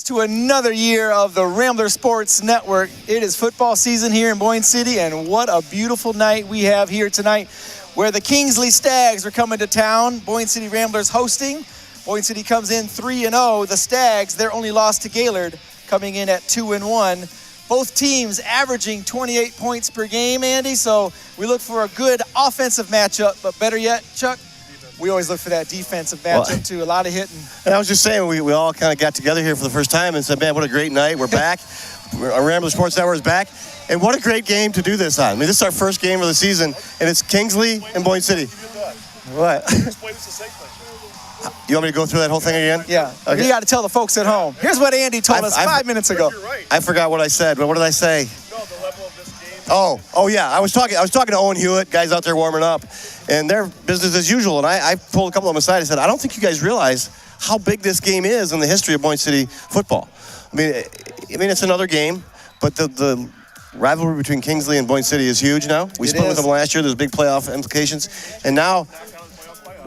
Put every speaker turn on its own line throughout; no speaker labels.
to another year of the Rambler Sports Network. It is football season here in Boyne City, and what a beautiful night we have here tonight where the Kingsley Stags are coming to town. Boyne City Ramblers hosting. Boyne City comes in 3-0. The Stags, their only loss to Gaylord, coming in at 2-1. Both teams averaging 28 points per game, Andy, so we look for a good offensive matchup, but better yet, Chuck, we always look for that defensive matchup, too. A lot of hitting.
And I was just saying, we all kind of got together here for the first time and said, man, what a great night. We're back. Our Rambler Sports Network is back. And what a great game to do this on. I mean, this is our first game of the season, and it's Kingsley and Boyne City. What? You want me to go through that whole thing again?
Yeah.
Okay.
You got to tell the folks at home. Here's what Andy told us 5 minutes ago.
I forgot what I said, but what did I say?
No, the level of this game.
Oh yeah. I was talking to Owen Hewitt, guys out there warming up, and they're business as usual. And I pulled a couple of them aside and said, I don't think you guys realize how big this game is in the history of Boyne City football. I mean, it's another game, but the rivalry between Kingsley and Boyne City is huge now. We split with them last year. There's big playoff implications, and now.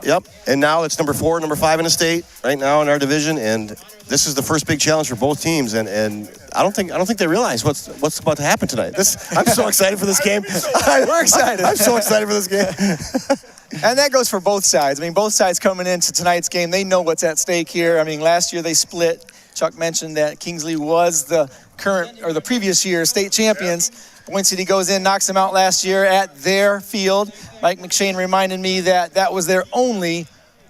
Yep, and now it's number 4, number 5 in the state right now in our division, and this is the first big challenge for both teams. And I don't think they realize what's about to happen tonight. I'm so excited for this game.
We're excited.
I'm so excited for this game.
And that goes for both sides. I mean, both sides coming into tonight's game, they know what's at stake here. I mean, last year they split. Chuck mentioned that Kingsley was the previous year state champions. Boyne City goes in, knocks them out last year at their field. Mike McShane reminded me that was their only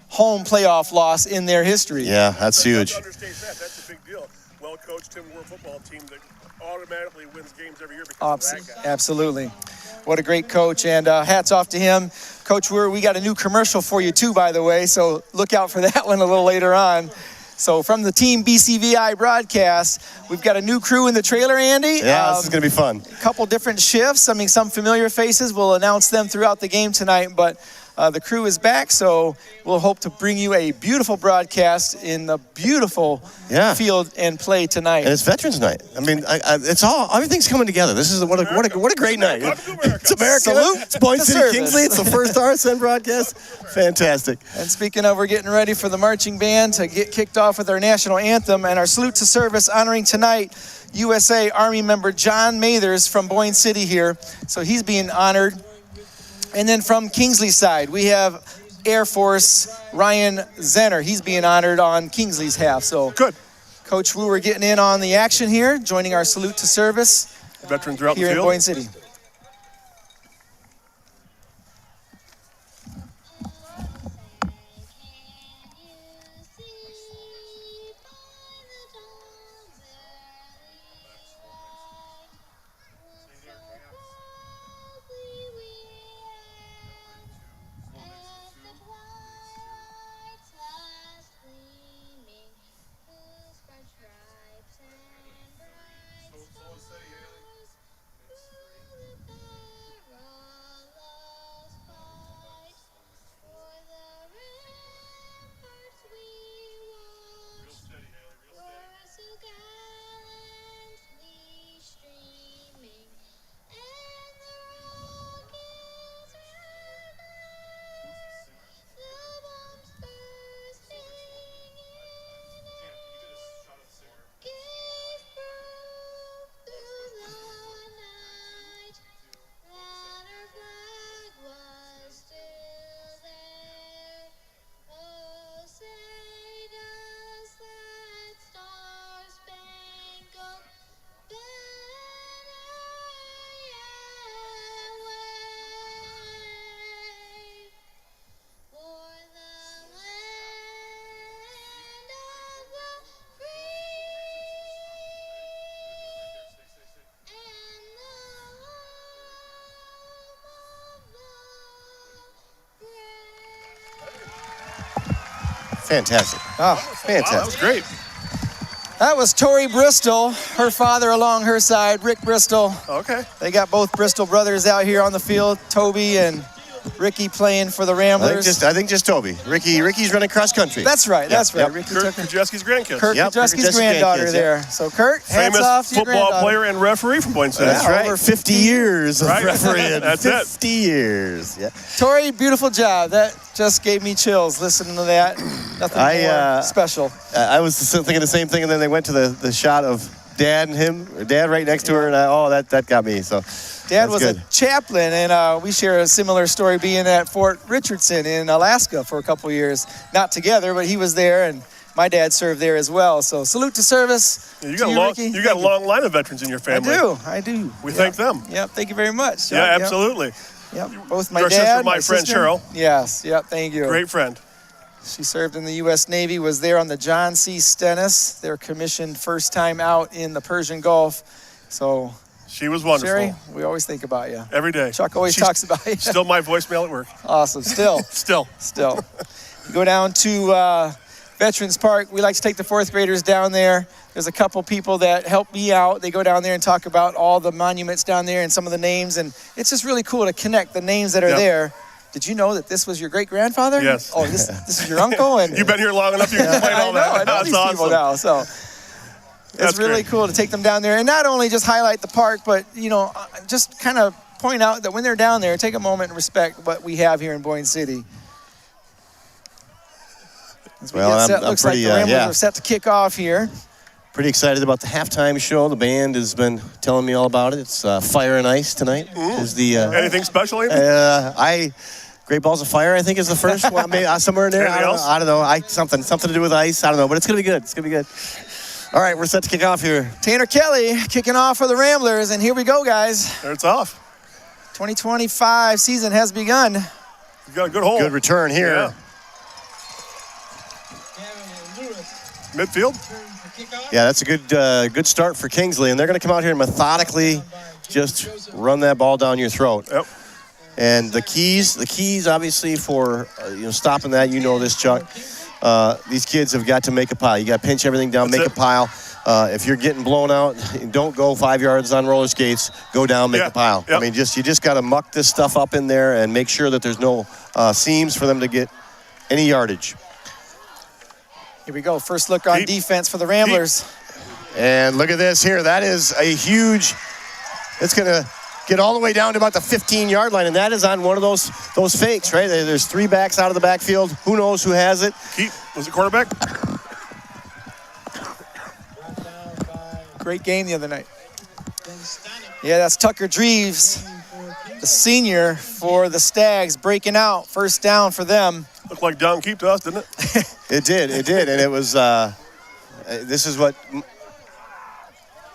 home playoff loss in their history.
Yeah, that's huge.
That's a big deal. Well-coached Tim Moore football team that automatically wins games every year because of that guy.
Absolutely. What a great coach, and hats off to him. Coach, we got a new commercial for you too, by the way, so look out for that one a little later on. So from the Team BCVI broadcast, we've got a new crew in the trailer, Andy.
Yeah, this is going to be fun.
A couple different shifts. I mean, some familiar faces. We'll announce them throughout the game tonight, but the crew is back, so we'll hope to bring you a beautiful broadcast in the beautiful field and play tonight.
And it's Veterans Night. I mean, everything's coming together. This is what a great night. It's America.
Salute.
It's Boyne City Kingsley. It's the first RSN broadcast. Fantastic.
And speaking of, we're getting ready for the marching band to get kicked off with our national anthem and our salute to service honoring tonight USA Army member John Mathers from Boyne City here. So he's being honored. And then from Kingsley's side, we have Air Force Ryan Zenner. He's being honored on Kingsley's half. So
good.
Coach Wu, we're getting in on the action here, joining our salute to service
Veterans throughout
here
the field.
in Boyne City.
Fantastic.
Oh,
fantastic.
Wow, that was great.
That was Tori Bristol, her father along her side, Rick Bristol.
Okay.
They got both Bristol brothers out here on the field, Toby and Ricky playing for the
I
Ramblers.
think just Toby. Rickie's running cross country.
That's right. That's right.
Yep.
Ricky
Kurt
Tucker.
Krajewski's grandkids.
Kurt Krajewski's granddaughter
grandkids,
there. So Kurt, hats
Famous
off to your
football
granddaughter.
player and referee from Boyne City.
That's right.
over
50 years of
Right.
refereeing.
That's it.
50 years. Yeah.
Tori, beautiful job. That just gave me chills listening to that. Nothing more special.
I was thinking the same thing, and then they went to the shot of Dad and him, or Dad right next to her, and that got me. So
Dad
that's
was
good.
a chaplain, and we share a similar story being at Fort Richardson in Alaska for a couple of years. Not together, but he was there, and my dad served there as well. So salute to service.
You
to
got
Ricky.
a long line of veterans in your family.
I do.
We thank them.
Yep, thank you very much.
Yeah,
Yep,
absolutely.
Yep. Both my
Your
dad,
sister, my friend
sister.
Cheryl.
Yes, yep, thank you.
Great friend.
She served in the U.S. Navy, was there on the John C. Stennis. They're commissioned first time out in the Persian Gulf. So,
She was wonderful.
Sherry, we always think about you.
Every day.
Chuck always
She's
talks about you.
Still my voicemail at work.
Awesome. Still.
Still.
You go down to Veterans Park. We like to take the fourth graders down there. There's a couple people that help me out. They go down there and talk about all the monuments down there and some of the names. And it's just really cool to connect the names that are there. Did you know that this was your great-grandfather?
Yes.
Oh, this is your uncle? And
You've been here long enough. You can explain all that.
I know
That's
these people
awesome.
now. So
That's
it's really
great.
cool to take them down there and not only just highlight the park, but just kind of point out that when they're down there, take a moment and respect what we have here in Boyne City. As we
Well,
get set,
I'm
looks
pretty,
like the Ramblers
yeah.
are set to kick off here.
Pretty excited about the halftime show. The band has been telling me all about it. It's Fire and Ice tonight. Is the
Anything special, Amy?
Great Balls of Fire, I think, is the first one. Maybe somewhere in there.
Anything else?
I don't know. Something to do with ice. I don't know, but it's gonna be good. It's gonna be good. All right, we're set to kick off here.
Tanner Kelly kicking off for the Ramblers, and here we go, guys.
There it's off.
2025 season has begun.
You got a good hole.
Good return here.
Yeah. Midfield.
Yeah, that's a good start for Kingsley, and they're going to come out here and methodically just run that ball down your throat.
Yep.
And the keys, obviously, for stopping that. You know this, Chuck. These kids have got to make a pile. You got to pinch everything down, make a pile. If you're getting blown out, don't go 5 yards on roller skates. Go down, make a pile.
Yep.
I mean, you just got to muck this stuff up in there and make sure that there's no seams for them to get any yardage.
Here we go. First look on defense for the Ramblers.
And look at this here. That is a huge. It's going to get all the way down to about the 15-yard line, and that is on one of those fakes, right? There's three backs out of the backfield. Who knows who has it?
Was it quarterback?
Great game the other night. Yeah, that's Tucker Dreves, the senior for the Stags, breaking out. First down for them.
Looked like down keep to us, didn't it?
It did, and it was. This is what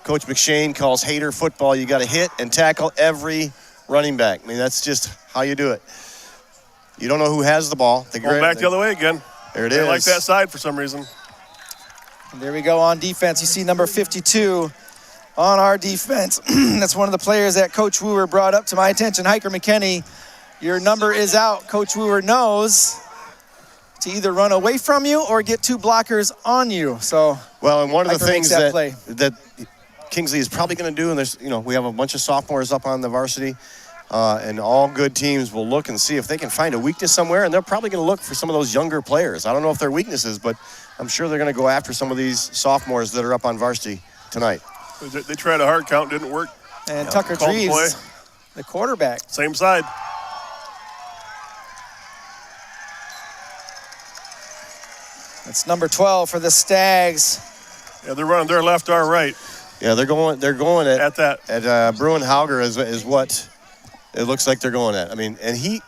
Coach McShane calls hater football. You got to hit and tackle every running back. I mean, that's just how you do it. You don't know who has the ball.
Going back the other way again.
There it
They
is.
like that side for some reason.
And there we go on defense. You see number 52 on our defense. That's one of the players that Coach Wooer brought up to my attention. Hiker McKinney, your number is out. Coach Wooer knows to either run away from you or get two blockers on you. So,
well, and one of the
Hiker makes
things
that
that Kingsley is probably going to do, and there's, we have a bunch of sophomores up on the varsity, and all good teams will look and see if they can find a weakness somewhere, and they're probably going to look for some of those younger players. I don't know if they're weaknesses, but I'm sure they're going to go after some of these sophomores that are up on varsity tonight.
They tried a hard count, didn't work.
And Tucker
Called the play.
Dreves, the quarterback.
Same side.
That's number 12 for the Stags.
Yeah, they're running their left, our right.
Yeah, they're going
at that.
At Bruin Hauger is what it looks like they're going at. I mean, and the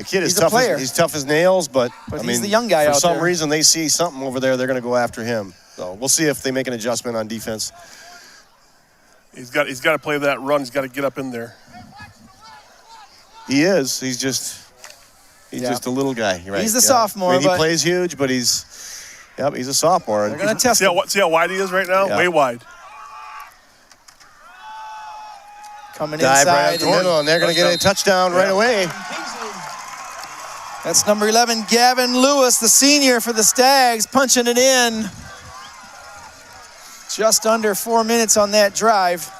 kid is
He's a
tough.
player.
He's tough as nails, but I
he's
mean,
the young guy
for
out
some
there.
reason they see something over there. They're going to go after him. So we'll see if they make an adjustment on defense.
He's got to play that run. He's got to get up in there.
He is. He's just a little guy. Right?
He's the sophomore,
I mean, he
but
plays huge, but he's a sophomore.
they're going to test him.
See how wide he is right now?
Yeah.
Way wide.
Coming
Dive
inside.
right up the middle, and they're going to get a touchdown right away.
That's number 11, Gavin Lewis, the senior for the Stags, punching it in. Just under 4 minutes on that drive.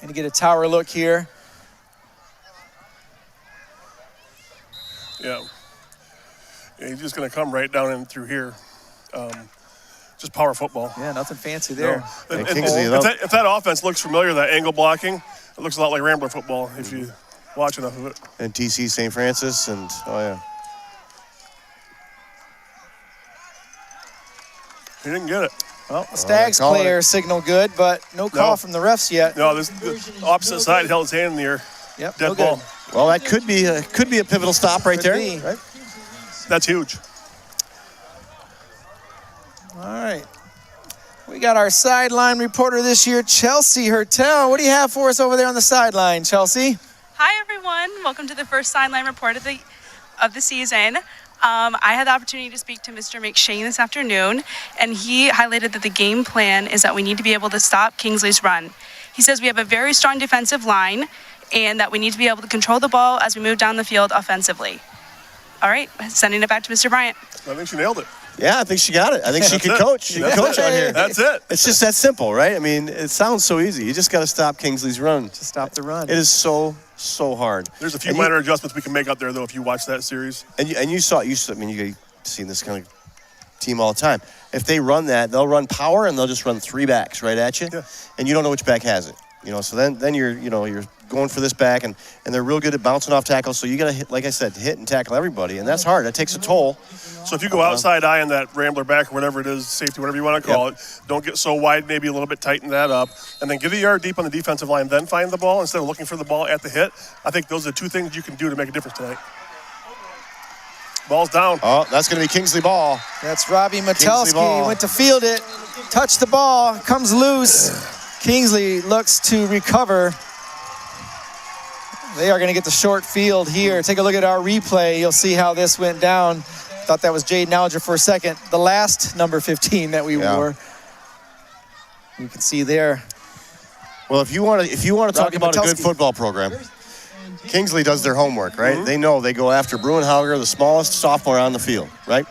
And to get a tower look here.
Yeah. He's just going to come right down in through here. Just power football.
Yeah, nothing fancy there.
No. If that offense looks familiar, that angle blocking, it looks a lot like Rambler football if you watch enough of it.
And TC St. Francis and, oh, yeah.
He didn't get it.
Well, the Stags player signal good, but no call from the refs yet.
No, the opposite side held his hand in the air.
Yep,
Dead ball.
Good.
Well, that could be a pivotal stop right there. Right?
That's huge.
All right. We got our sideline reporter this year, Chelsea Hertel. What do you have for us over there on the sideline, Chelsea?
Hi, everyone. Welcome to the first sideline report of the season. I had the opportunity to speak to Mr. McShane this afternoon, and he highlighted that the game plan is that we need to be able to stop Kingsley's run. He says we have a very strong defensive line and that we need to be able to control the ball as we move down the field offensively. All right, sending it back to Mr. Bryant.
I think she nailed it.
Yeah, I think she got it. I think she can coach. She can coach out here.
That's it.
It's just that simple, right? I mean, it sounds so easy. You just got to stop Kingsley's run.
Just stop the run.
It is so hard.
There's a few minor adjustments we can make out there, though, if you watch that series.
And you saw, I mean, you've seen this kind of team all the time. If they run that, they'll run power and they'll just run three backs right at you.
Yeah.
And you don't know which back has it. So then you're going for this back, and they're real good at bouncing off tackles. So you got to hit, like I said, hit and tackle everybody, and that's hard. That takes a toll.
So if you go outside eye on that Rambler back or whatever it is, safety, whatever you want to call it, don't get so wide, maybe a little bit, tighten that up, and then get a yard deep on the defensive line, then find the ball instead of looking for the ball at the hit. I think those are the two things you can do to make a difference tonight. Ball's down.
Oh, that's going to be Kingsley ball.
That's Robbie Metelsky. Went to field it, touched the ball, comes loose. Kingsley looks to recover. They are going to get the short field here. Take a look at our replay. You'll see how this went down. Thought that was Jaden Alger for a second. The last number 15 that we wore. You can see there.
Well, if you want to talk about a good football program, Kingsley does their homework, right? Mm-hmm. They know they go after Bruenhauger, the smallest sophomore on the field, right?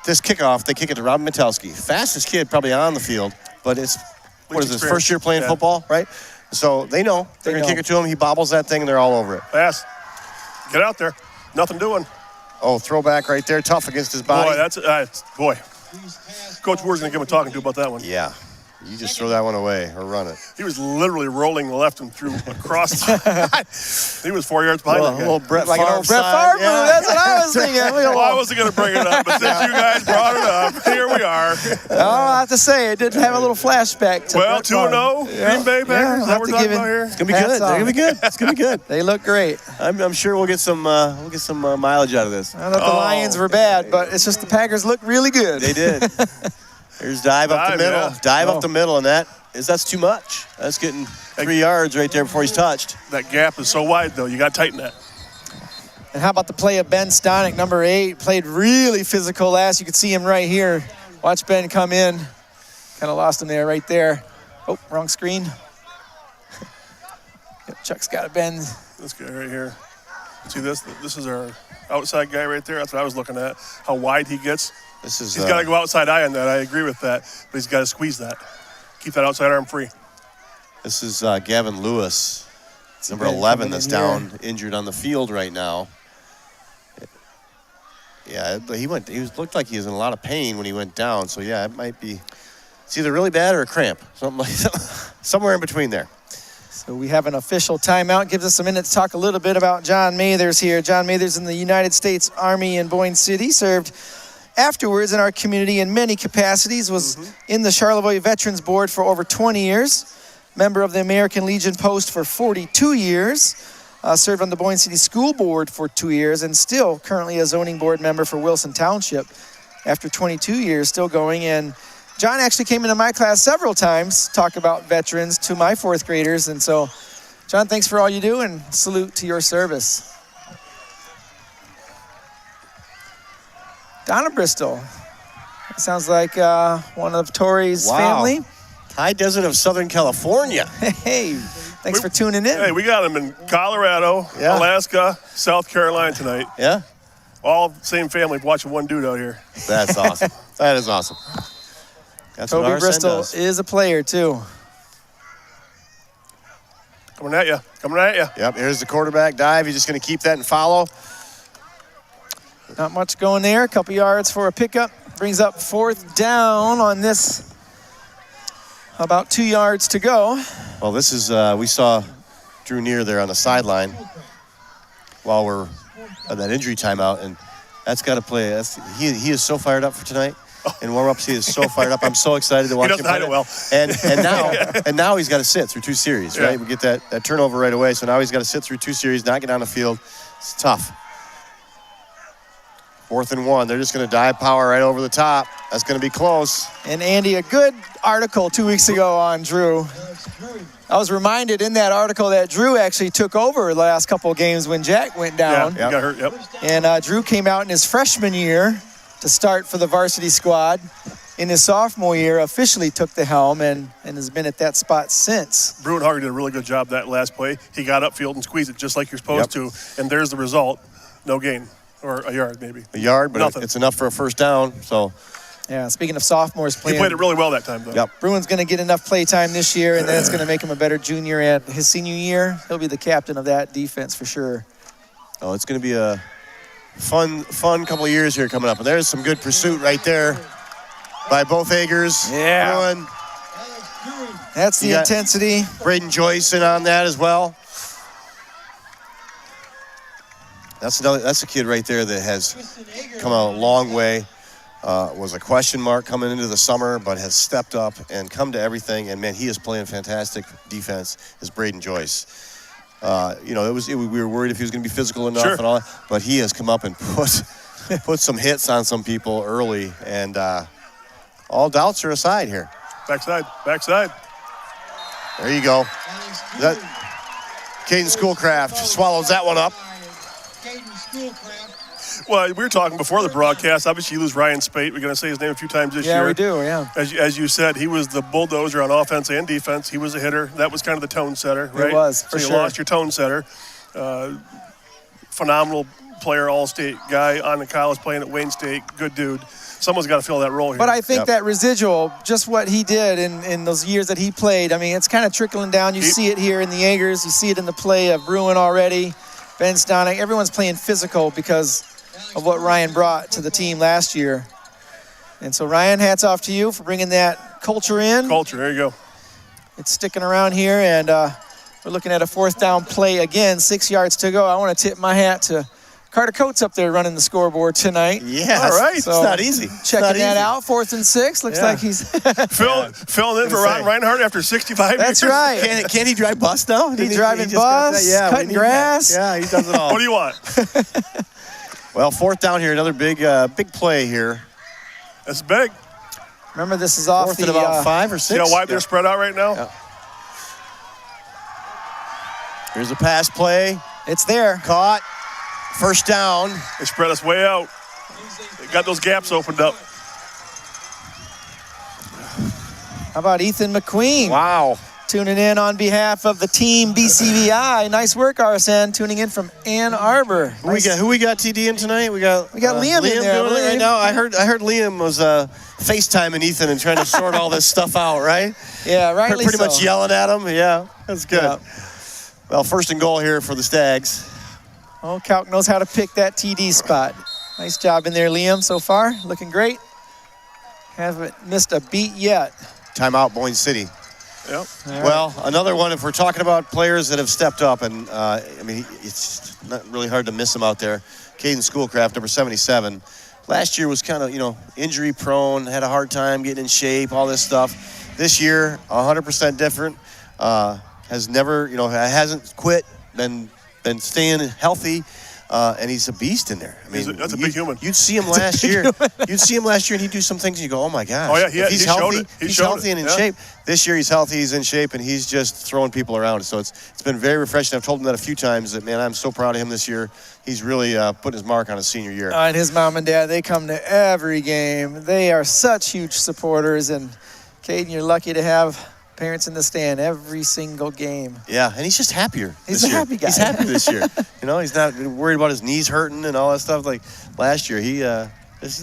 This kickoff, they kick it to Robbie Metelsky. Fastest kid probably on the field, but it's, what is this, first year playing football, right? So they know they're going to kick it to him. He bobbles that thing, and they're all over it.
Pass. Get out there. Nothing doing.
Oh, throwback right there. Tough against his body.
Boy, Coach Ward's going to give him a talking to about that one.
Yeah. You just throw that one away or run it.
He was literally rolling left and through across. He was 4 yards behind that guy.
Like an old Brett Favre move. That's what I was thinking.
Well, I wasn't going to bring it up, but since you guys brought it up, here we are.
I have to say, it did have a little flashback to
2-0, Green Bay Packers. Is that what we're talking about here?
It's going to be good. They're going to be good. It's going to be good.
They look great.
I'm sure we'll get some mileage out of this.
I thought the Lions were bad, but it's just the Packers look really good.
They did. There's dive up the middle. Yeah. Dive up the middle, and that's too much. That's getting 3 yards right there before he's touched.
That gap is so wide, though. You got to tighten that.
And how about the play of Ben Stonick, number 8? Played really physical last. You could see him right here. Watch Ben come in. Kind of lost him there, right there. Oh, wrong screen. Chuck's got it, Ben.
This guy right here. See this? This is our outside guy right there. That's what I was looking at. How wide he gets. He's got to go outside eye on that. I agree with that. But he's got to squeeze that. Keep that outside arm free.
This is Gavin Lewis, number 11, that's down injured on the field right now. Yeah, he looked like he was in a lot of pain when he went down. So, yeah, it might be – it's either really bad or a cramp. Somewhere in between there.
So we have an official timeout. Gives us a minute to talk a little bit about John Mathers here. John Mathers in the United States Army in Boyne City, served – afterwards in our community in many capacities, was in the Charlevoix Veterans Board for over 20 years, member of the American Legion Post for 42 years, served on the Boyne City School Board for 2 years, and still currently a zoning board member for Wilson Township after 22 years, still going. And John actually came into my class several times, talk about veterans to my 4th graders. And so, John, thanks for all you do, and salute to your service. Donna Bristol. It sounds like one of Tori's family.
High desert of Southern California.
Hey, thanks for tuning in.
Hey, we got them in Colorado, Alaska, South Carolina tonight.
Yeah?
All same family watching one dude out here.
That's awesome. That is awesome. That's
Toby
what RSN
Bristol
does.
is a player, too.
Coming at you. Coming at you.
Yep, here's the quarterback dive. He's just going to keep that and follow.
Not much going there. A couple yards for a pickup. Brings up 4th down on this. About 2 yards to go.
Well, this is, we saw Drew Neer there on the sideline while we're at that injury timeout, and that's got to play. He is so fired up for tonight. In warm-ups, he is so fired up. I'm so excited to watch him play.
He doesn't hide
And
it
now and now he's got to sit through 2 series, right? We get that turnover right away, so now he's got to sit through 2 series, not get on the field. It's tough. 4th and 1. They're just going to dive power right over the top. That's going to be close.
And Andy, a good article 2 weeks ago on Drew. I was reminded in that article that Drew actually took over the last couple of games when Jack went down.
Yeah, he got hurt, yep.
And Drew came out in his freshman year to start for the varsity squad. In his sophomore year, officially took the helm and has been at that spot since.
Bruin Hager did a really good job that last play. He got upfield and squeezed it just like you're supposed to, and there's the result. No gain, or a yard maybe.
A yard, but
Nothing.
it's enough for a first down, so.
Yeah, speaking of sophomores playing.
He played it really well that time, though.
Yep.
Bruin's going to get enough play time this year, and then it's going to make him a better junior at his senior year. He'll be the captain of that defense for sure.
Oh, it's going to be a fun couple of years here coming up. And there's some good pursuit right there by both Agers.
Yeah.
Bruin.
That's the intensity.
Braden Joyce in on that as well. That's a kid right there that has come a long way. Was a question mark coming into the summer, but has stepped up and come to everything. And man, he is playing fantastic defense. Is Braden Joyce? We were worried if he was going to be physical enough and all that, but he has come up and put some hits on some people early, and all doubts are aside here.
Backside.
There you go. That Caden Schoolcraft swallows that one up.
Well, we were talking before the broadcast. Obviously, you lose Ryan Spate. We're going to say his name a few times this year.
Yeah, we do, yeah.
As you said, he was the bulldozer on offense and defense. He was a hitter. That was kind of the tone setter, right?
It was, for
so
sure.
You lost your tone setter. Phenomenal player, all-state guy on the college playing at Wayne State. Good dude. Someone's got to fill that role here.
But I think that residual, just what he did in those years that he played, I mean, it's kind of trickling down. You see it here in the Agers. You see it in the play of Bruin already. Ben Stonick. Everyone's playing physical because of what Ryan brought to the team last year. And so, Ryan, hats off to you for bringing that culture in.
Culture, there you go.
It's sticking around here, and we're looking at a 4th down play again, 6 yards to go. I want to tip my hat to Carter Coates up there running the scoreboard tonight.
Yeah,
all right.
So it's not easy.
Checking that out, 4th and 6. Looks like he's
filling in for Ron Reinhardt after 65 years.
That's right.
Can he drive bus now?
He's driving bus, cutting grass.
Yeah, he does it all.
What do you want?
Well, 4th down here, another big play here.
That's big.
Remember, this is off
4th and about 5 or 6.
See how wide they're spread out right now?
Yeah. Here's a pass play.
It's there.
Caught. First down.
They spread us way out. They got those gaps opened up.
How about Ethan McQueen?
Wow.
Tuning in on behalf of the team BCVI. Nice work, RSN. Tuning in from Ann Arbor.
Who we got TD in tonight? We got
Liam in there.
Doing it right now. I heard Liam was FaceTiming Ethan and trying to sort all this stuff out, right?
Yeah, rightly
Pretty much yelling at him. Yeah, that's good.
Yeah.
Well, 1st and goal here for the Stags.
Oh, Calc knows how to pick that TD spot. Nice job in there, Liam, so far. Looking great. Haven't missed a beat yet.
Timeout, Boyne City.
Yep.
Well, another one, if we're talking about players that have stepped up, and it's not really hard to miss them out there. Caden Schoolcraft, number 77. Last year was kind of, injury prone, had a hard time getting in shape, all this stuff. This year, 100% different. Has never, hasn't quit, been staying healthy, and he's a beast in there. I mean,
that's a big human.
You'd see him last year. You'd see him last year, and he'd do some things, and you go, "Oh my gosh!"
Oh yeah,
he's healthy. He's healthy and in
yeah.
shape. This year, he's healthy, he's in shape, and he's just throwing people around. So it's been very refreshing. I've told him that a few times. That man, I'm so proud of him this year. He's really putting his mark on his senior year.
And his mom and dad, they come to every game. They are such huge supporters, and Caden, you're lucky to have parents in the stand every single game.
Yeah, and he's just happier.
He's a happy guy.
He's happy this year. He's not worried about his knees hurting and all that stuff. Like last year, he's a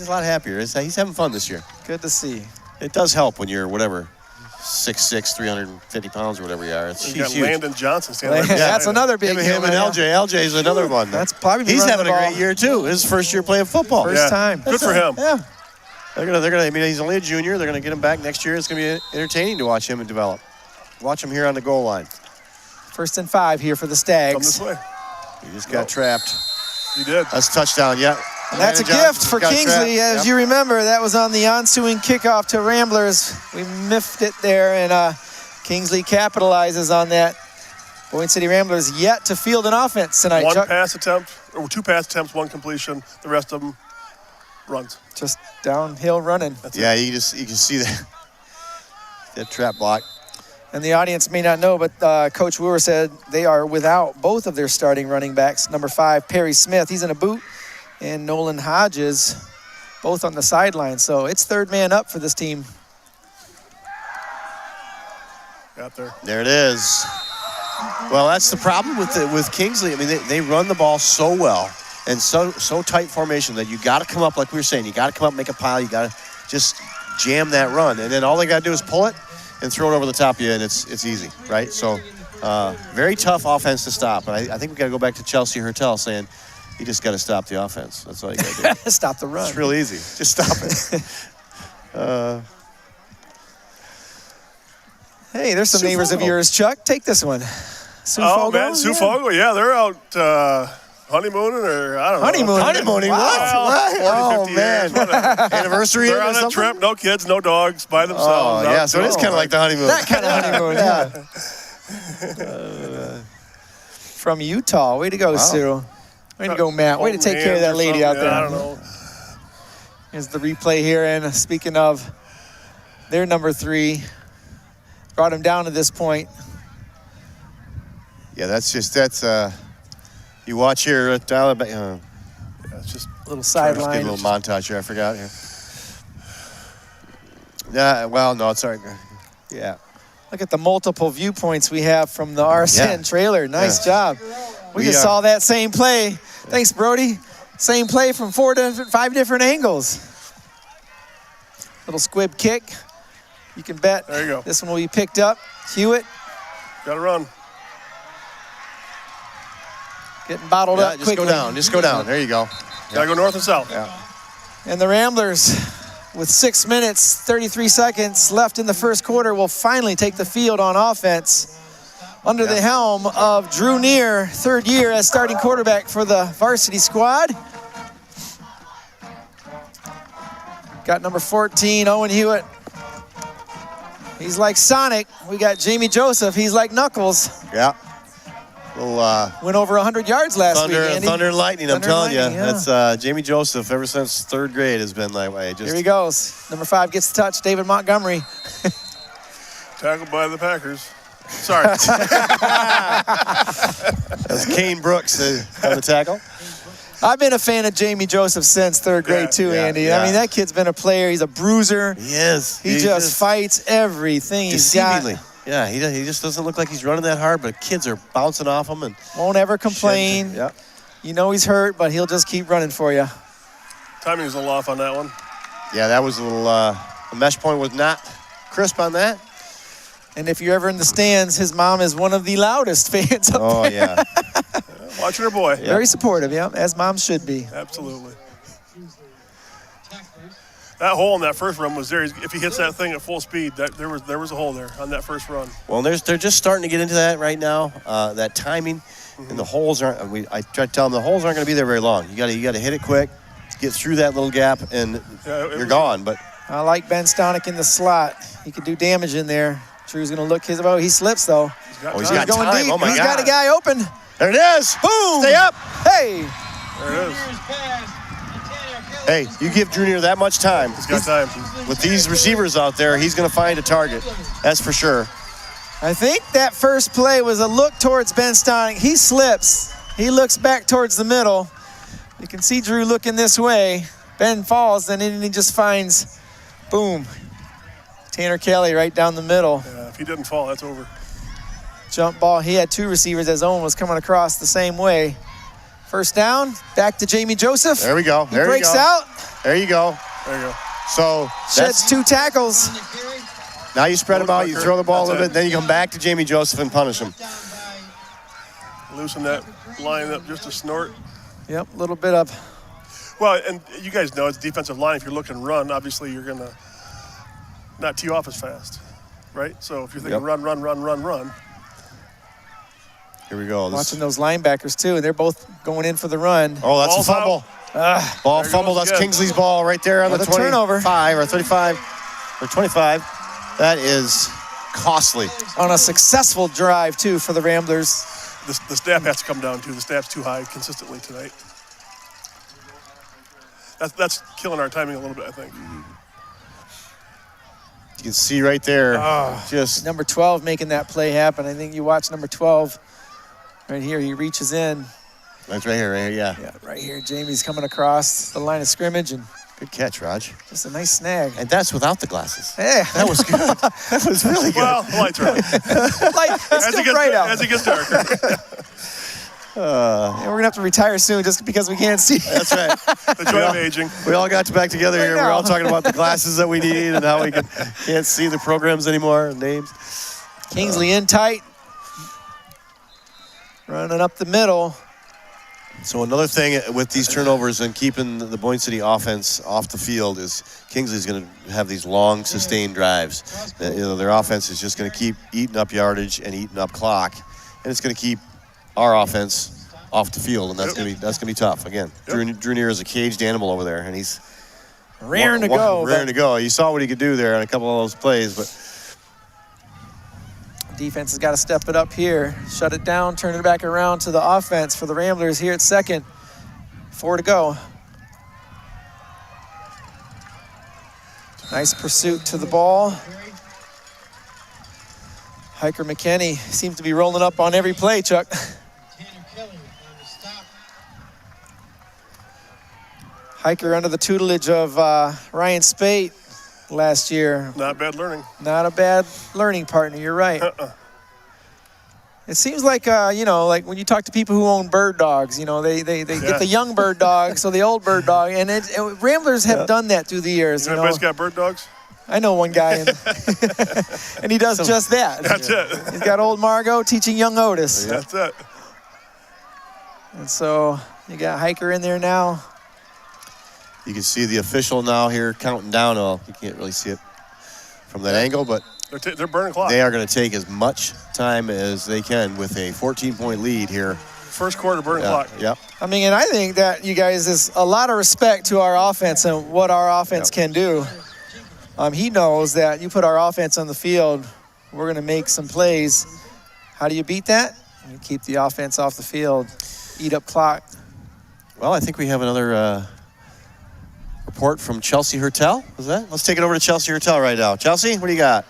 lot happier. He's having fun this year.
Good to see.
It does help when you're 6'5", 6'6", 350 pounds or whatever you are.
You got
huge.
Landon Johnson standing right
That's
beside
another big
Him and LJ. LJ is another one.
That's probably
He's
running
having
the
a
ball.
great year too. His first year playing football.
First time.
Good for him.
Yeah.
They're gonna. I mean, he's only a junior. They're gonna get him back next year. It's gonna be entertaining to watch him and develop. Watch him here on the goal line.
1st and 5 here for the
Come
Stags.
this way.
He just got trapped.
He did.
That's a touchdown. Yeah.
And that's a
Landon
gift
Johnson
for
got
Kingsley.
trapped.
As you remember, that was on the ensuing kickoff to Ramblers. We miffed it there, and Kingsley capitalizes on that. Boyne City Ramblers yet to field an offense tonight.
One
Chuck.
pass attempt, or 2 pass attempts, 1 completion. The rest of them runs.
Just downhill running.
Yeah, you can see that trap block.
And the audience may not know, but Coach Wooer said they are without both of their starting running backs. Number 5, Perry Smith, he's in a boot, and Nolan Hodges, both on the sideline. So it's 3rd man up for this team.
Got there.
There it is. Well, that's the problem with Kingsley. I mean, they run the ball so well and so tight formation that you got to come up, like we were saying, you got to come up, make a pile, you got to just jam that run, and then all they got to do is pull it and throw it over the top of you, and it's easy, right? So very tough offense to stop. And I think we got to go back to Chelsea Hertel saying, you just got to stop the offense. That's all you got to do.
Stop the run.
It's real easy. Just stop it.
Hey, there's some neighbors of
Sufogo.
yours, Chuck. Take this one.
Oh, man, Sufogo. Yeah, they're out honeymooning or I don't know.
Honeymooning.
What? What?
40,
Oh,
50
man.
years, whatever.
Anniversary
They're
or
on a
something?
trip, no kids, no dogs, by
Oh,
themselves.
yeah, so it is kind of like the honeymoon.
That kind of honeymoon, yeah. From Utah. Way to go, Cyril. Way to go, Matt. Way to take care of that lady out there.
I don't know.
Here's the replay here. And speaking of their number 3, brought him down to this point.
Yeah, that's you watch here, dial it back.
Yeah, it's just
Little
Just get
sideline.
a little montage here. I forgot here. Yeah, well, no, it's all right. Yeah.
Look at the multiple viewpoints we have from the RSN trailer. Nice job. We just saw that same play. Thanks, Brody. Same play from 5 different angles. Little squib kick. You can bet
There you go.
this one will be picked up. Hewitt
got to run.
getting bottled
Yeah,
up
just
quickly.
go down. Just go down. There you go.
Got to go north and south.
Yeah.
And the Ramblers, with 6 minutes, 33 seconds left in the first quarter, will finally take the field on offense under the helm of Drew Neer, 3rd year as starting quarterback for the varsity squad. Got number 14, Owen Hewitt. He's like Sonic. We got Jamie Joseph. He's like Knuckles.
Yeah. Little
Went over 100 yards last week, Andy.
Thunder and lightning,
Thunder
I'm telling
and
you.
lightning, yeah.
That's Jamie Joseph, ever since 3rd grade, has been that way.
Here he goes. Number 5 gets the touch, David Montgomery.
Tackled by the Packers. Sorry.
That's Kane Brooks on the tackle.
I've been a fan of Jamie Joseph since 3rd grade too,
yeah,
Andy.
yeah.
I mean, that kid's been a player. He's a bruiser.
He is.
He just fights everything he's got.
deceivingly. Yeah, he just doesn't look like he's running that hard, but kids are bouncing off him and
Won't ever complain.
Yeah.
You know he's hurt, but he'll just keep running for you.
Timing was a little off on that one.
Yeah, that was a little. The mesh point was not crisp on that.
And if you're ever in the stands, his mom is one of the loudest fans up
Oh
there.
yeah.
Watching her boy.
Very supportive, yeah, as moms should be.
Absolutely. That hole in that first run was there. If he hits that thing at full speed, there was a hole there on that first run.
Well, they're just starting to get into that right now. That timing and the holes aren't. I try to tell them the holes aren't going to be there very long. You got to hit it quick, get through that little gap, and you're gone. But
I like Ben Stonick in the slot. He could do damage in there. Drew's going to look his. Oh, he slips though.
he's got
Going
time.
deep.
Oh my
He's
God.
got a guy open.
There it is.
Boom.
Stay up.
Hey.
There it is.
Hey, you give Junior that much time.
He's got time.
With these receivers out there, he's going to find a target. That's for sure.
I think that first play was a look towards Ben Stonick. He slips. He looks back towards the middle. You can see Drew looking this way. Ben falls, and then he just finds, boom, Tanner Kelly right down the middle.
Yeah, if he didn't fall, that's over.
Jump ball. He had 2 receivers as Owen was coming across the same way. First down, back to Jamie Joseph.
There we go.
He
There
breaks
you go.
out,
There you go.
There you go.
So
sheds 2 tackles.
Now you spread them out, you throw the ball a little bit, then you come back to Jamie Joseph and punish him.
Loosen that line up just a snort.
Yep, a little bit of.
Well, and you guys know it's defensive line. If you're looking run, obviously you're going to not tee off as fast, right? So if you're thinking run.
Here we go.
Watching those linebackers, too. They're both going in for the run.
Oh, that's a fumble. Ball fumble. That's
again.
Kingsley's ball right there on the 25
turnover.
or 35 or 25. That is costly.
On a successful drive, too, for the Ramblers.
The staff has to come down, too. The staff's too high consistently tonight. That's killing our timing a little bit, I think.
You can see right there. Just
number 12 making that play happen. I think you watch number 12 right here. He reaches in.
That's right here, yeah.
Yeah, right here. Jamie's coming across the line of scrimmage, and
good catch, Raj.
just a nice snag.
And that's without the glasses.
Yeah.
That was good. That was really good.
Well, the lights are on.
It's still bright out.
As it gets darker.
Yeah, we're going to have to retire soon just because we can't see.
That's right.
The joy of aging.
We all got back together here.
I know.
We're all talking about the glasses that we need and how we can't see the programs anymore, names.
Kingsley in tight. Running up the middle.
So another thing with these turnovers and keeping the Boyne City offense off the field is Kingsley's going to have these long, sustained drives. Their offense is just going to keep eating up yardage and eating up clock, and it's going to keep our offense off the field, and that's going to be tough. Again, Drew Neer is a caged animal over there, and he's
Raring to go.
Raring to go. You saw what he could do there on a couple of those plays, but
defense has got to step it up here. Shut it down, turn it back around to the offense for the Ramblers here at second. 4 to go. Nice pursuit to the ball. Hiker McKinney seems to be rolling up on every play, Chuck. Hiker under the tutelage of Ryan Spate last year.
Not bad learning.
Not a bad learning partner, you're right. It seems like, like when you talk to people who own bird dogs, they get the young bird dog, so the old bird dog. And Ramblers have done that through the years.
You know anybody's got bird dogs?
I know one guy, and he does just that.
That's it.
He's got old Margot teaching young Otis.
That's it.
And so you got Hiker in there now.
you can see the official now here counting down. Oh, you can't really see it from that angle, but
they're burning clock.
They are going to take as much time as they can with a 14-point lead here.
First quarter burning clock.
Yep.
I mean, and I think that you guys is a lot of respect to our offense and what our offense can do. He knows that you put our offense on the field, we're going to make some plays. How do you beat that? You keep the offense off the field, eat up clock.
Well, I think we have another report from Chelsea Hertel. Is that? Let's take it over to Chelsea Hertel right now. Chelsea, what do you got?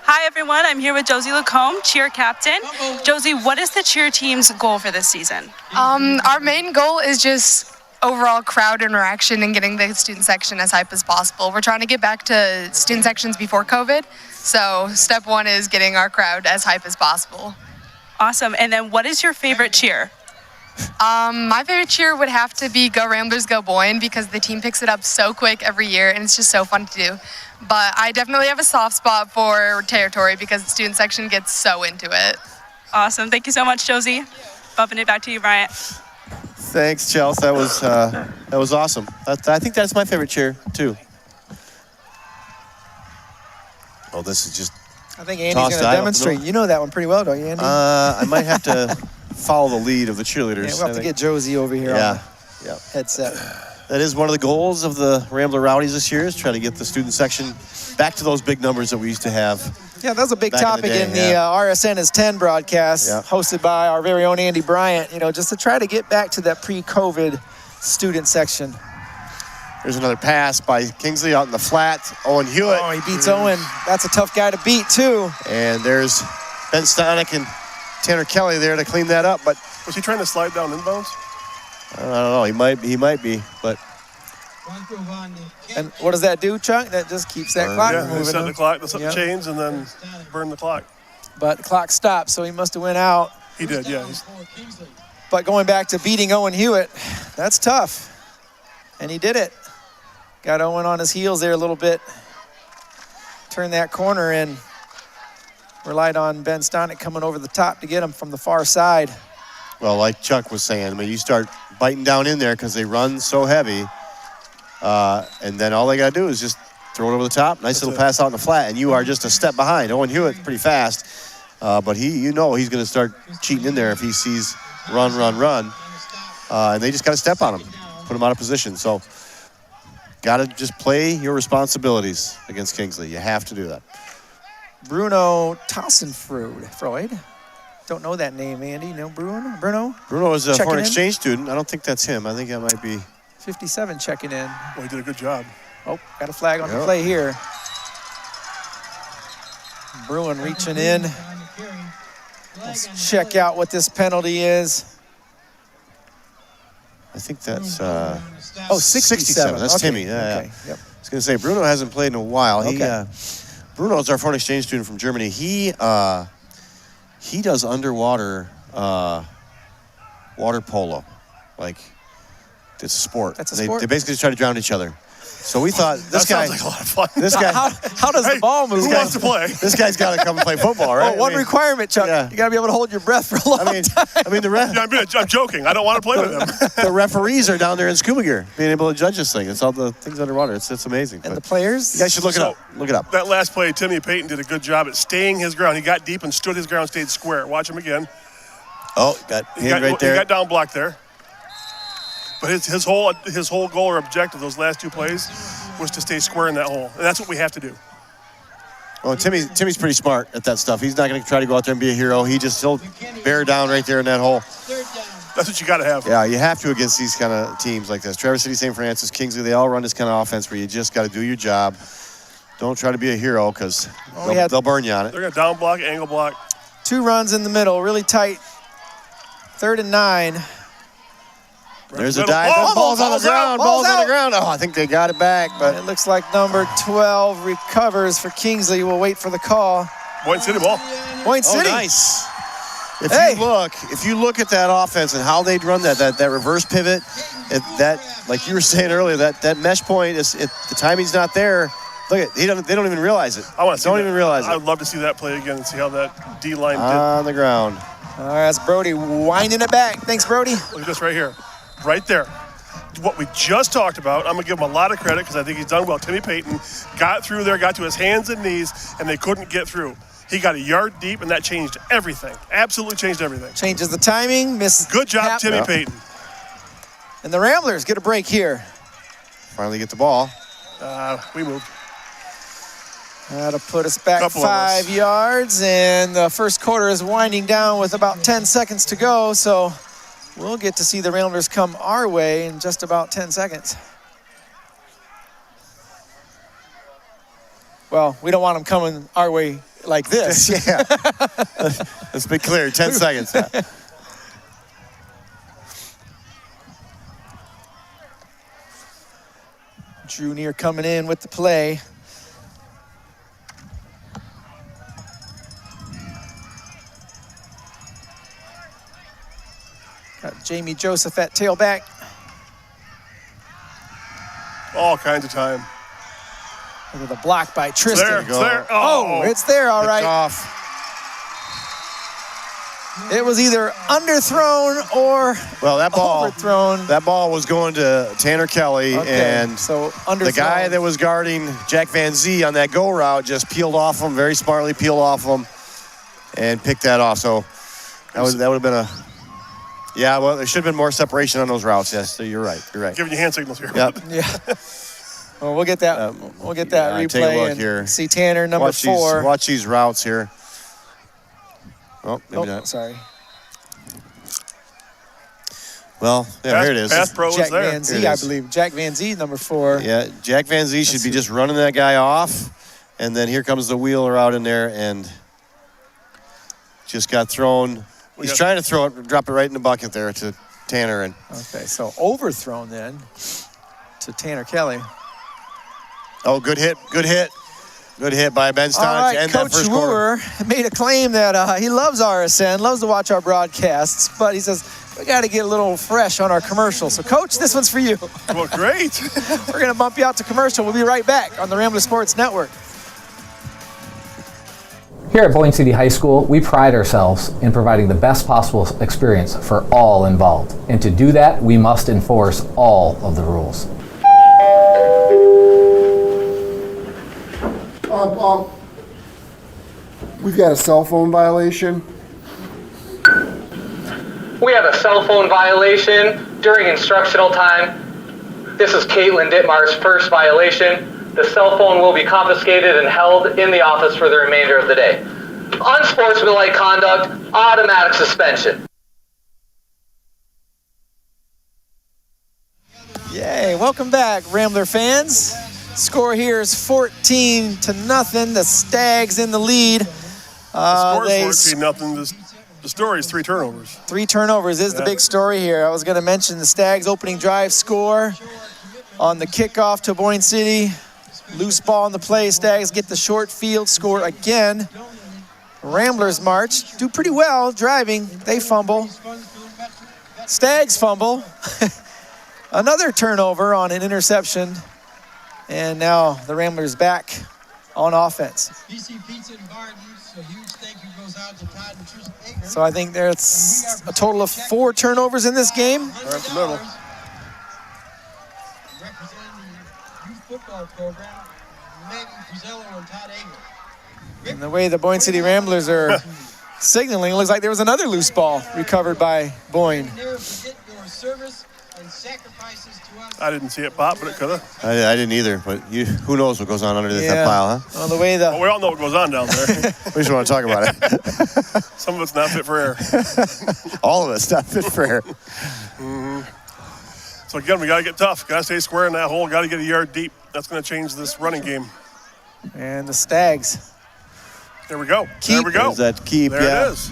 Hi, everyone. I'm here with Josie Lacombe, cheer captain. Josie, what is the cheer team's goal for this season?
Our main goal is just overall crowd interaction and getting the student section as hype as possible. We're trying to get back to student sections before COVID. So step one is getting our crowd as hype as possible.
Awesome. And then what is your favorite cheer?
My favorite cheer would have to be Go Ramblers, Go Boyne, because the team picks it up so quick every year and it's just so fun to do. But I definitely have a soft spot for territory because the student section gets so into it.
Awesome. Thank you so much, Josie. Bumping it back to you, Bryant.
Thanks, Chelsea. That was awesome. I think that's my favorite cheer too. Oh, this is just.
I think Andy's going to demonstrate. You know that one pretty well, don't you, Andy?
I might have to follow the lead of the cheerleaders.
Yeah, we'll have to get Josie over here on the headset.
That is one of the goals of the Rambler Rowdies this year, is trying to get the student section back to those big numbers that we used to have.
Yeah, that was a big topic in the RSN is 10 broadcast, hosted by our very own Andy Bryant, just to try to get back to that pre-COVID student section.
There's another pass by Kingsley out in the flat. Owen Hewitt.
Oh, he beats Owen. That's a tough guy to beat, too.
And there's Ben Stonick and Tanner Kelly there to clean that up. But
was he trying to slide down inbounds?
I don't know. He might be. But
and what does that do, Chuck? That just keeps that clock moving.
They set the clock, they set the chains, and then burn the clock.
But the clock stopped, so he must have went out.
He did, yeah.
But going back to beating Owen Hewitt, that's tough. And he did it. Got Owen on his heels there a little bit. Turned that corner and relied on Ben Stonick coming over the top to get him from the far side.
Well, like Chuck was saying, I mean, you start biting down in there because they run so heavy, and then all they got to do is just throw it over the top. Nice little pass out in the flat, and you are just a step behind. Owen Hewitt's pretty fast, but he's going to start cheating in there if he sees run, and they just got to step on him, put him out of position. So got to just play your responsibilities against Kingsley. You have to do that.
Bruno Tassenfreud. Don't know that name, Andy. You know Bruno?
Bruno is a
Checking
foreign
in.
exchange student. I don't think that's him. I think that might be
57 checking in.
Well, he did a good job.
Oh, got a flag on the play here. Bruin reaching in. Let's check out what this penalty is.
I think that's
67.
That's
Okay.
Timmy. Yeah.
Okay. Yep.
I was going to say, Bruno hasn't played in a while.
Okay.
Bruno's our foreign exchange student from Germany. He does underwater water polo. Like, it's a sport.
That's a sport?
They basically just try to drown each other. So we thought, this guy...
Sounds like a lot of fun.
This guy...
How does the ball move?
Who wants to play?
This guy's got to come and play football, right?
One requirement, Chuck.
Yeah.
You got to be able to hold your breath for a long time.
I mean,
I'm joking. I don't want to play with him.
the referees are down there in scuba gear, being able to judge this thing. It's all the things underwater. It's amazing.
And
But
the players?
you guys should look it up. Look it up.
That last play, Timmy Payton did a good job at staying his ground. He got deep and stood his ground, stayed square. Watch him again.
Oh, got hit right there.
He got down blocked there. But his whole goal or objective those last two plays was to stay square in that hole. And that's what we have to do.
Well, Timmy's pretty smart at that stuff. He's not going to try to go out there and be a hero. He'll bear down right there in that hole.
That's what you got to have.
Yeah, you have to against these kind of teams like this. Traverse City, St. Francis, Kingsley, they all run this kind of offense where you just got to do your job. Don't try to be a hero because they'll burn you on it.
They're going to down block, angle block.
2 runs in the middle, really tight. 3rd and 9.
There's a dive. Ball's on the ground. Ball's on the ground. Oh, I think they got it back. But
It looks like number 12 recovers for Kingsley. We'll wait for the call.
Boyne City ball.
Boyne City.
Nice. If you look at that offense and how they'd run that reverse pivot, like you were saying earlier, that mesh point the timing's not there. Look at they don't even realize it.
I want to
even realize it.
I would love to see that play again and see how that D line did.
On the ground.
All right, that's Brody winding it back. Thanks, Brody.
Look at this right here. Right there. What we just talked about, I'm going to give him a lot of credit because I think he's done well. Timmy Payton got through there, got to his hands and knees, and they couldn't get through. He got a yard deep, and that changed everything. Absolutely changed everything.
Changes the timing.
Good job, Timmy Payton.
And the Ramblers get a break here.
Finally get the ball.
We moved.
That'll put us back
Couple
5 yards, and the first quarter is winding down with about 10 seconds to go, so we'll get to see the Ramblers come our way in just about 10 seconds. Well, we don't want them coming our way like this.
Yeah. Let's be clear. 10 seconds.
Drew Neer coming in with the play. Got Jamie Joseph at tailback.
All kinds of time.
Look at the block by Tristan.
It's there.
Oh, it's there, all right.
Off.
It was either underthrown or
that ball,
overthrown.
That ball was going to Tanner Kelly, and
so underthrown.
the guy that was guarding Jack Van Zee on that go route just peeled off him, very smartly peeled off him, and picked that off. So that would have been there should have been more separation on those routes. Yes, so you're right.
Giving you hand signals here.
Yep.
Yeah. Well, we'll get that. We'll get that replay
take a look
and
here.
see Tanner number 4.
Watch these routes here. Oh, maybe not.
Sorry.
Well, here it is.
Pass pro
Jack
is there.
Van Zee, I believe. Jack Van Zee, number 4.
Yeah, Jack Van Zee should be just running that guy off, and then here comes the wheeler out in there, and just got thrown. He's trying to throw it, drop it right in the bucket there to Tanner.
Okay, so overthrown then to Tanner Kelly.
Oh, good hit by Ben Stonick
All right,
to end
Coach
that first quarter.
Wooer made a claim that he loves RSN, loves to watch our broadcasts, but he says we got to get a little fresh on our commercial. So, Coach, this one's for you.
Well, great.
We're going to bump you out to commercial. We'll be right back on the Rambler Sports Network.
Here at Boyne City High School, we pride ourselves in providing the best possible experience for all involved. And to do that, we must enforce all of the rules.
We've got a cell phone violation.
We have a cell phone violation during instructional time. This is Caitlin Dittmar's first violation. The cell phone will be confiscated and held in the office for the remainder of the day. Unsportsmanlike conduct, automatic suspension.
Yay, welcome back, Rambler fans. Score here is 14-0. The Stags in the lead.
The score is 14-0. The story is 3 turnovers.
3 turnovers is the big story here. I was going to mention the Stags opening drive score on the kickoff to Boyne City. Loose ball in the play. Stags get the short field score again. Ramblers march. Do pretty well driving. They fumble. Stags fumble. Another turnover on an interception. And now the Ramblers back on offense. So I think there's a total of 4 turnovers in this game.
Right in the middle.
Football program, Megan Frizello and Todd Eger.
And the way the Boyne City Ramblers are signaling, it looks like there was another loose ball recovered by Boyne.
I didn't see it pop, but it could have.
I didn't either, but who knows what goes on underneath that pile, huh?
Well, the way
Well, we all know what goes on down there.
We just want to talk about it.
Some of it's not fit for air.
All of it's not fit for air.
So again, we got to get tough. Got to stay square in that hole. Got to get a yard deep. That's going to change this running game.
And the Stags.
There we go.
Keep.
There we go.
There's that keep,
There it is.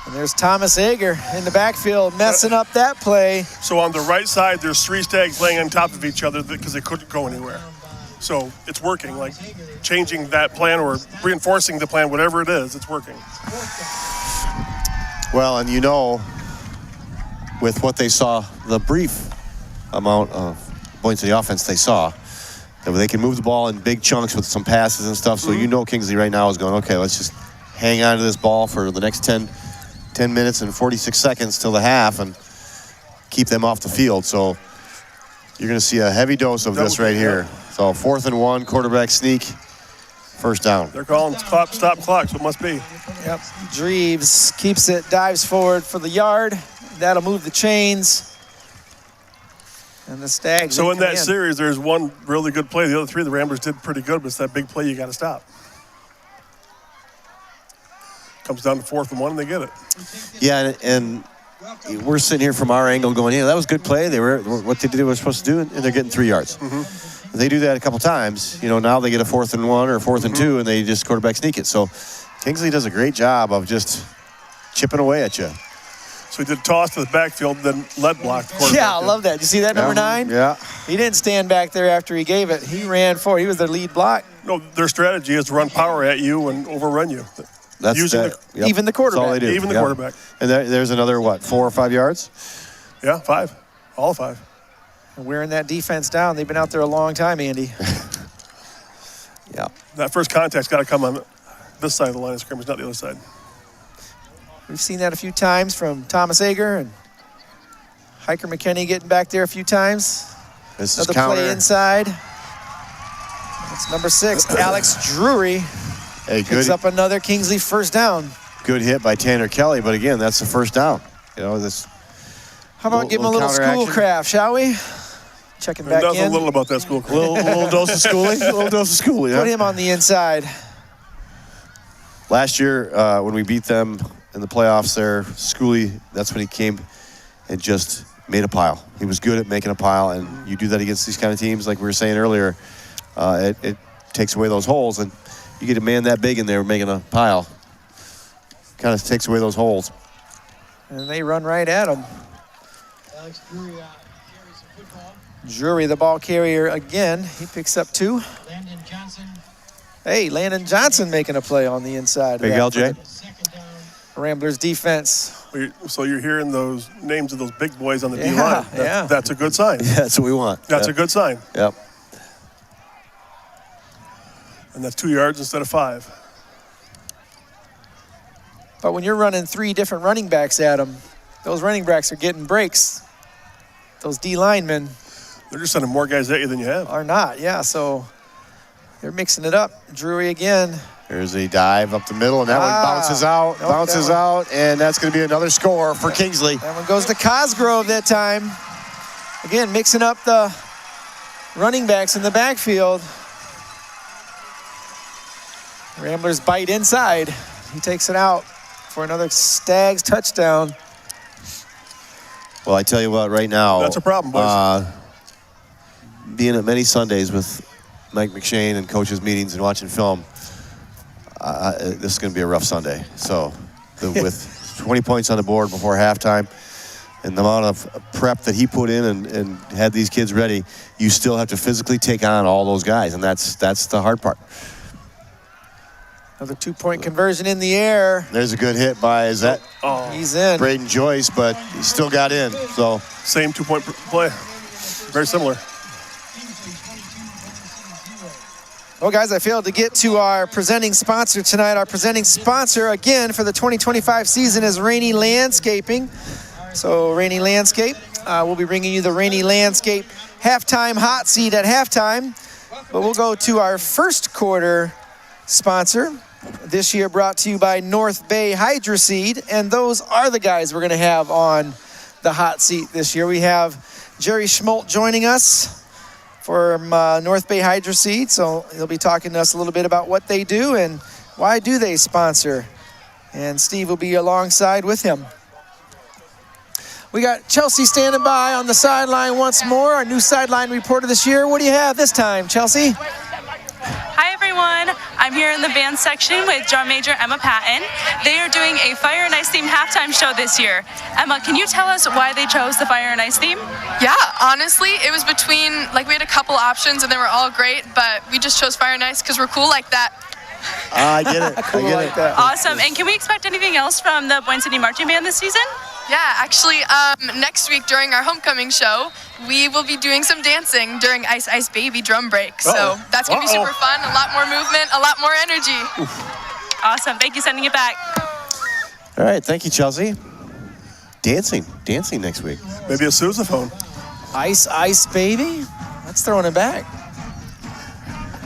And there's Thomas Eger in the backfield messing up that play.
So on the right side, there's 3 Stags laying on top of each other because they couldn't go anywhere. So it's working, like changing that plan or reinforcing the plan, whatever it is, it's working.
Well, and with what they saw, the brief amount of Boyne City offense they saw, that they can move the ball in big chunks with some passes and stuff. So Kingsley right now is going, okay, let's just hang on to this ball for the next 10 minutes and 46 seconds till the half and keep them off the field. So you're going to see a heavy dose of this right here. So 4th and 1, quarterback sneak, first down.
They're calling stop clock, so it must be.
Yep. Dreves keeps it, dives forward for the yard. That'll move the chains. And the Stags.
So in that series, there's one really good play. The other 3, the Ramblers did pretty good, but it's that big play you got to stop. Comes down to 4th and 1, and they get it.
Yeah, and we're sitting here from our angle going, yeah, that was a good play. They were what they did what they were supposed to do, and they're getting 3 yards. They do that a couple times. Now they get a 4th and 1 or 4th and 2, and they just quarterback sneak it. So Kingsley does a great job of just chipping away at you.
So he did toss to the backfield, then lead block the quarterback.
Yeah, I love that. You see that, number 9?
Yeah.
He didn't stand back there after he gave it. He ran forward. He was their lead block.
No, their strategy is to run power at you and overrun you.
That's
using
even the quarterback.
That's all they do.
Even the quarterback.
And there's another, 4 or 5 yards?
Yeah, 5. All 5.
And wearing that defense down. They've been out there a long time, Andy.
Yeah.
That first contact's got to come on this side of the line of scrimmage, not the other side.
We've seen that a few times from Thomas Eger and Hiker McKinney getting back there a few times.
This is
Another
counter.
play inside. That's number 6, Alex Drury. Picks up another Kingsley first down.
Good hit by Tanner Kelly, but again, that's the first down. This.
How about give him a little schoolcraft, shall we? Checking back
Nothing
in.
a little about that school.
little dose of schooling. A little dose of schooling.
Put him on the inside.
Last year, when we beat them in the playoffs there, Schooley, that's when he came and just made a pile. He was good at making a pile, and you do that against these kind of teams, like we were saying earlier, it takes away those holes, and you get a man that big in there making a pile. Kind of takes away those holes.
And they run right at him.
Alex Drury carries the football.
Drury, the ball carrier again. He picks up 2.
Landon Johnson.
Hey, Landon Johnson making a play on the inside.
Big LJ.
Second down.
Ramblers defense
So you're hearing those names of those big boys on the
Yeah,
D-line.
yeah.
That's a good sign.
Yeah, that's what we want.
That's a good sign.
Yep.
And that's 2 yards instead of 5.
But when you're running 3 different running backs at them, those running backs are getting breaks. Those D linemen
They're just sending more guys at you than you have.
are not, yeah. So they're mixing it up. Drury again.
There's a dive up the middle, and that one bounces out, and that's going to be another score for Kingsley.
That one goes to Cosgrove that time. Again, mixing up the running backs in the backfield. Ramblers bite inside. He takes it out for another Stags touchdown.
Well, I tell you what, right now.
That's a problem, boys.
Being at many Sundays with Mike McShane and coaches' meetings and watching film, this is going to be a rough Sunday. So with 20 points on the board before halftime and the amount of prep that he put in and had these kids ready, you still have to physically take on all those guys, and that's the hard part.
Another 2-point conversion in the air.
There's a good hit by,
He's in.
Braden Joyce, but he still got in. So
Same 2-point play. Very similar.
Well, guys, I failed to get to our presenting sponsor tonight. Our presenting sponsor, again, for the 2025 season is Rainy Landscaping. So, Rainy Landscape, we'll be bringing you the Rainy Landscape halftime hot seat at halftime. But we'll go to our first quarter sponsor. This year brought to you by North Bay Hydra Seed. And those are the guys we're going to have on the hot seat this year. We have Jerry Schmolt joining us from North Bay Hydra Seed. So he'll be talking to us a little bit about what they do and why do they sponsor. And Steve will be alongside with him. We got Chelsea standing by on the sideline once more, our new sideline reporter this year. What do you have this time, Chelsea?
Hi everyone, I'm here in the band section with drum major Emma Patton. They are doing a Fire and Ice theme halftime show this year. Emma, can you tell us why they chose the Fire and Ice theme?
Yeah, honestly, it was between, we had a couple options and they were all great, but we just chose Fire and Ice because we're cool like that.
I get it. I get it.
Awesome, and can we expect anything else from the Boyne City Marching Band this season?
Yeah, actually, next week during our homecoming show, we will be doing some dancing during Ice Ice Baby drum break. So that's going to be super fun, a lot more movement, a lot more energy.
Awesome, thank you, sending it back.
All right, thank you, Chelsea. Dancing next week.
Maybe a sousaphone.
Ice Ice Baby? That's throwing it back.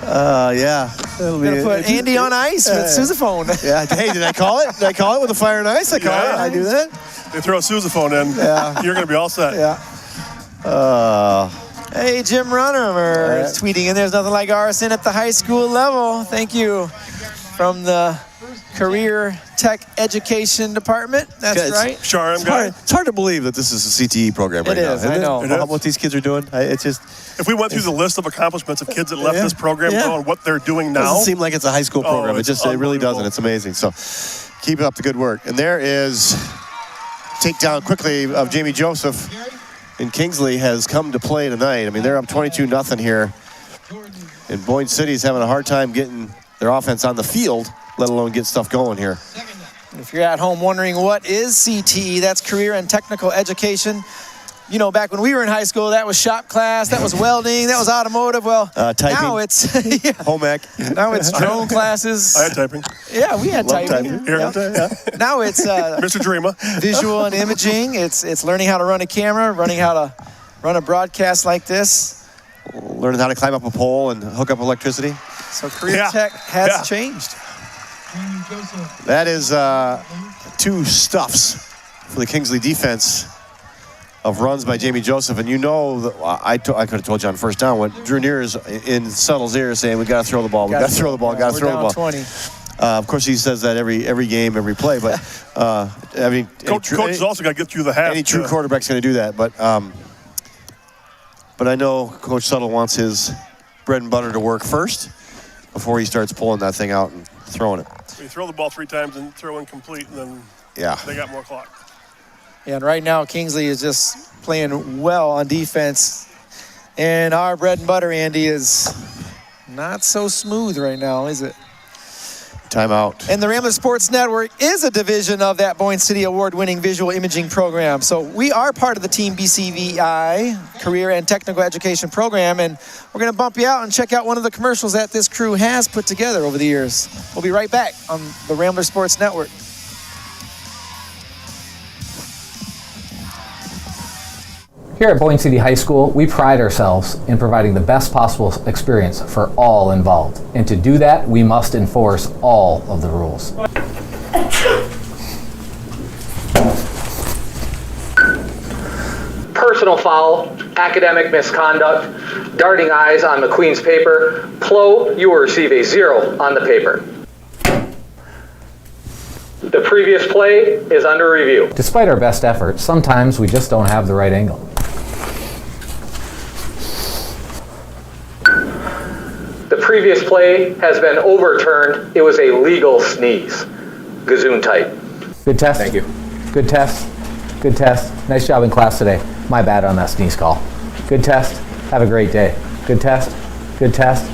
Yeah.
We're going to put Andy on ice with sousaphone.
Yeah. Hey, did I call it? Did I call it with a Fire and Ice? I call it. I do that.
They throw a sousaphone in.
Yeah.
You're going to be all set.
Yeah. Hey, Jim Runner is tweeting in. There's nothing like RSN at the high school level. Thank you. From the Career Tech Education Department. That's right.
It's hard to believe that this is a CTE program right now.
It is, I know.
How what these kids are doing? It's just...
If we went through the list of accomplishments of kids that left this program and what they're doing now.
It doesn't seem like it's a high school program. It really doesn't. It's amazing. So keep up the good work. And there is takedown quickly of Jamie Joseph. And Kingsley has come to play tonight. I mean, they're up 22-0 here. And Boyne City's having a hard time getting their offense on the field, let alone get stuff going here.
If you're at home wondering what is CTE, that's Career and Technical Education. You know, back when we were in high school, that was shop class, that was welding, that was automotive. Well,
typing.
Now it's
home ec.
Now it's drone classes.
I had typing.
Yeah, we had typing.
Here,
Now it's
Mr. Dreamer.
Visual and imaging. It's learning how to run a camera, learning how to run a broadcast like this.
Learning how to climb up a pole and hook up electricity.
So Career Tech has changed.
That is two stuffs for the Kingsley defense of runs by Jamie Joseph. And you know, that I could have told you on first down when Drew Neer is in Subtle's ear saying, we got to throw the ball, we got to throw the ball, got to throw the ball.
20.
Of course, he says that every game, every play, but I mean,
coach's also got to get through the half.
Any true quarterback's going to do that, but I know Coach Subtle wants his bread and butter to work first before he starts pulling that thing out and throwing it.
You throw the ball 3 times and throw incomplete, and then they got more clock.
And right now, Kingsley is just playing well on defense. And our bread and butter, Andy, is not so smooth right now, is it?
Timeout.
And the Rambler Sports Network is a division of that Boyne City award-winning visual imaging program. So we are part of the Team BCVI Career and Technical Education Program, and we're going to bump you out and check out one of the commercials that this crew has put together over the years. We'll be right back on the Rambler Sports Network.
Here at Boyne City High School, we pride ourselves in providing the best possible experience for all involved. And to do that, we must enforce all of the rules.
Personal foul, academic misconduct, darting eyes on McQueen's paper. Plo, you will receive a 0 on the paper. The previous play is under review.
Despite our best efforts, sometimes we just don't have the right angle.
The previous play has been overturned. It was a legal sneeze. Gazoon tight.
Good test. Thank you. Good test. Good test. Nice job in class today. My bad on that sneeze call. Good test. Have a great day. Good test. Good test.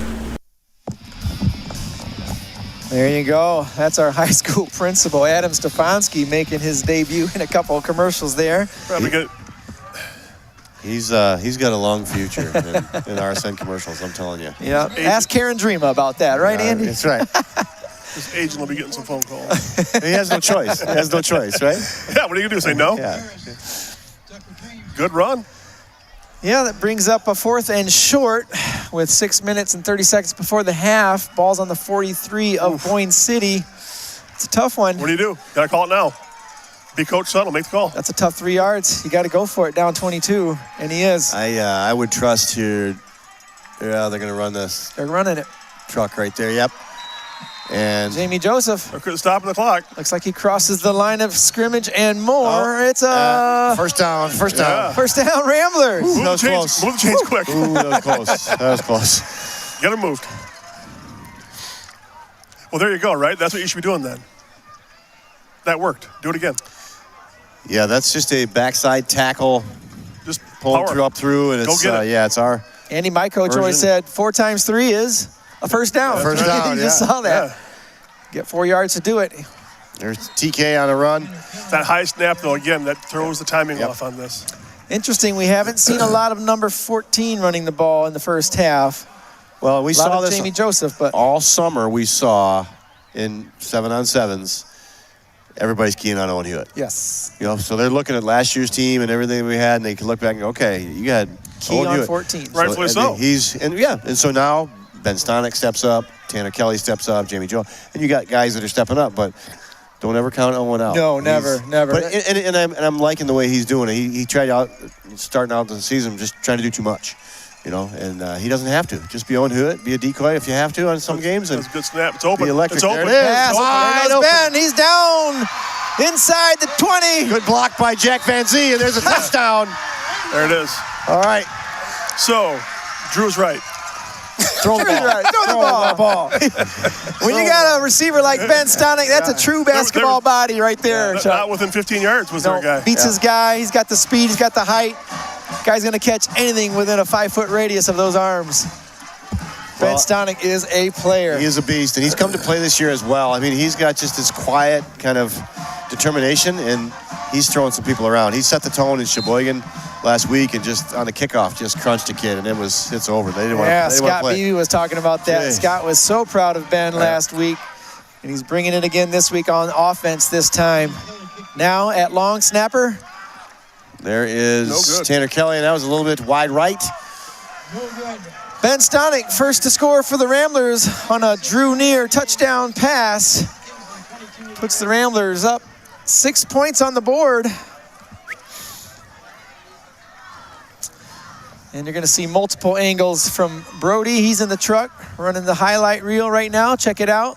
There you go. That's our high school principal, Adam Stefanski, making his debut in a couple of commercials there.
Probably good.
He's got a long future in RSN commercials, I'm telling you.
Yeah. Ask Karen Dreama about that, right, Andy?
That's right.
His agent will be getting some phone calls.
He has no choice. He has no choice, right?
Yeah, what are you going to do, say no?
Yeah.
Good run.
Yeah, that brings up a 4th and short with 6 minutes and 30 seconds before the half. Ball's on the 43 of Boyne City. It's a tough one.
What do you do? Got to call it now. Be Coach Sutton, make the call.
That's a tough 3 yards. You got to go for it, down 22, and he is.
I would trust here. Yeah, they're going to run this.
They're running it.
Truck right there, yep. And
Jamie Joseph.
Stopping the clock.
Looks like he crosses the line of scrimmage and more. It's a
first down. First down.
First down, Ramblers.
Move
that was
the chains,
close.
Move the chains quick.
Ooh, that was close. That was close.
Get him moved. Well, there you go, right? That's what you should be doing then. That worked. Do it again.
Yeah, that's just a backside tackle.
Just
Pulling
power.
up through, and it's it's our.
Andy, my coach, always said 4 times 3 is a first down.
First down,
You just saw that.
Yeah.
Get 4 yards to do it.
There's TK on a run.
That high snap, though, again, that throws the timing off on this.
Interesting, we haven't seen a lot of number 14 running the ball in the first half.
Well, we
A lot
saw
of
this
Jamie Joseph, but
all summer. We saw in 7-on-7s, everybody's keying on Owen Hewitt.
yes,
You know, so they're looking at last year's team and everything we had, and they can look back and go, okay, you got
key
Owen
on
Hewitt.
14.
Rightfully so.
And so now Ben Stonick steps up, Tanner Kelly steps up, Jamie Joe, and you got guys that are stepping up, but don't ever count Owen out.
No, never.
But I'm liking the way he's doing it. He tried out starting out the season just trying to do too much, you know, and he doesn't have to. Just be Owen Hewitt, be a decoy if you have to on some games. And
That's a good snap. It's open.
be electric.
It's open.
There it is.
Pass.
Wide
There goes
open.
Ben. He's down inside the 20.
Good block by Jack Van Zee, and there's a touchdown.
There it is.
All right.
So, Drew's right.
Throw the ball.
Right, throw the ball. When you got a receiver like Ben Stonick, that's a true basketball body right there. Chuck.
Not within 15 yards was there a guy.
Beats his guy. He's got the speed. He's got the height. Guy's going to catch anything within a 5-foot radius of those arms. Ben Stonick is a player.
He is a beast, and he's come to play this year as well. I mean, he's got just this quiet kind of determination, and he's throwing some people around. He set the tone in Sheboygan last week, and just on the kickoff, just crunched a kid, and it's over. They didn't want to
Scott
play.
Beebe was talking about that.
Jeez.
Scott was so proud of Ben last week, and he's bringing it again this week on offense this time. Now at long snapper.
There is Tanner Kelly, and that was a little bit wide right.
Ben Stonick, first to score for the Ramblers on a Drew Neer touchdown pass. Puts the Ramblers up 6 points on the board. And you're going to see multiple angles from Brody. He's in the truck running the highlight reel right now. Check it out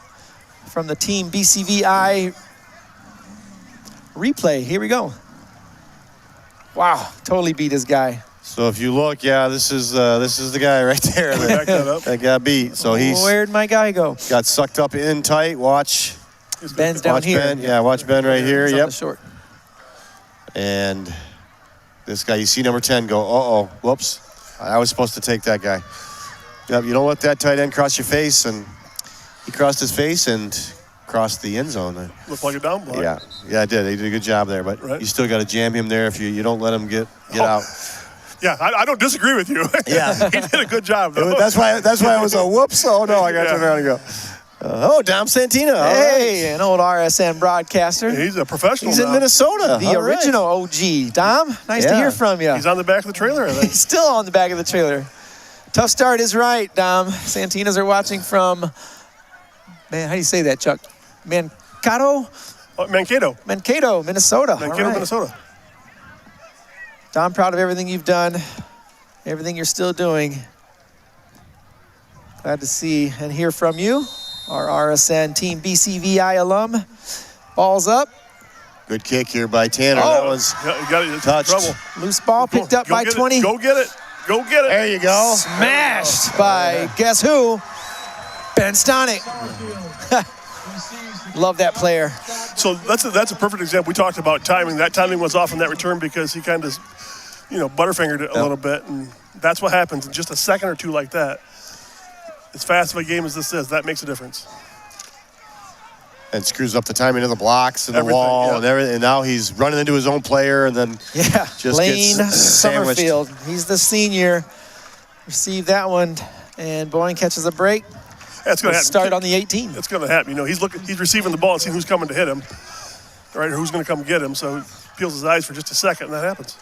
from the Team BCVI replay. Here we go. Wow, totally beat his guy.
So if you look, this is the guy right there that got beat. So
where'd my guy go?
Got sucked up in tight. Watch.
Ben's down here.
Ben. Yeah, watch Ben right here.
He's on
Yep.
the short.
And this guy, you see number 10 go, whoops. I was supposed to take that guy. Yep, you don't let that tight end cross your face, and he crossed his face and across the end zone.
Looked like a down block.
Yeah, it did. They did a good job there, but you still got to jam him there if you don't let him get out.
Yeah, I don't disagree with you.
Yeah.
He did a good job, though.
That's why it was a whoops. Oh, no, I got to turn around and go. Dom Santina.
Hey, an old RSN broadcaster.
He's a professional.
He's in Minnesota.
The original OG. Dom, nice to hear from you.
He's on the back of the trailer, I think.
He's still on the back of the trailer. Tough start is right, Dom. Santinas are watching from, man, how do you say that, Chuck? Mankato, Minnesota.
Mankato, Minnesota.
Dom, proud of everything you've done, everything you're still doing. Glad to see and hear from you, our RSN Team BCVI alum. Ball's up.
Good kick here by Tanner.
Oh.
That was touched.
Trouble.
Loose ball picked up by 20.
Go get it. Go get it.
There you go.
Smashed by guess who? Ben Stonick. Love that player.
So that's a perfect example. We talked about timing. That timing was off on that return because he kind of, butterfingered it a little bit, and that's what happens in just a second or two like that. As fast of a game as this is, that makes a difference.
And screws up the timing of the blocks and the wall and everything. And now he's running into his own player and then just
Lane
gets sandwiched.
Summerfield. He's the senior. Received that one, and Boyne catches a break.
That's going to happen.
Start on the 18.
It's going to happen. He's receiving the ball and seeing who's coming to hit him, right, or who's going to come get him. So he peels his eyes for just a second, and that happens.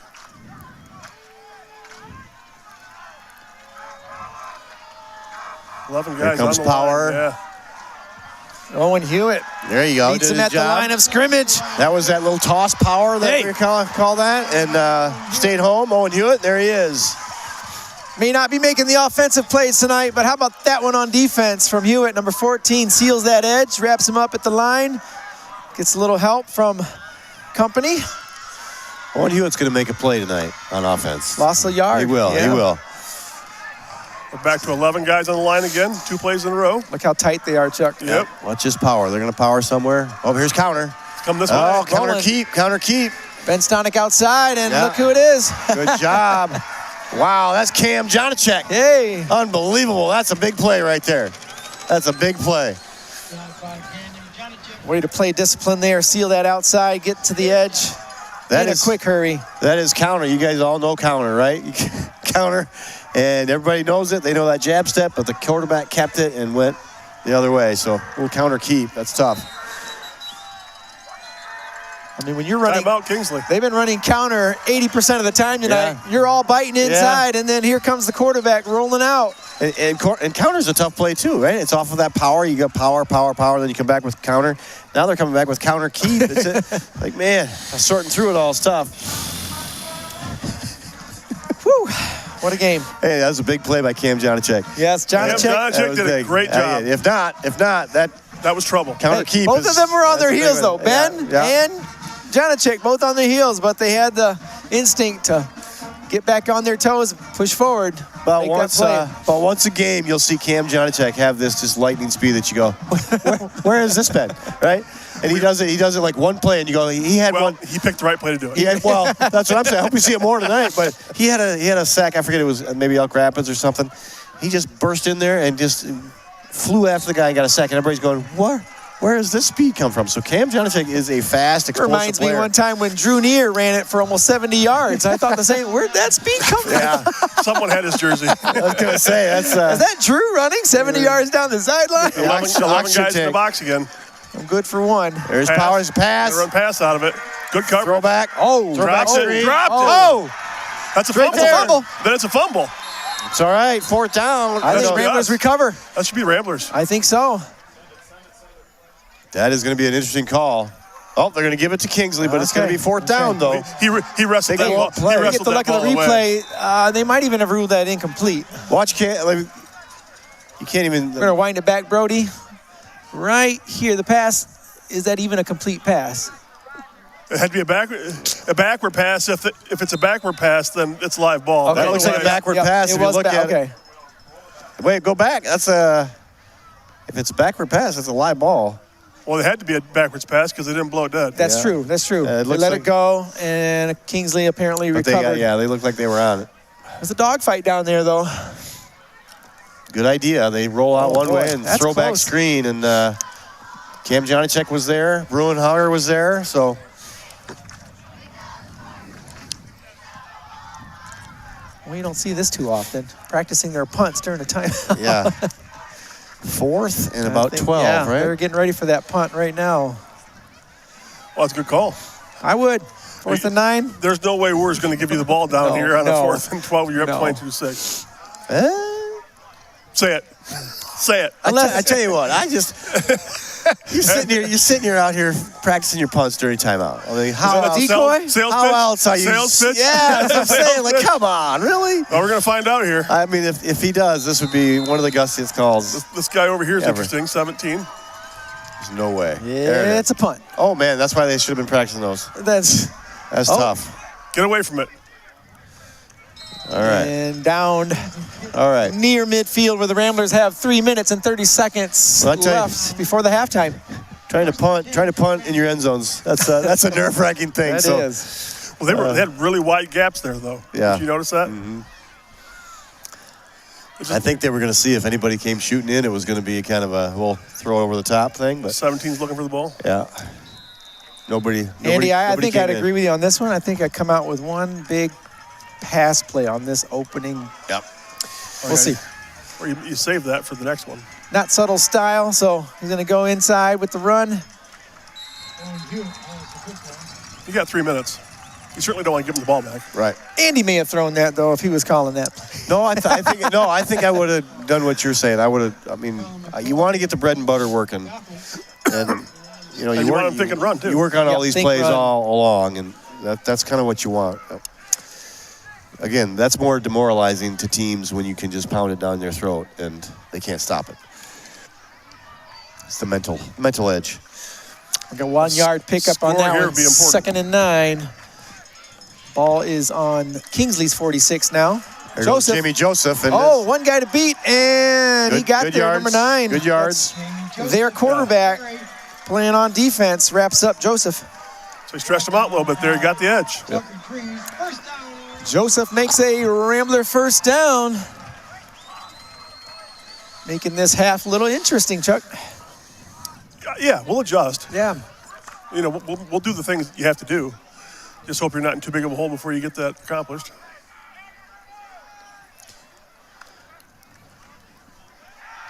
Eleven guys.
Here comes
on the
Power.
line. Yeah.
Owen Hewitt.
There you go.
Beats him at the line of scrimmage.
That was that little toss power that we call that. And stayed home. Owen Hewitt, there he is.
May not be making the offensive plays tonight, but how about that one on defense from Hewitt? Number 14 seals that edge, wraps him up at the line. Gets a little help from Company.
Owen Hewitt's going to make a play tonight on offense.
Lost a yard.
He will.
Yeah.
He will.
We're back to 11 guys on the line again. 2 plays in a row.
Look how tight they are, Chuck.
Yep.
Watch his power. They're going to power somewhere. Oh, here's counter.
Come this way.
Oh, counter keep. Ben
Stonick outside, and look who it is.
Good job. Wow, that's Cam Jonacek.
Hey.
Unbelievable. That's a big play right there. That's a big play.
Way to play discipline there. Seal that outside. Get to the edge.
That
in
is
a quick hurry.
That is counter. You guys all know counter, right? Counter, and everybody knows it. They know that jab step, but the quarterback kept it and went the other way. So we'll counter keep. That's tough.
I mean, when you're running,
Timeout, Kingsley.
They've been running counter 80% of the time tonight.
Yeah.
You're all biting inside, and then here comes the quarterback rolling out.
And counter's a tough play too, right? It's off of that power. You got power, then you come back with counter. Now they're coming back with counter keep. It's like, man, sorting through it all is tough.
Whew. What a game.
Hey, that was a big play by Cam Jonacek.
Yes, Jonacek.
Cam Jonacek did a great job.
If not,
that was trouble.
Counter keep.
Both of them were on their heels, though. Ben and Jonacek, both on their heels, but they had the instinct to get back on their toes, push forward.
But once a game, you'll see Cam Jonacek have this just lightning speed that you go, where has this been, right? And he does it like one play, and you go, he had one.
He picked the right play to do it.
That's what I'm saying. I hope we see it more tonight. But he had a sack. I forget, it was maybe Elk Rapids or something. He just burst in there and just flew after the guy and got a sack. And everybody's going, where does this speed come from? So Cam Jonacek is a fast, explosive
Reminds
player.
me one time when Drew Neer ran it for almost 70 yards. I thought the same. Where'd that speed come from?
Yeah.
Someone had his jersey.
I was going to say, that's...
Is that Drew running 70 yards down the sideline?
11 guys in the box again.
I'm good for one.
There's Power's pass.
Run pass out of it. Good cover.
Throwback.
Dropped it. That's a fumble. Then it's a fumble.
It's all right. 4th down.
I think Ramblers recover.
That should be Ramblers.
I think so.
That is going to be an interesting call. Oh, they're going to give it to Kingsley, but it's going to be 4th down, though.
He wrestled that ball.
He get the luck of the replay. They might even have ruled that incomplete.
Watch, you can't even.
We're going to wind it back, Brody. Right here, the pass. Is that even a complete pass?
It had to be a backward pass. If it's a backward pass, then it's live ball.
Okay. That looks like a backward pass if you look at it. Wait, go back. If it's a backward pass, it's a live ball.
Well, it had to be a backwards pass because they didn't blow it dead.
That's true. They let it go, and Kingsley apparently recovered.
They looked like they were on it.
There's a dogfight down there, though.
Good idea. They roll out one way and throw back screen, and Cam Johnnychek was there. Bruin Hauer was there. So
Well, you don't see this too often. Practicing their punts during a timeout.
yeah, 4th and about 12,
yeah,
right?
They're getting ready for that punt right now.
Well, that's a good call.
I would. 4th and 9.
There's no way Weir's going to give you the ball down
No,
here on a
no.
4th and 12. You're up
No.
22-6. Say it. Say it.
I tell you what, you're sitting here out here practicing your punts during timeout. I mean, how else?
decoy?
Sales
How
pitch?
else are you?
Sales pitch?
Yeah, that's what I'm saying.
Sales
Like,
pitch?
come on, really?
Well, we're going to find out here.
I mean, if he does, this would be one of the gustiest calls.
This guy over here is
Ever.
interesting, 17.
There's no way.
Yeah, it's a punt.
Oh, man, that's why they should have been practicing those.
That's
Tough.
Get away from it.
All right.
And down
All right.
near midfield where the Ramblers have 3 minutes and 30 seconds
Well, I tell you-
left before the halftime.
Trying to punt in your end zones. That's a nerve-wracking thing.
That
so,
is.
Well, they had really wide gaps there, though.
Yeah.
Did you notice that?
I think they were going to see if anybody came shooting in, it was going to be kind of a, we'll throw it over the top thing. But
17's looking for the ball.
yeah. Nobody
Andy, I
nobody
think
came
I'd
in.
agree with you on this one. I think I'd come out with one big pass play on this opening.
Yep.
We'll see.
Or you save that for the next one.
Not subtle style, so he's going to go inside with the run.
You got 3 minutes. You certainly don't want to give him the ball back.
Right.
Andy may have thrown that, though, if he was calling that play.
No, I think I would have done what you're saying. You want to get the bread and butter working. And, you
And you want him thinking run, too.
You work on all
Yep,
these
think
plays
run.
all along, and that's kind of what you want. Again, that's more demoralizing to teams when you can just pound it down their throat and they can't stop it. It's the mental edge.
Like a 1 yard pickup on
Score
that
here
one.
would be important.
2nd and 9. Ball is on Kingsley's 46 now.
There goes
Joseph.
Jimmy Joseph. And
Oh, one guy to beat, and he got
good
there,
yards,
number 9.
Good yards.
That's their quarterback playing on defense wraps up Joseph.
So he stretched him out a little bit there. He got the edge.
Joseph makes a Rambler first down, making this half a little interesting, Chuck.
Yeah, we'll adjust.
Yeah.
You know, we'll do the things you have to do. Just hope you're not in too big of a hole before you get that accomplished.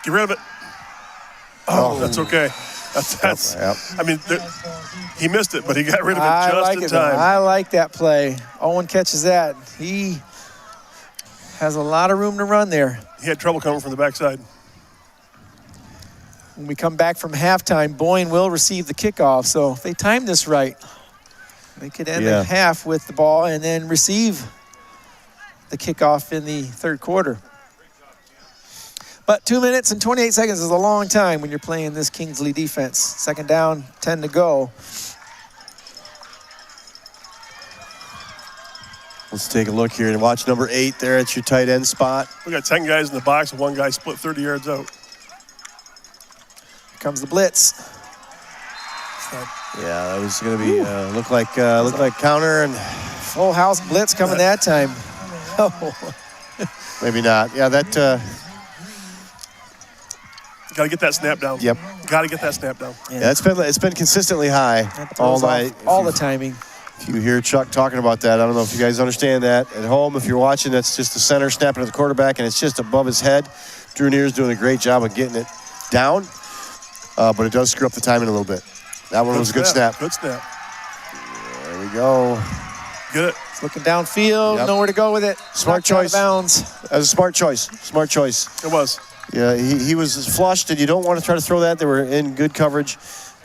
Get rid of it. Oh, that's okay. That's
Yep.
I mean, he missed it, but he got rid of it
I
just
like
in
it.
time.
I like that play. Owen catches that. He has a lot of room to run there.
He had trouble coming from the backside.
When we come back from halftime, Boyne will receive the kickoff. So if they time this right, they could end the half with the ball and then receive the kickoff in the third quarter. But 2 minutes and 28 seconds is a long time when you're playing this Kingsley defense. 2nd down, 10 to go.
Let's take a look here and watch number 8 there at your tight end spot.
We got 10 guys in the box and one guy split 30 yards out.
Here comes the blitz.
Yeah, that was going to be looked like counter and
Full house blitz coming that time. Oh,
maybe not. Yeah, that.
Got to get that snap down.
Yep.
Got to get that snap down.
Yeah, it's been consistently high all night.
All the timing.
If you hear Chuck talking about that, I don't know if you guys understand that. At home, if you're watching, that's just the center snapping to the quarterback, and it's just above his head. Drew Neer's doing a great job of getting it down, but it does screw up the timing a little bit. That one was a good snap.
Good snap.
There we go.
Get it.
It's looking downfield,
Yep.
nowhere to go with it.
Smart
Knocked out of
choice.
bounds.
That was a smart choice. Smart choice.
It was.
Yeah, he was flushed, and you don't want to try to throw that. They were in good coverage.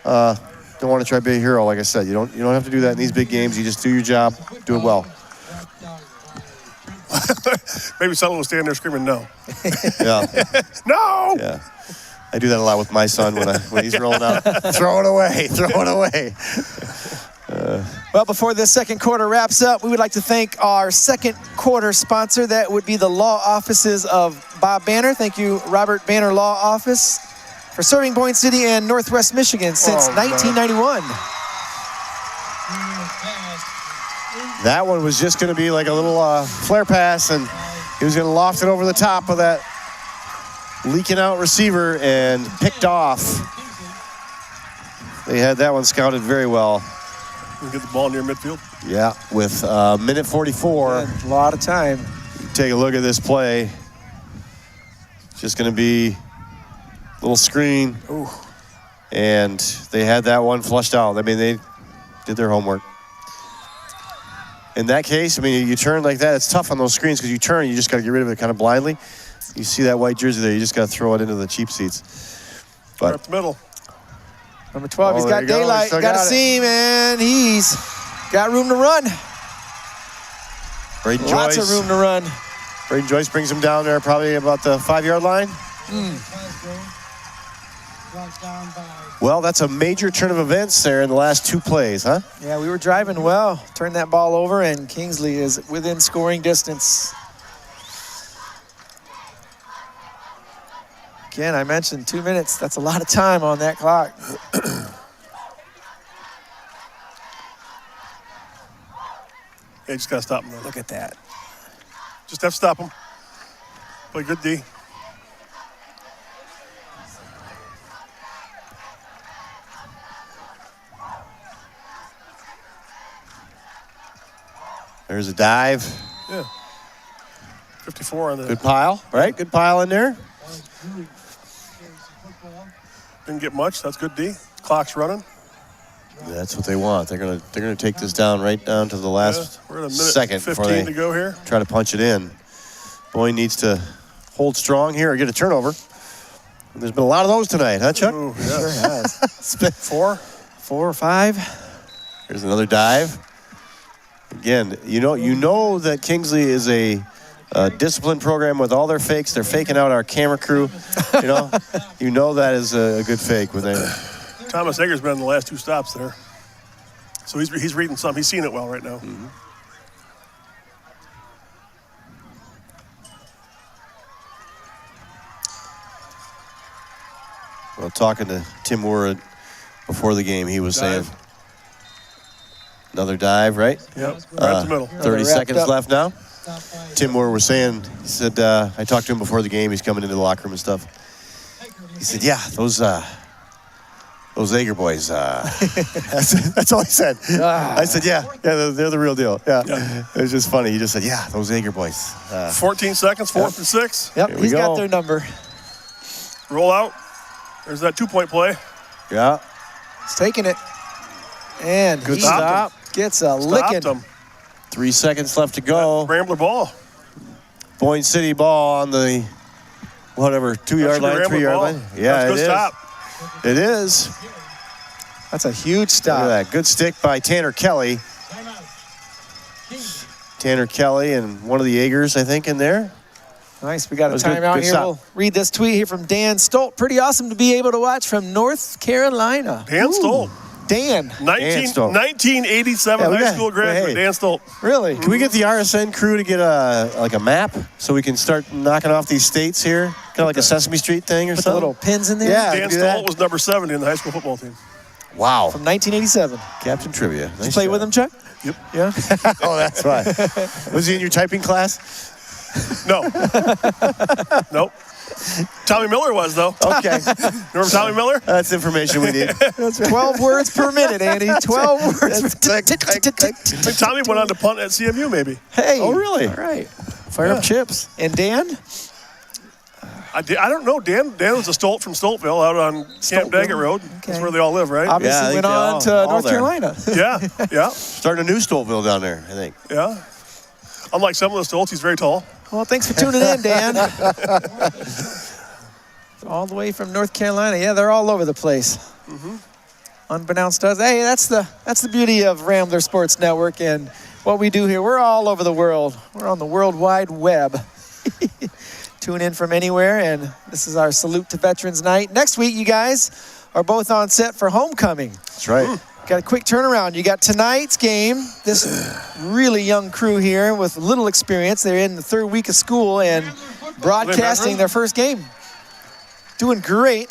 Don't want to try to be a hero, like I said. You don't have to do that in these big games. You just do your job, do it well.
Maybe someone was standing there screaming no.
Yeah.
No!
Yeah. I do that a lot with my son when he's rolling out. Throw it away. Throw it away.
Well, before this second quarter wraps up, we would like to thank our second quarter sponsor. That would be the law offices of Bob Banner. Thank you, Robert Banner Law Office, for serving Boyne City and Northwest Michigan since 1991.
That one was just going to be like a little flare pass, and he was going to loft it over the top of that leaking out receiver and picked off. They had that one scouted very well.
You get the ball near midfield.
Yeah, with minute 44.
A lot of time.
Take a look at this play. It's just going to be a little screen.
Ooh.
And they had that one flushed out. I mean, they did their homework. In that case, I mean, you turn like that, it's tough on those screens because you turn, you just got to get rid of it kind of blindly. You see that white jersey there, you just got to throw it into the cheap seats. But
Up the middle.
Number 12, he's got
there you go.
daylight.
Still
Got to
got it.
see him, and he's got room to run.
Braden
Lots
Joyce.
of room to run.
Braden Joyce brings him down there probably about the 5-yard line.
Brought down by
Well, that's a major turn of events there in the last 2 plays, huh?
Yeah, we were driving well. Turned that ball over, and Kingsley is within scoring distance. Again, I mentioned 2 minutes. That's a lot of time on that clock.
Yeah, you just got to stop him, though.
Look at that.
Just have to stop him. Play good D.
There's a dive.
Yeah. 54 on the.
Good pile, right? Good pile in there.
Didn't get much. That's good D. Clock's running.
That's what they want. They're gonna take this down right down to the last
We're at a minute
second before
15
they
to go here.
try to punch it in. Boyne needs to hold strong here or get a turnover. And there's been a lot of those tonight, huh, Chuck?
Ooh,
Sure
yes.
has.
It's been
4 or 5.
Here's another dive. Again, you know that Kingsley is a disciplined program with all their fakes. They're faking out our camera crew. You know that is a good fake when they.
Thomas Egger's been in the last 2 stops there. So he's reading some. He's seeing it well right now.
Mm-hmm. Well, talking to Tim Wood before the game, he was
Dive.
saying another dive, right?
Yep. Right at the middle.
30
wrapped
seconds
up.
left now.
stop by
Tim Moore was saying, he said, I talked to him before the game. He's coming into the locker room and stuff. He said, yeah, those Ager boys. That's all he said. I said, yeah, they're the real deal. Yeah. It was just funny. He just said, yeah, those Ager boys.
14 seconds, 4th and 6.
Yep,
Here we
he's got
go.
their number.
Roll out. There's that 2-point play.
Yeah.
He's taking it. And
Good
he
stop.
gets a
Stopped
licking.
him.
3 seconds left to go.
Rambler ball.
Boyne City ball on the, whatever, 2-yard line,
Rambler
3-yard
ball.
line. Yeah,
That's a
it
good
is.
stop.
It is.
That's a huge
Look
stop.
at that. Good stick by Tanner Kelly. Tanner Kelly and one of the Agers, I think, in there.
Nice. We got a
was good.
timeout
Good
here.
stop.
We'll read this tweet here from Dan Stolt. Pretty awesome to be able to watch from North Carolina.
Dan Stolt.
Dan,
1987
Yeah, we
high
got-
school graduate.
hey.
Dan Stolt.
really?
Can we get the RSN crew to get a map so we can start knocking off these states here? Kind of like a Sesame Street thing or
Put the
something?
little pins in there?
Yeah.
Dan
do that.
Stolt was number 70 in the high school football team.
Wow.
From 1987.
Captain Trivia.
Did you play with him, Chuck?
Yep.
Yeah?
Oh, that's why. Was he in your typing class?
No. Nope. Tommy Miller was, though.
Okay.
Remember Tommy Miller?
That's information we need.
12 words per minute, Andy. 12 words.
I think Tommy went on to punt at CMU, maybe.
Hey.
Oh, really?
All right. Fire up chips. And Dan?
I don't know. Dan was a Stolt from Stoltville out on Camp Daggett Road. That's
Okay.
where they all live, right?
Obviously
I think
went
they're
on
all
to North
there.
Carolina.
Yeah.
Starting a new Stoltville down there, I think.
Yeah. Unlike some of the Stolts, he's very tall.
Well, thanks for tuning in, Dan. All the way from North Carolina. Yeah, they're all over the place.
Mm-hmm.
Unbeknownst to us. Hey, that's the beauty of Rambler Sports Network and what we do here. We're all over the world. We're on the World Wide Web. Tune in from anywhere, and this is our Salute to Veterans Night. Next week, you guys are both on set for Homecoming.
That's right.
Got a quick turnaround. You got tonight's game. This really young crew here with little experience. They're in the 3rd week of school and broadcasting their first game. Doing great.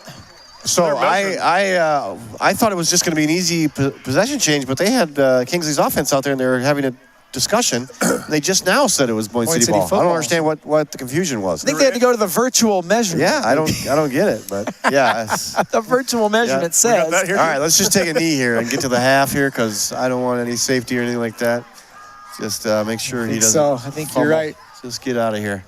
So I thought it was just going to be an easy possession change, but they had Kingsley's offense out there, and they were having to discussion. They just now said it was Boyne City ball. I
football.
don't understand what the confusion was.
I think they had to go to the virtual measurement.
Yeah, I don't get it, but yeah.
The virtual measurement says.
All right, let's just take a knee here and get to the half here because I don't want any safety or anything like that. Just make sure he doesn't.
So I think you're right.
Just get out of here.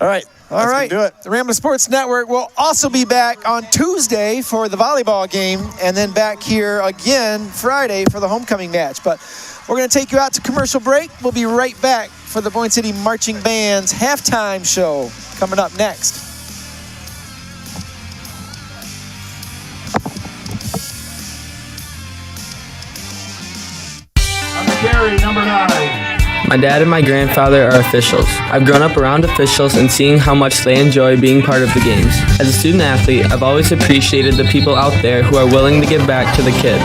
All right.
All right.
Do it.
The Rambler Sports Network will also be back on Tuesday for the volleyball game and then back here again Friday for the homecoming match. But we're going to take you out to commercial break. We'll be right back for the Boyne City Marching Band's halftime show coming up next.
On the carry, number 9.
My dad and my grandfather are officials. I've grown up around officials and seeing how much they enjoy being part of the games. As a student athlete, I've always appreciated the people out there who are willing to give back to the kids.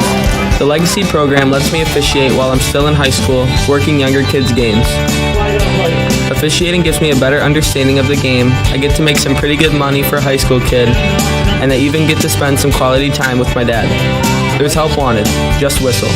The Legacy program lets me officiate while I'm still in high school, working younger kids' games. Officiating gives me a better understanding of the game. I get to make some pretty good money for a high school kid, and I even get to spend some quality time with my dad. There's help wanted. Just whistle.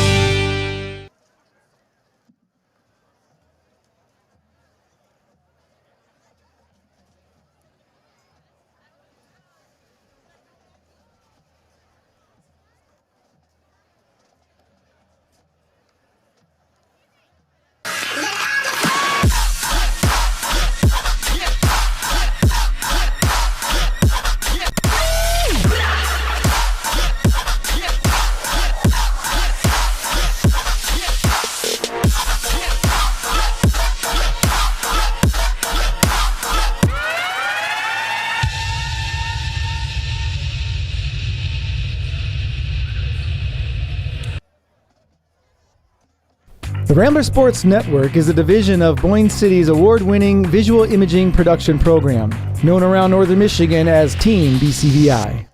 The Rambler Sports Network is a division of Boyne City's award-winning visual imaging production program, known around northern Michigan as Team BCVI.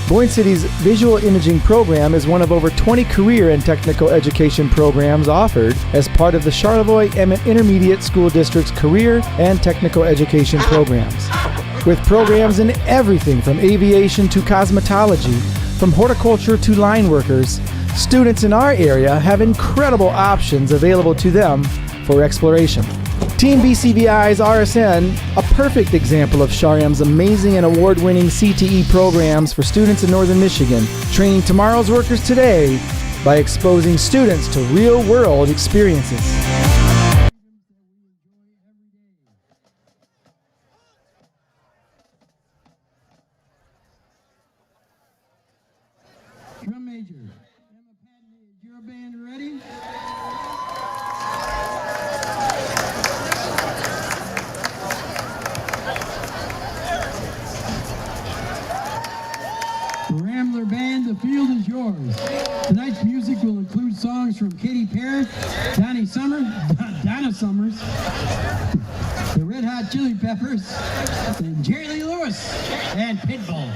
Boyne City's visual imaging program is one of over 20 career and technical education programs offered as part of the Charlevoix-Emmett Intermediate School District's career and technical education programs. With programs in everything from aviation to cosmetology, from horticulture to line workers, students in our area have incredible options available to them for exploration. Team BCVI's RSN, a perfect example of Char-M's amazing and award-winning CTE programs for students in northern Michigan, training tomorrow's workers today by exposing students to real-world experiences.
Drum major. Is your band ready? Rambler Band, the field is yours. Tonight's music will include songs from Katy Perry, Donna Summers, the Red Hot Chili Peppers, and Jerry Lee Lewis, and Pitbull.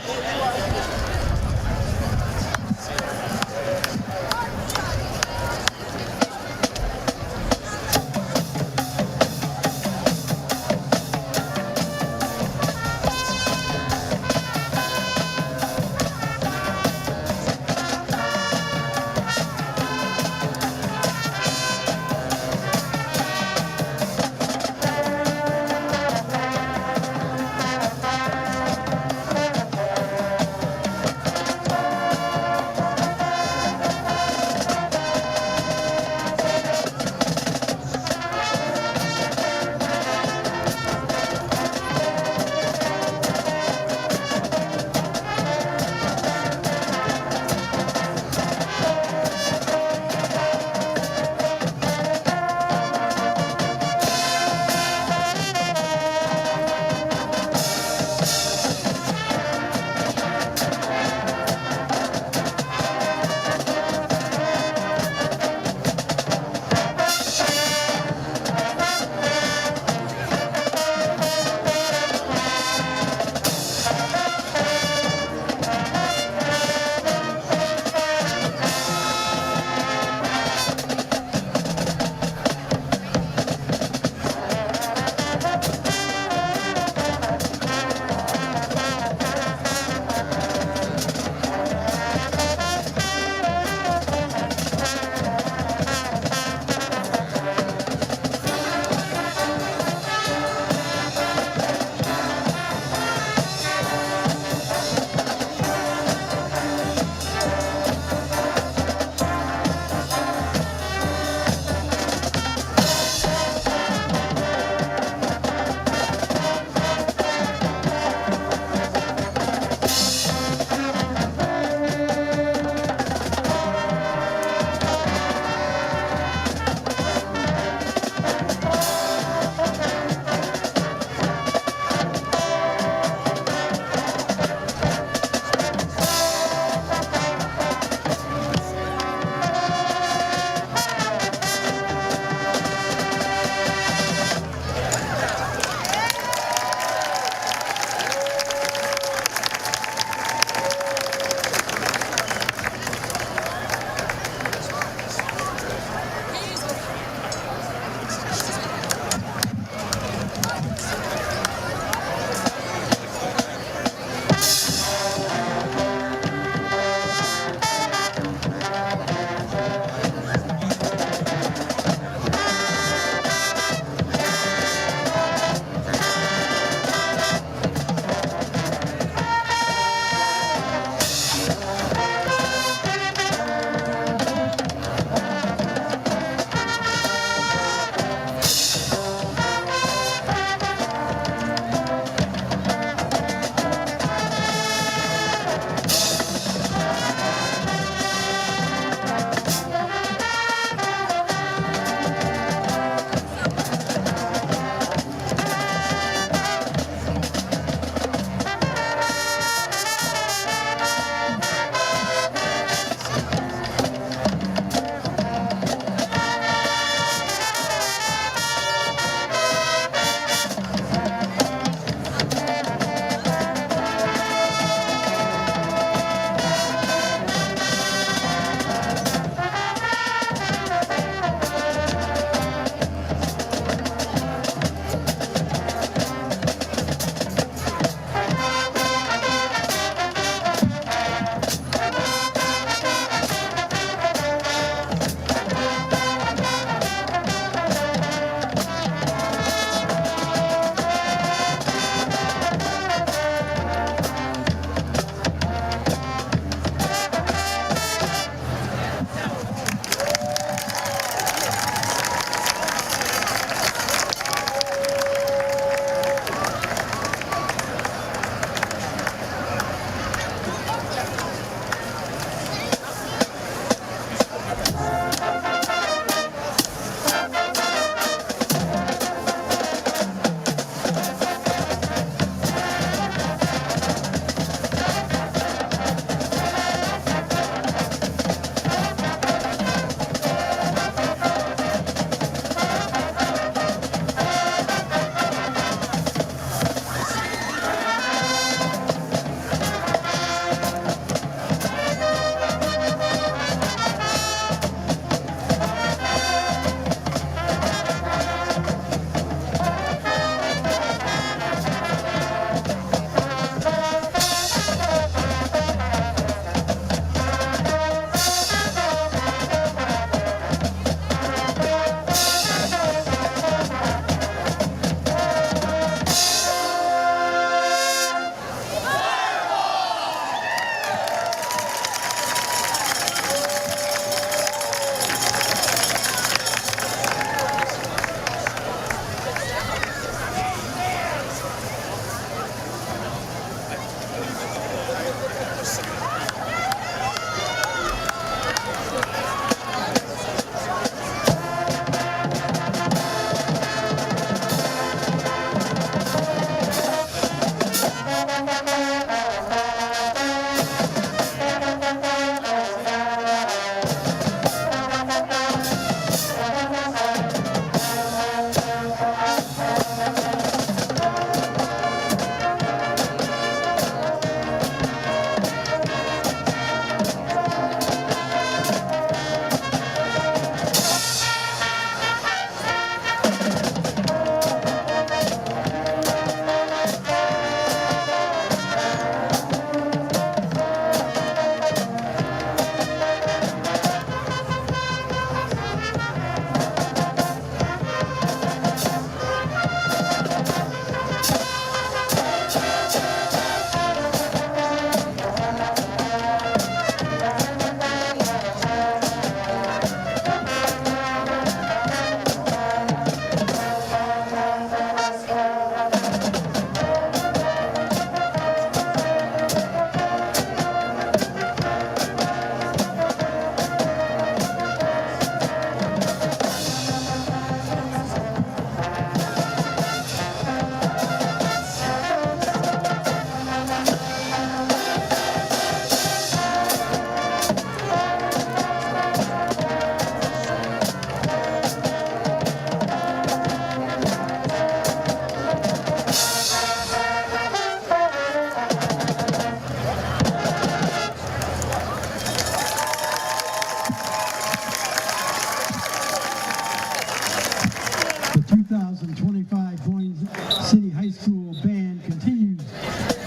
2025 Boyne City High School Band continues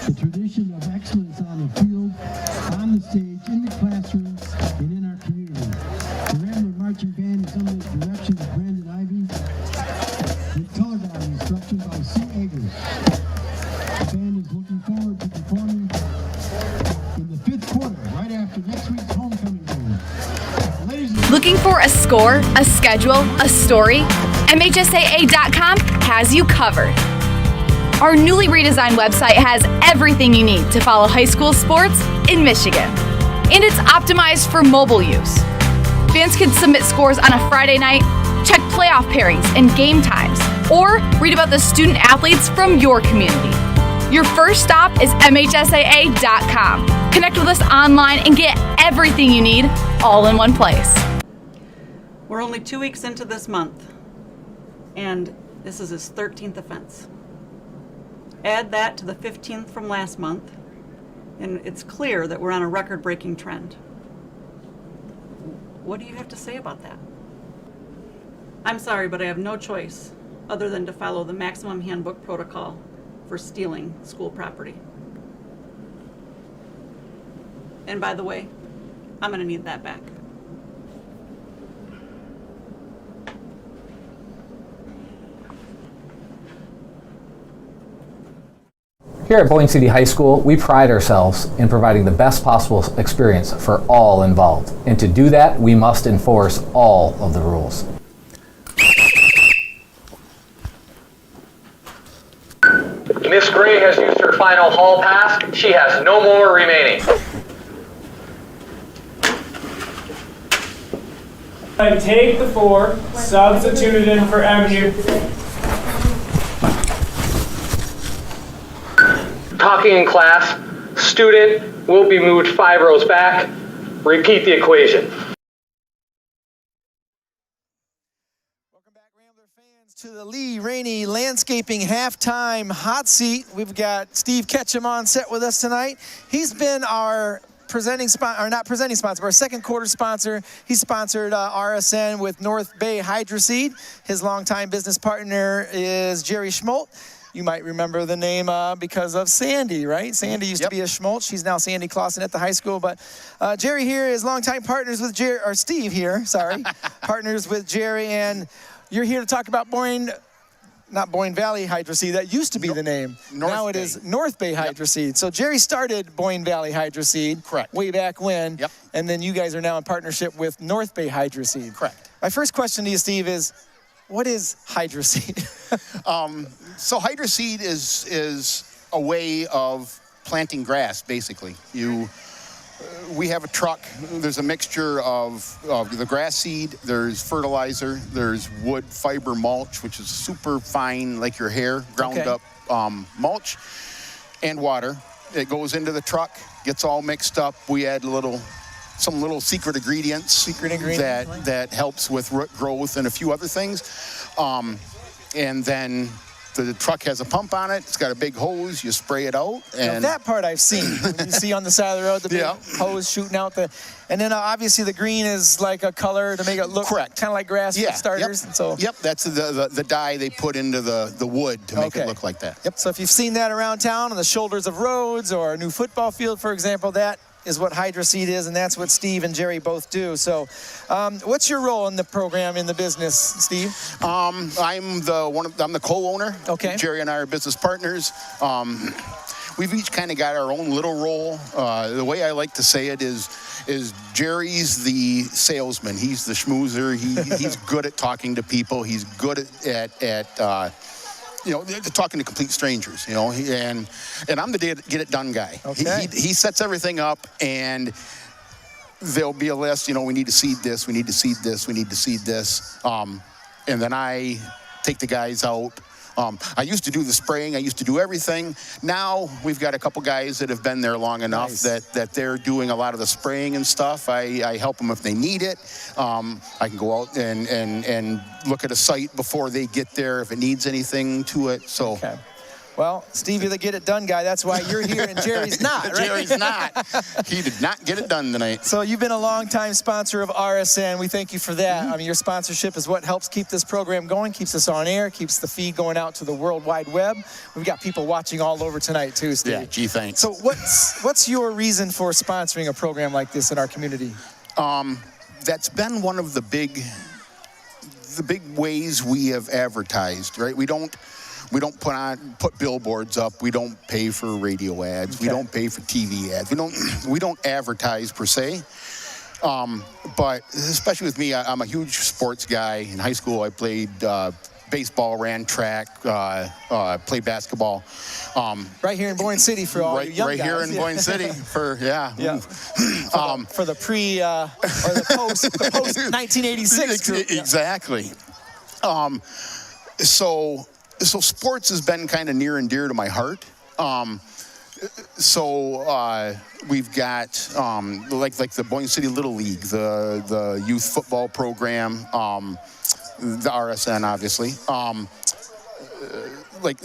the tradition of excellence on the field, on the stage, in the classrooms, and in our community. The Rambler Marching Band is under the direction of Brandon Ivy, with color guide instruction by C. Eggers. The band is looking forward to performing in the 5th quarter, right after next week's homecoming game.
Looking for a score, a schedule, a story? MHSAA.com has you covered. Our newly redesigned website has everything you need to follow high school sports in Michigan. And it's optimized for mobile use. Fans can submit scores on a Friday night, check playoff pairings and game times, or read about the student athletes from your community. Your first stop is MHSAA.com. Connect with us online and get everything you need all in one place.
We're only 2 weeks into this month, and this is his 13th offense. Add that to the 15th from last month, and it's clear that we're on a record-breaking trend. What do you have to say about that? I'm sorry, but I have no choice other than to follow the maximum handbook protocol for stealing school property. And by the way, I'm gonna need that back.
Here at Boyne City High School, we pride ourselves in providing the best possible experience for all involved. And to do that, we must enforce all of the rules.
Miss Gray has used her final hall pass. She has no more remaining.
And take the 4, substitute it in for Avenue.
Talking in class, student will be moved 5 rows back. Repeat the equation.
Welcome back, Rambler fans, to the Lee Rainey Landscaping halftime hot seat. We've got Steve Ketchum on set with us tonight. He's been our presenting sponsor, or not presenting sponsor, but our second quarter sponsor. He sponsored RSN with North Bay Hydra Seed. His longtime business partner is Jerry Schmolt. You might remember the name because of Sandy, right? Sandy used to be a Schmoltz. She's now Sandy Clausen at the high school. But Jerry here is longtime partners with Jerry, or Steve here, sorry, partners with Jerry. And you're here to talk about Boyne, not Boyne Valley Hydra Seed. That used to be the name. Now it is North Bay Hydra Seed. So Jerry started Boyne Valley Hydra Seed.
Correct.
Way back when.
Yep.
And then you guys are now in partnership with North Bay Hydra Seed.
Correct.
My first question to you, Steve, is what is Hydra Seed?
So Hydra Seed is a way of planting grass, basically. We have a truck. There's a mixture of the grass seed. There's fertilizer. There's wood fiber mulch, which is super fine, like your hair, ground up mulch, and water. It goes into the truck, gets all mixed up. We add some little secret ingredients that helps with root growth and a few other things. And then the truck has a pump on it. It's got a big hose. You spray it out. And
now that part I've seen. You see on the side of the road, the big hose shooting out and then obviously the green is like a color to make it look kind of like grass for starters.
Yep.
So
that's the dye they put into the wood to make it look like that.
Yep. So if you've seen that around town on the shoulders of roads or a new football field, for example, that is what Hydra Seed is, and that's what Steve and Jerry both do. So what's your role in the program, in the business, Steve?
I'm the co-owner.
Okay.
Jerry and I are business partners. We've each kind of got our own little role. The way I like to say it is Jerry's the salesman. He's the schmoozer. He's good at talking to people. He's good at talking to complete strangers, and I'm the get it done guy.
Okay.
He sets everything up, and there'll be a list, we need to seed this, we need to seed this, we need to seed this. And then I take the guys out. I used to do the spraying. I used to do everything. Now we've got a couple guys that have been there long enough that they're doing a lot of the spraying and stuff. I help them if they need it. I can go out and look at a site before they get there if it needs anything to it. So.
Okay. Well, Steve, you're the get it done guy. That's why you're here and Jerry's not, right?
Jerry's not. He did not get it done tonight.
So you've been a longtime sponsor of RSN. We thank you for that. I mean, your sponsorship is what helps keep this program going, keeps us on air, keeps the feed going out to the World Wide Web. We've got people watching all over tonight too, Steve.
Yeah, gee, thanks.
So what's your reason for sponsoring a program like this in our community?
That's been one of the big ways we have advertised, right? We don't put billboards up. We don't pay for radio ads. Okay. We don't pay for TV ads. We don't advertise per se. But especially with me, I'm a huge sports guy. In high school, I played baseball, ran track, played basketball.
Right here in Boyne City for all you young guys.
Right here in Boyne City for
for the pre or the post 1986 group.
Exactly. So sports has been kind of near and dear to my heart. We've got like the Boyne City Little League, the youth football program, the RSN obviously. Like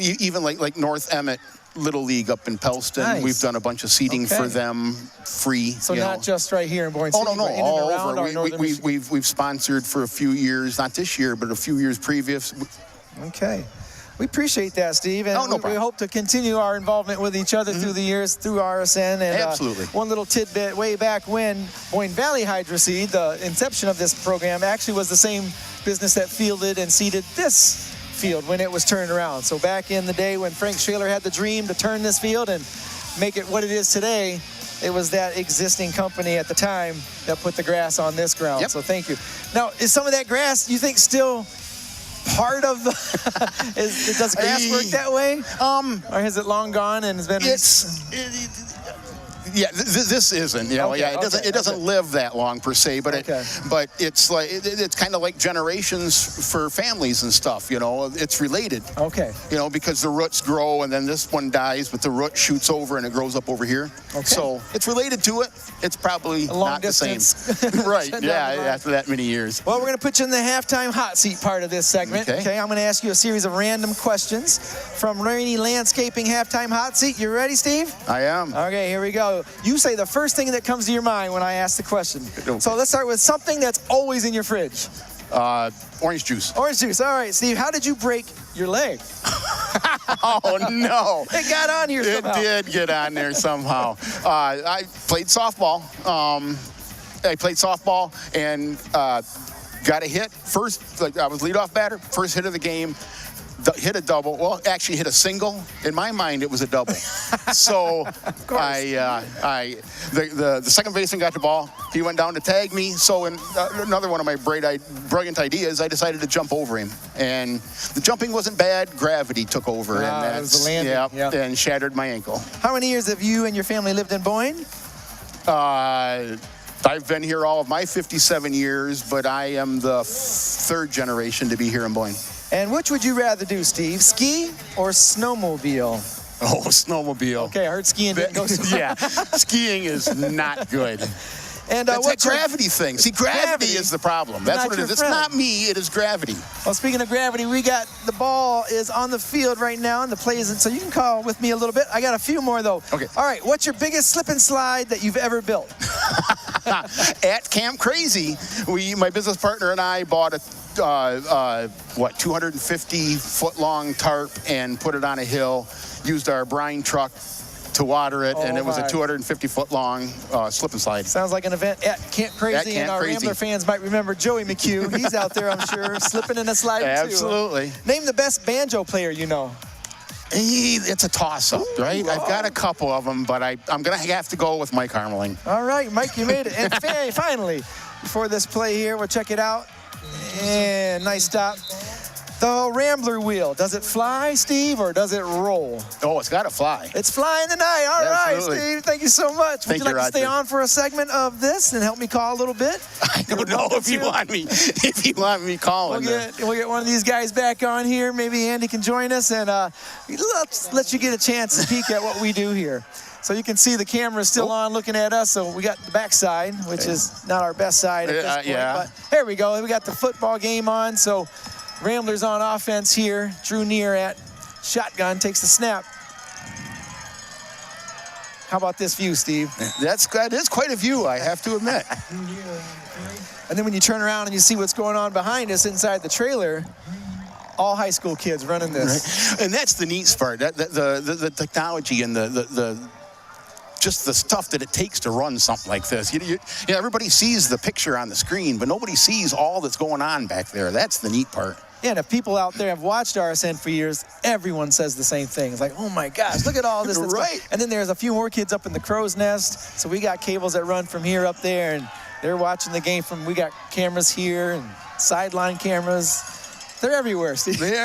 North Emmett Little League up in Pellston. Nice. We've done a bunch of seating for them free.
So not just right here in Boyne City.
Oh no, all over. We've sponsored for a few years, not this year, but a few years previous.
Okay. We appreciate that, Steve, and
no problem.
We hope to continue our involvement with each other through the years, through RSN. And,
absolutely.
One little tidbit, way back when Boyne Valley Hydra Seed, the inception of this program, actually was the same business that fielded and seeded this field when it was turned around. So back in the day when Frank Shaler had the dream to turn this field and make it what it is today, it was that existing company at the time that put the grass on this ground.
Yep.
So thank you. Now, is some of that grass, you think, still part of the does grass work that way? Or has it long gone and has been
this isn't, it doesn't live that long per se, but it's like it's kind of like generations for families and stuff, it's related.
Okay.
Because the roots grow and then this one dies, but the root shoots over and it grows up over here. Okay. So it's related to it. It's probably not the same. Right. Yeah, after that many years.
Well, we're going to put you in the halftime hot seat part of this segment. Okay. I'm going to ask you a series of random questions from Rainy Landscaping halftime hot seat. You ready, Steve?
I am.
Okay, here we go. You say the first thing that comes to your mind when I ask the question. So let's start with something that's always in your fridge.
Orange juice.
Orange juice. All right, Steve, how did you break your leg?
Oh, no.
It got on here somehow.
It did get on there somehow. I played softball. And got a hit. First, I was leadoff batter. First hit of the game. Hit a double. Well, actually hit a single. In my mind, it was a double. So the second baseman got the ball. He went down to tag me. So in another one of my brilliant ideas, I decided to jump over him. And the jumping wasn't bad. Gravity took over. And
it was the landing.
And shattered my ankle.
How many years have you and your family lived in Boyne?
I've been here all of my 57 years, but I am the third generation to be here in Boyne.
And which would you rather do, Steve? Ski or snowmobile?
Oh, snowmobile.
Okay, I heard skiing didn't go so well.
Yeah, skiing is not good.
And
it's a gravity thing. See, gravity is the problem. That's what it is. It's not me, it is gravity.
Well, speaking of gravity, we got the ball is on the field right now, and the play isn't, so you can call with me a little bit. I got a few more, though.
Okay.
All right, what's your biggest slip and slide that you've ever built?
At Camp Crazy, my business partner and I bought a 250-foot-long tarp and put it on a hill, used our brine truck to water it, and it was a 250-foot-long slip and slide.
Sounds like an event at Camp Crazy, and our Rambler fans might remember Joey McHugh. He's out there, I'm sure, slipping and a sliding too.
Absolutely.
Name the best banjo player you know.
It's a toss-up, right? I've got a couple of them, but I'm going to have to go with Mike Harmeling.
All right, Mike, you made it. And finally, before this play here, we'll check it out. And nice stop. The Rambler wheel, does it fly, Steve, or does it roll?
Oh, it's got to fly.
It's flying tonight. All right, Steve. Thank you so much. Would you like to stay on for a segment of this and help me call a little bit?
I don't know if you want me calling.
We'll get one of these guys back on here. Maybe Andy can join us, and let's let you get a chance to peek at what we do here. So you can see the camera's still on looking at us. So we got the backside, which is not our best side at this point. But here we go. We got the football game on. So Ramblers on offense here. Drew near at Shotgun takes the snap. How about this view, Steve?
That is quite a view, I have to admit.
And then when you turn around and you see what's going on behind us inside the trailer, all high school kids running this.
Right. And that's the neat part, the technology and just the stuff that it takes to run something like this. Everybody sees the picture on the screen, but nobody sees all that's going on back there. That's the neat part.
Yeah, and if people out there have watched RSN for years, everyone says the same thing. It's like, oh my gosh, look at all this.
Right.
And then there's a few more kids up in the crow's nest. So we got cables that run from here up there, and they're watching the game we got cameras here and sideline cameras. They're everywhere, Steve.
They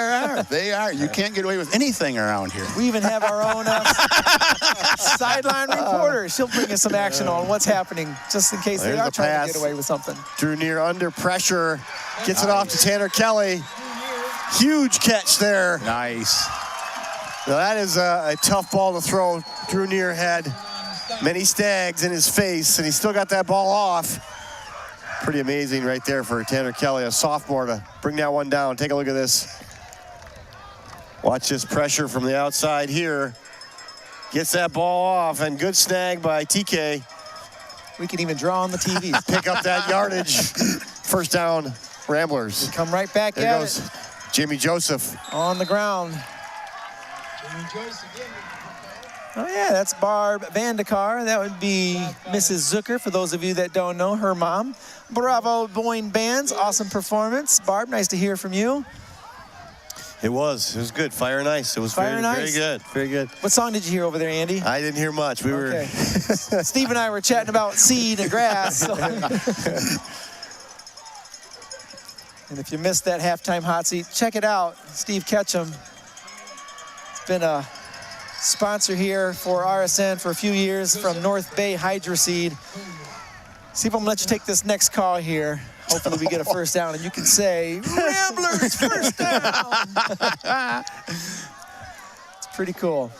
are. You can't get away with anything around here.
We even have our own sideline reporter. She'll bring us some action on what's happening, just in case they are trying to get away with something.
Drew Neer under pressure, gets it off to Tanner Kelly. Huge catch there.
Nice.
Now that is a tough ball to throw. Drew Neer had many stags in his face, and he still got that ball off. Pretty amazing right there for Tanner Kelly, a sophomore, to bring that one down. Take a look at this. Watch this pressure from the outside here. Gets that ball off, and good snag by TK.
We can even draw on the TV.
Pick up that yardage. First down, Ramblers.
We come right back
there
at
goes
it.
Jimmy Joseph.
On the ground. Oh, yeah, that's Barb Vandekar. That would be Mrs. Zucker, for those of you that don't know, her mom. Bravo, Boyne Bands. Awesome performance. Barb, nice to hear from you.
It was good. Fire and Ice. It was very good. Very good.
What song did you hear over there, Andy?
I didn't hear much. We were.
Steve and I were chatting about seed and grass. So. And if you missed that halftime hot seat, check it out. Steve Ketchum. It's been a sponsor here for RSN for a few years from North Bay Hydra Seed. See if I'm gonna let you take this next call here. Hopefully we get a first down and you can say, Ramblers, first down. It's pretty cool.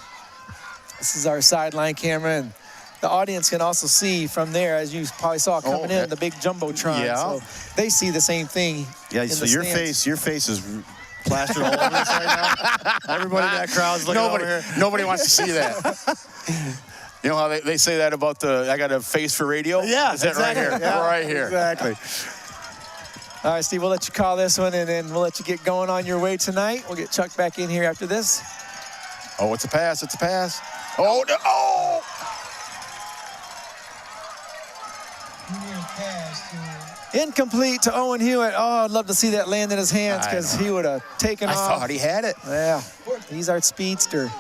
This is our sideline camera, and the audience can also see from there, as you probably saw coming in, the big Jumbotron.
Yeah.
So they see the same thing.
Yeah, so your face is plastered all over this right now. Everybody in that crowd's looking over here.
Nobody wants to see that. You know how they say that about I got a face for radio?
Yeah,
is that
exactly.
right here?
Yeah,
right here.
Exactly.
All right, Steve, we'll let you call this one, and then we'll let you get going on your way tonight. We'll get Chuck back in here after this.
Oh, it's a pass. It's a pass. Oh, no. Oh!
Incomplete to Owen Hewitt. Oh, I'd love to see that land in his hands, because he would have taken off.
I thought he had it.
Yeah, he's our speedster.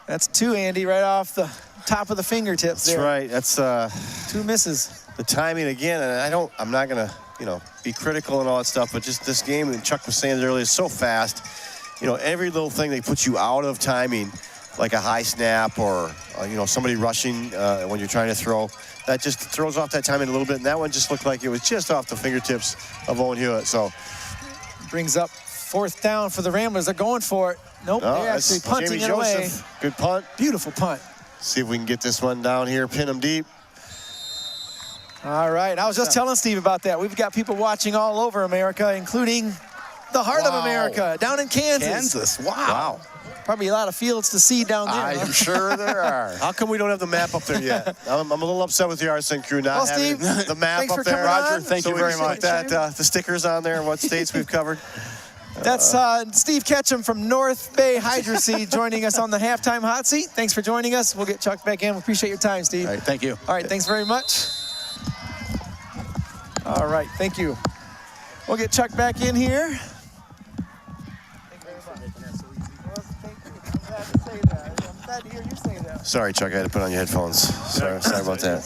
That's two, Andy, right off the top of the fingertips there.
That's right. That's
two misses.
The timing again, and I'm not gonna, be critical and all that stuff, but just this game, and Chuck was saying it earlier, is so fast. Every little thing that puts you out of timing, like a high snap or somebody rushing when you're trying to throw, that just throws off that timing a little bit. And that one just looked like it was just off the fingertips of Owen Hewitt. So
brings up fourth down for the Ramblers. They're going for it. Nope, they're actually punting it away.
Good punt.
Beautiful punt.
See if we can get this one down here, pin them deep.
All right, I was just telling Steve about that. We've got people watching all over America, including the heart of America, down in Kansas.
Wow.
Probably a lot of fields to see down there.
I'm sure there are.
How come we don't have the map up there yet? I'm a little upset with the RSN crew not having the map up there.
Roger, thank you very much.
The stickers on there and what states we've covered.
That's Steve Ketchum from North Bay Hydra Seed joining us on the halftime hot seat. Thanks for joining us. We'll get Chuck back in. We appreciate your time, Steve.
All right, thank you.
All right, thanks very much. All right, thank you. We'll get Chuck back in here. Thank you very much. Thank you. I'm glad to say that. I'm glad to hear you say that.
Sorry, Chuck, I had to put on your headphones. Sorry about that.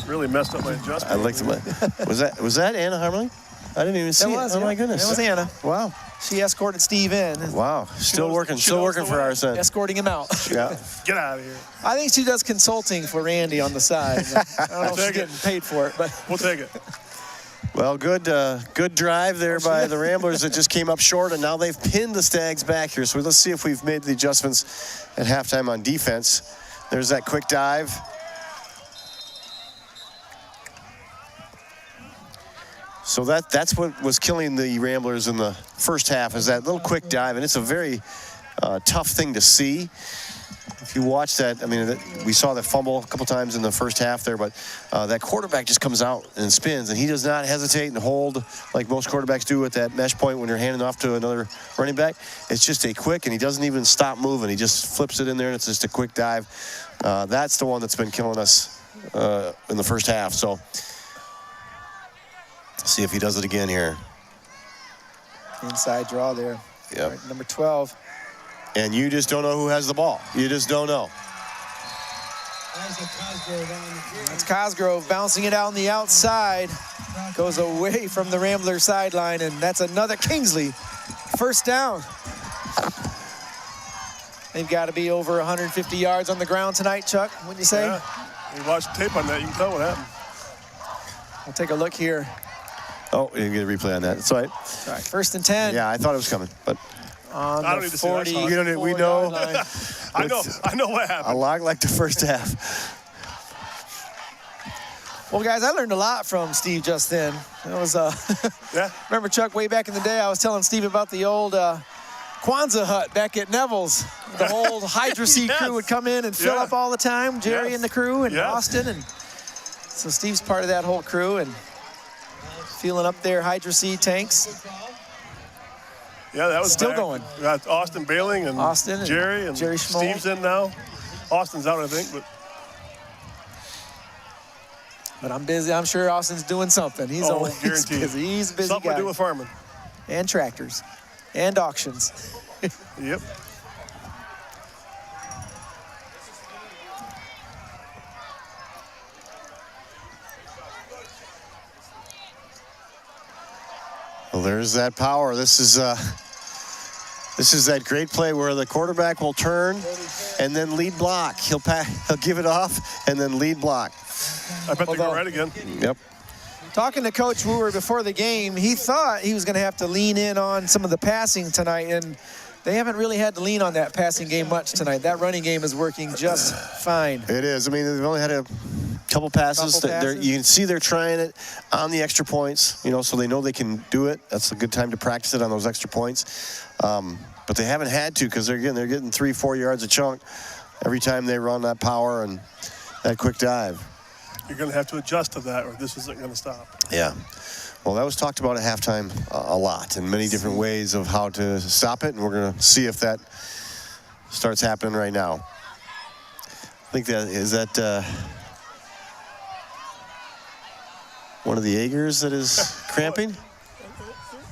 Really messed up my adjustment.
I licked my. Was that Anna Harmony? I didn't even see it. Oh my goodness.
That was Anna.
Wow.
She escorted Steve in.
Wow. Still working for RSN.
Escorting him out.
Yeah.
Get out of here.
I think she does consulting for Randy on the side. I don't know if she's getting paid for it, but
we'll take it.
Well, good drive there by the Ramblers that just came up short, and now they've pinned the Stags back here. So let's see if we've made the adjustments at halftime on defense. There's that quick dive. So that's what was killing the Ramblers in the first half, is that little quick dive, and it's a very, tough thing to see. If you watch that, I mean, we saw that fumble a couple times in the first half there, but that quarterback just comes out and spins, and he does not hesitate and hold like most quarterbacks do at that mesh point when you're handing off to another running back. It's just a quick, and he doesn't even stop moving. He just flips it in there, and it's just a quick dive. That's the one that's been killing us in the first half. So see if he does it again here.
Inside draw there.
Yep.
Right, number 12.
And you just don't know who has the ball. You just don't know.
That's Cosgrove bouncing it out on the outside. Goes away from the Rambler sideline, and that's another Kingsley. First down. They've got to be over 150 yards on the ground tonight, Chuck, wouldn't you say?
Yeah. You watch the tape on that, you can tell what happened.
We'll take a look here.
Oh, you get a replay on that. That's all right.
All right, 1st and 10.
Yeah, I thought it was coming, but
on
I don't
the
need to see
40.
that.
we know.
I know what happened.
A lot like the first half.
Well, guys, I learned a lot from Steve just then. It was,
yeah.
Remember, Chuck, way back in the day, I was telling Steve about the old Kwanzaa hut back at Neville's. The whole Hydra Seed
Yes.
crew would come in and fill up all the time. Jerry
Yes.
and the crew and
Yes.
Austin. And so Steve's part of that whole crew and feeling up their Hydra Seed tanks.
Yeah, that was
still
back.
going.
We got Austin Bailing and Jerry and
Jerry Schmoll.
Steve's in now. Austin's out, I think,
But I'm busy. I'm sure Austin's doing something. He's always
guaranteed.
busy. He's a busy
Something
guy.
to do with farming.
And tractors. And auctions.
Yep.
Well, there's that power. This is that great play where the quarterback will turn and then lead block. He'll give it off and then lead block.
I bet they go right again.
Yep.
Talking to Coach Wooer before the game, he thought he was going to have to lean in on some of the passing tonight, and they haven't really had to lean on that passing game much tonight. That running game is working just fine.
It is. I mean, they've only had a couple passes. You can see they're trying it on the extra points, so they know they can do it. That's a good time to practice it on those extra points. But they haven't had to because they're getting 3-4 yards a chunk every time they run that power and that quick dive.
You're going to have to adjust to that, or this isn't going to stop.
Yeah. Well, that was talked about at halftime a lot in many different ways of how to stop it, and we're going to see if that starts happening right now. I think that one of the Agers that is cramping?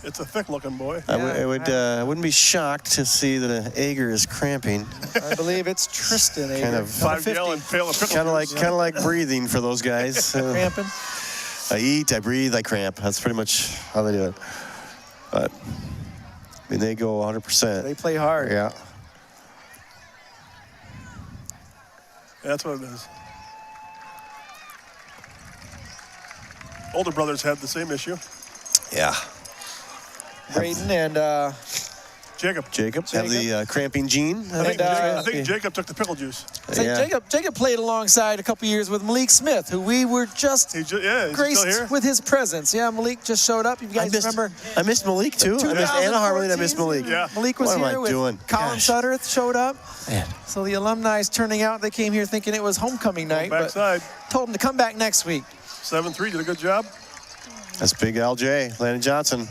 It's a thick-looking boy.
I wouldn't be shocked to see that an Ager is cramping.
I believe it's Tristan Ager.
Kind of
5-gallon pail of pickle juice.
kind of like breathing for those guys.
Cramping.
I eat, I breathe, I cramp. That's pretty much how they do it. But I mean, they go 100%.
They play hard.
Yeah.
That's what it is. Older brothers had the same issue.
Yeah.
Braden and
Jacob
have the cramping gene.
I think Jacob took the pickle juice.
Jacob played alongside a couple years with Malik Smith, who we were just
he's
graced
still here?
with his presence. Yeah, Malik just showed up. You guys remember?
I missed Malik too. I missed Anna Harmony and I missed Malik.
Yeah.
Malik was
what
here
am I
with
doing?
Colin Sutterth showed up.
Man.
So the alumni is turning out. They came here thinking it was homecoming night,
Backside.
but told them to come back next week.
7-3 did a good job.
That's big LJ, Landon Johnson.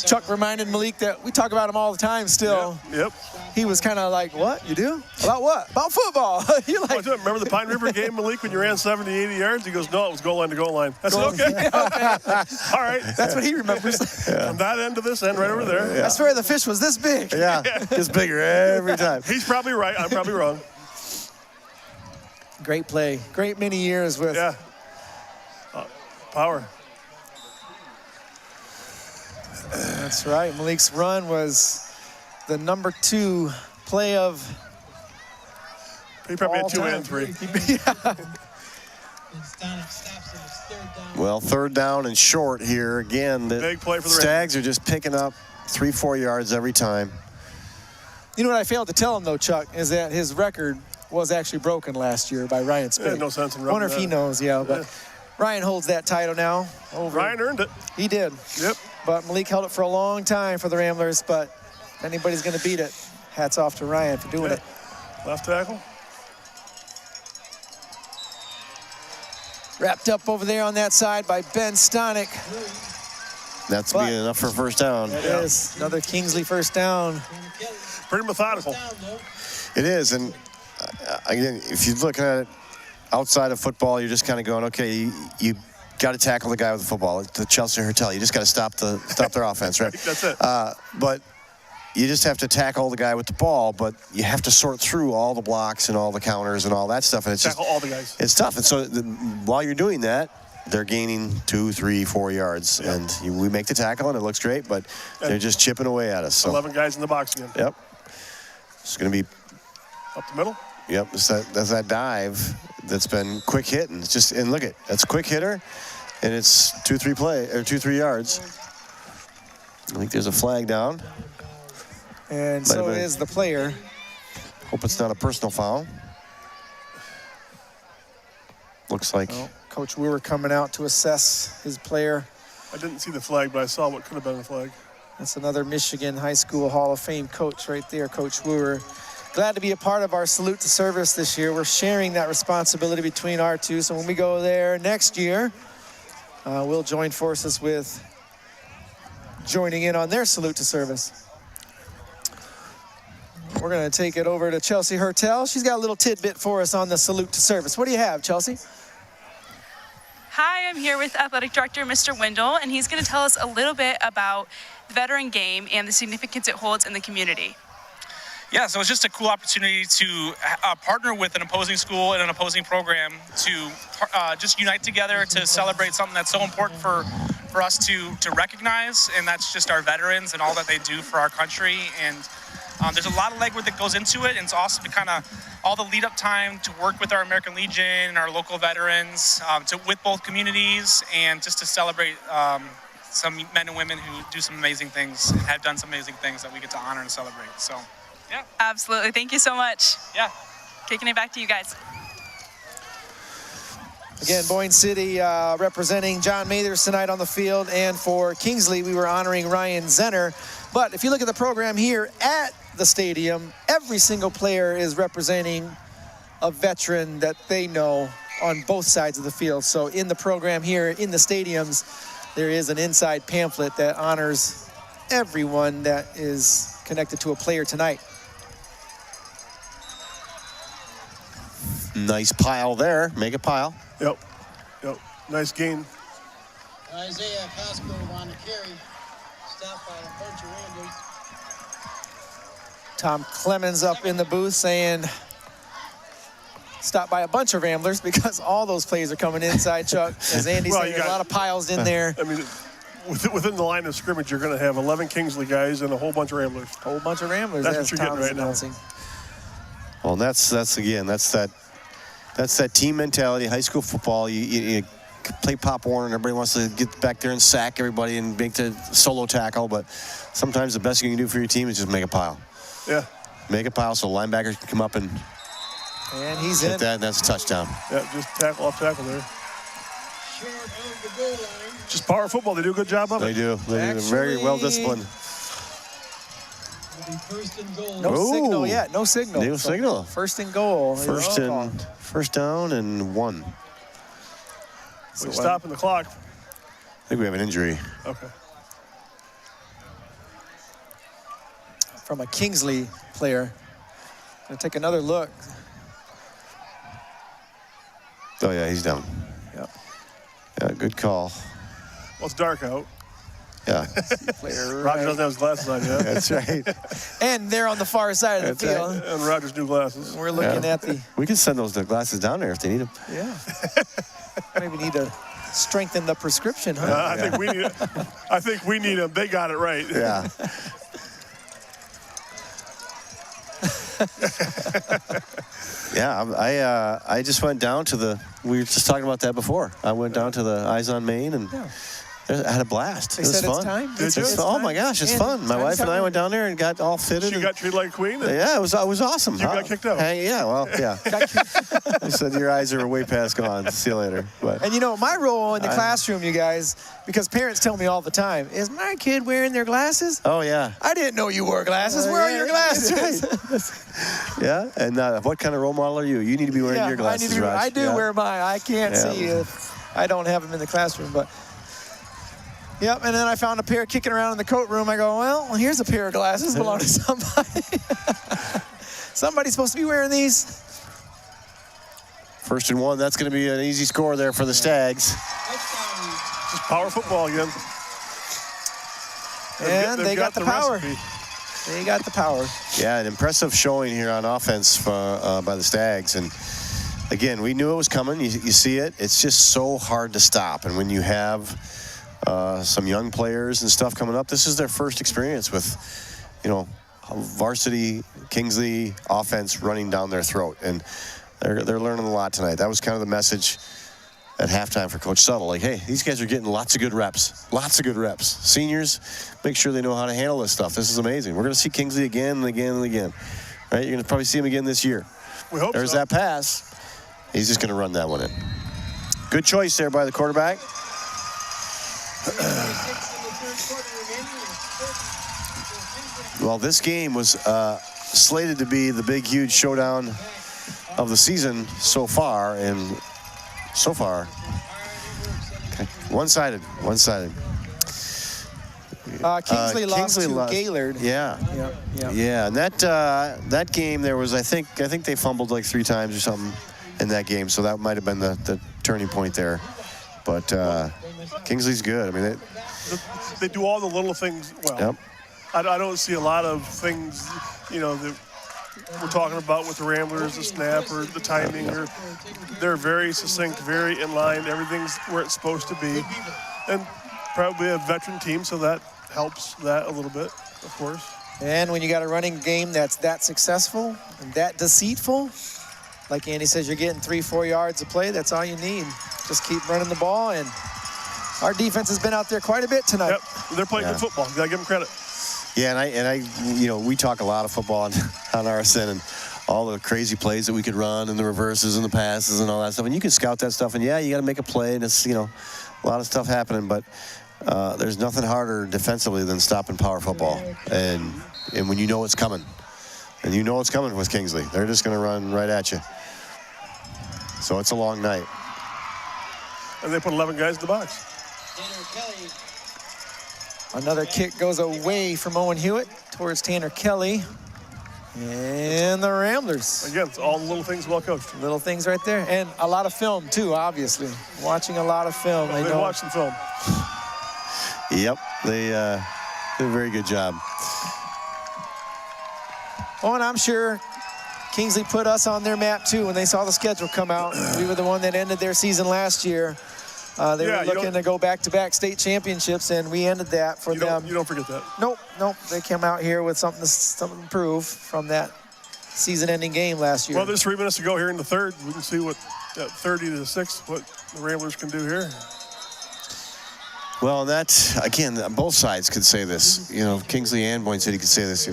Chuck reminded Malik that we talk about him all the time still.
Yep.
He was kind of like, what? You do? About what? About football. You're like,
remember the Pine River game, Malik, when you ran 70, 80 yards? He goes, no, it was goal line to goal line. I said, okay. All right.
That's what he remembers.
From that end to this end, right over there.
I swear the fish was this big.
Yeah, it's bigger every time.
He's probably right. I'm probably wrong.
Great play. Great many years with.
Yeah. Power.
That's right. Malik's run was the number 2 play of.
He probably had 2 and 3.
Yeah.
Well, third down and short here again. The
big play for the
Stags are just picking up 3-4 yards every time.
You know what I failed to tell him though, Chuck, is that his record was actually broken last year by Ryan Spade.
No sense in
wonder if he knows, but
yeah.
Ryan holds that title now.
Ryan earned it.
He did.
Yep.
But Malik held it for a long time for the Ramblers, but anybody's going to beat it. hats off to Ryan for doing it.
Left tackle.
Wrapped up over there on that side by Ben Stonick.
That's being enough for a first down.
It is. Another Kingsley first down.
Pretty methodical.
It is, and again, if you look at it outside of football, you're just kind of going, okay, you got to tackle the guy with the football. The Chelsea Hertel, you just got to stop their offense, right?
That's it.
But you just have to tackle the guy with the ball, but you have to sort through all the blocks and all the counters and all that stuff, and it's
tackle all the guys.
It's tough, and so while you're doing that, they're gaining 2, 3, 4 yards, and we make the tackle, and it looks great, but they're just chipping away at us. So
11 guys in the box again.
Yep. It's going to be
up the middle.
Yep. That's that dive that's been quick hit, and it's just, and look at, that's a quick hitter, and it's 2, 3 yards. I think there's a flag down.
And so is the player.
Hope it's not a personal foul. Looks like.
Well, Coach Wooer coming out to assess his player.
I didn't see the flag, but I saw what could have been a flag.
That's another Michigan High School Hall of Fame coach right there, Coach Wooer. Glad to be a part of our Salute to Service this year. We're sharing that responsibility between our two. So when we go there next year, we'll join forces with joining in on their Salute to Service. We're going to take it over to Chelsea Hertel. She's got a little tidbit for us on the Salute to Service. What do you have, Chelsea?
Hi, I'm here with Athletic Director Mr. Wendell, and he's going to tell us a little bit about the veteran game and the significance it holds in the community.
Yeah, so it's just a cool opportunity to partner with an opposing school and an opposing program to just unite together to celebrate something that's so important for us to recognize, and that's just our veterans and all that they do for our country. And there's a lot of legwork that goes into it, and it's awesome to kind of all the lead-up time to work with our American Legion and our local veterans, with both communities, and just to celebrate some men and women who do some amazing things and have done some amazing things that we get to honor and celebrate. So, yeah.
Absolutely. Thank you so much.
Yeah.
Kicking it back to you guys.
Again, Boyne City representing John Mathers tonight on the field, and for Kingsley, we were honoring Ryan Zenner. But if you look at the program here at the stadium, every single player is representing a veteran that they know on both sides of the field. So in the program here in the stadiums, there is an inside pamphlet that honors everyone that is connected to a player tonight.
Nice pile there. Make a pile.
Yep. Nice gain.
Isaiah Costco on the carry. Stopped by a bunch of Ramblers.
Tom Clemens up in the booth saying, stopped by a bunch of Ramblers because all those plays are coming inside, Chuck. As Andy said, there's a lot of piles in there.
I mean, within the line of scrimmage, you're going to have 11 Kingsley guys and a whole bunch of Ramblers.
A whole bunch of Ramblers.
That's what you're getting right now.
Well, that's that team mentality, high school football. You play Pop Warner and everybody wants to get back there and sack everybody and make the solo tackle, but sometimes the best thing you can do for your team is just make a pile.
Yeah.
Make a pile so linebackers can come up and
he's
hit
in.
that, and that's a touchdown.
Yeah, just tackle off tackle there. Just power football. They do a good job of it.
They do. They're very well disciplined.
No signal yet. No signal.
No signal.
First and goal.
First down and 1.
So stopping the clock.
I think we have an injury.
Okay.
From a Kingsley player. Gonna take another look.
Oh yeah, he's down.
Yep.
Yeah, good call.
Well, it's dark out.
Yeah.
Roger doesn't have his glasses on yet.
That's right.
And they're on the far side of the field.
Right. And Roger's new glasses.
We're looking at the.
We can send those glasses down there if they need them.
Yeah. Maybe need to strengthen the prescription, huh?
I think we need them. They got it right.
Yeah. Yeah, I just went down to the. We were just talking about that before. I went down to the Eyes on Main, and I had a blast.
They
it was
said
fun.
it's time.
Did you?
Oh my gosh, it's fun. My wife and I went down there and got all fitted.
She got treated like a queen?
Yeah, it was awesome.
You got kicked out.
Hey, yeah, well, yeah. I said your eyes are way past gone. See you later. But
And you know, my role in the classroom, you guys, because parents tell me all the time, is my kid wearing their glasses?
oh yeah,
I didn't know you wore glasses. Where are your glasses?
yeah. And what kind of role model are you? You need to be wearing your glasses, Raj.
I do
Yeah.
wear mine. I can't
Yeah.
see if I don't have them in the classroom, but. Yep, and then I found a pair kicking around in the coat room. I go, well, here's a pair of glasses belong to somebody. Somebody's supposed to be wearing these.
1st and 1. That's going to be an easy score there for the Stags.
Just power football again.
And they got the power.
recipe.
They got the power.
Yeah, an impressive showing here on offense by the Stags. And again, we knew it was coming. You see it. It's just so hard to stop. And when you have some young players and stuff coming up, this is their first experience with, varsity Kingsley offense running down their throat. And they're learning a lot tonight. That was kind of the message at halftime for Coach Suttle. Like, hey, these guys are getting lots of good reps. Lots of good reps. Seniors, make sure they know how to handle this stuff. This is amazing. We're going to see Kingsley again and again and again. Right? You're going to probably see him again this year.
We hope
There's
so.
that pass. He's just going to run that one in. Good choice there by the quarterback. Well, this game was slated to be the big, huge showdown of the season so far, and so far, okay, one-sided.
Kingsley lost to Gaylord.
Yeah.
Yep.
Yeah, and that game there was, I think they fumbled like 3 times or something in that game, so that might have been the turning point there. But Kingsley's good. I mean,
They do all the little things well.
Yep.
I don't see a lot of things, that we're talking about with the Ramblers, the snap or the timing. They're very succinct, very in line. Everything's where it's supposed to be. And probably a veteran team, so that helps that a little bit, of course.
And when you got a running game that's that successful and that deceitful, like Andy says, you're getting 3-4 yards of play. That's all you need. Just keep running the ball. And our defense has been out there quite a bit tonight.
Yep, they're playing good football. You got to give them credit.
Yeah, and I, we talk a lot of football on RSN and all the crazy plays that we could run and the reverses and the passes and all that stuff. And you can scout that stuff. And yeah, you got to make a play, and it's a lot of stuff happening. But there's nothing harder defensively than stopping power football. And when you know it's coming, and you know it's coming with Kingsley, they're just going to run right at you. So it's a long night.
And they put 11 guys in the box.
Another kick goes away from Owen Hewitt towards Tanner Kelly. And the Ramblers.
Again, it's all the little things well coached.
Little things right there. And a lot of film, too, obviously. Watching a lot of film.
They watch some film.
Yep, they did a very good job.
Oh, and I'm sure Kingsley put us on their map, too, when they saw the schedule come out. We were the one that ended their season last year. They were looking to go back-to-back state championships, and we ended that for them.
You don't forget that.
Nope. They came out here with something to prove from that season-ending game last year.
Well, there's 3 minutes to go here in the third. We can see what 30-6, what the Ramblers can do here.
Well, again, both sides could say this. Kingsley and Boyne City could say this.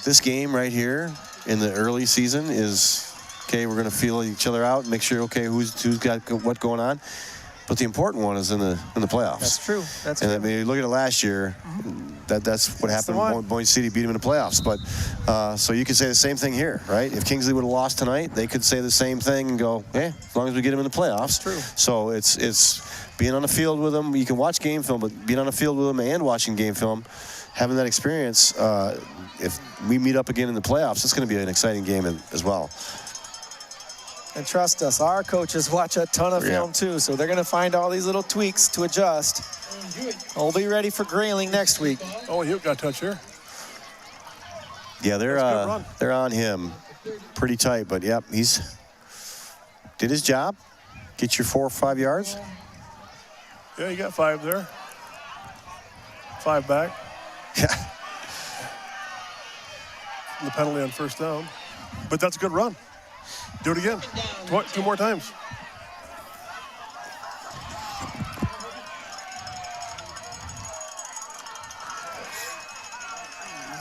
This game right here in the early season is, okay, we're going to feel each other out and make sure, okay, who's got what going on. But the important one is in the playoffs.
That's true.
I mean, you look at it last year, that's what happened. Boyne City beat them in the playoffs. But so you could say the same thing here, right? If Kingsley would have lost tonight, they could say the same thing and go, as long as we get them in the playoffs.
True.
So it's being on the field with them. You can watch game film, but being on the field with them and watching game film, having that experience, if we meet up again in the playoffs, it's going to be an exciting game as well.
And trust us, our coaches watch a ton of film too, so they're going to find all these little tweaks to adjust. We'll be ready for Grayling next week.
Oh, you got a touch here.
Yeah, they're on him pretty tight, but yep, he's did his job. Get your 4 or 5 yards.
Yeah, you got 5 there. 5 back.
Yeah.
The penalty on first down. But that's a good run. Do it again. 2 more times.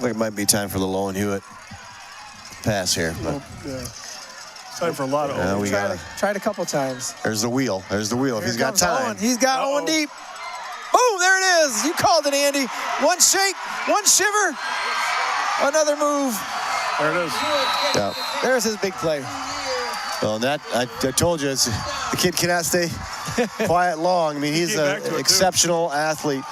Look, it might be time for the Owen Hewitt pass here.
Yeah. It's time for a lot of
we
tried a couple times.
There's the wheel. There's the wheel. If he's got time.
Owen. He's got Owen deep. Boom, there it is. You called it, Andy. One shake, one shiver, another move.
There it is.
Yeah.
There's his big play.
Well, and that, I told you, the kid cannot stay quiet long. I mean, he's an exceptional athlete.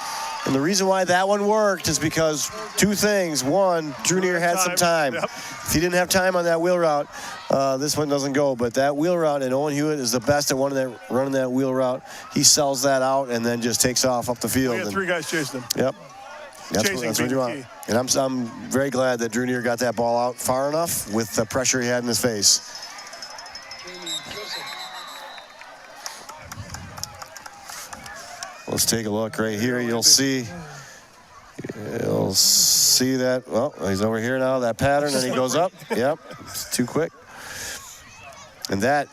And the reason why that one worked is because two things. One, Drew Neer had some time.
Yep.
If he didn't have time on that wheel route, this one doesn't go. But that wheel route, and Owen Hewitt is the best at running that wheel route. He sells that out and then just takes off up the field.
We had 3 guys chasing him.
Yep. That's what you want. And I'm very glad that Drew Neer got that ball out far enough with the pressure he had in his face. Let's take a look right here. You'll see that. Well, he's over here now, that pattern, and he goes up. Yep, it's too quick. And that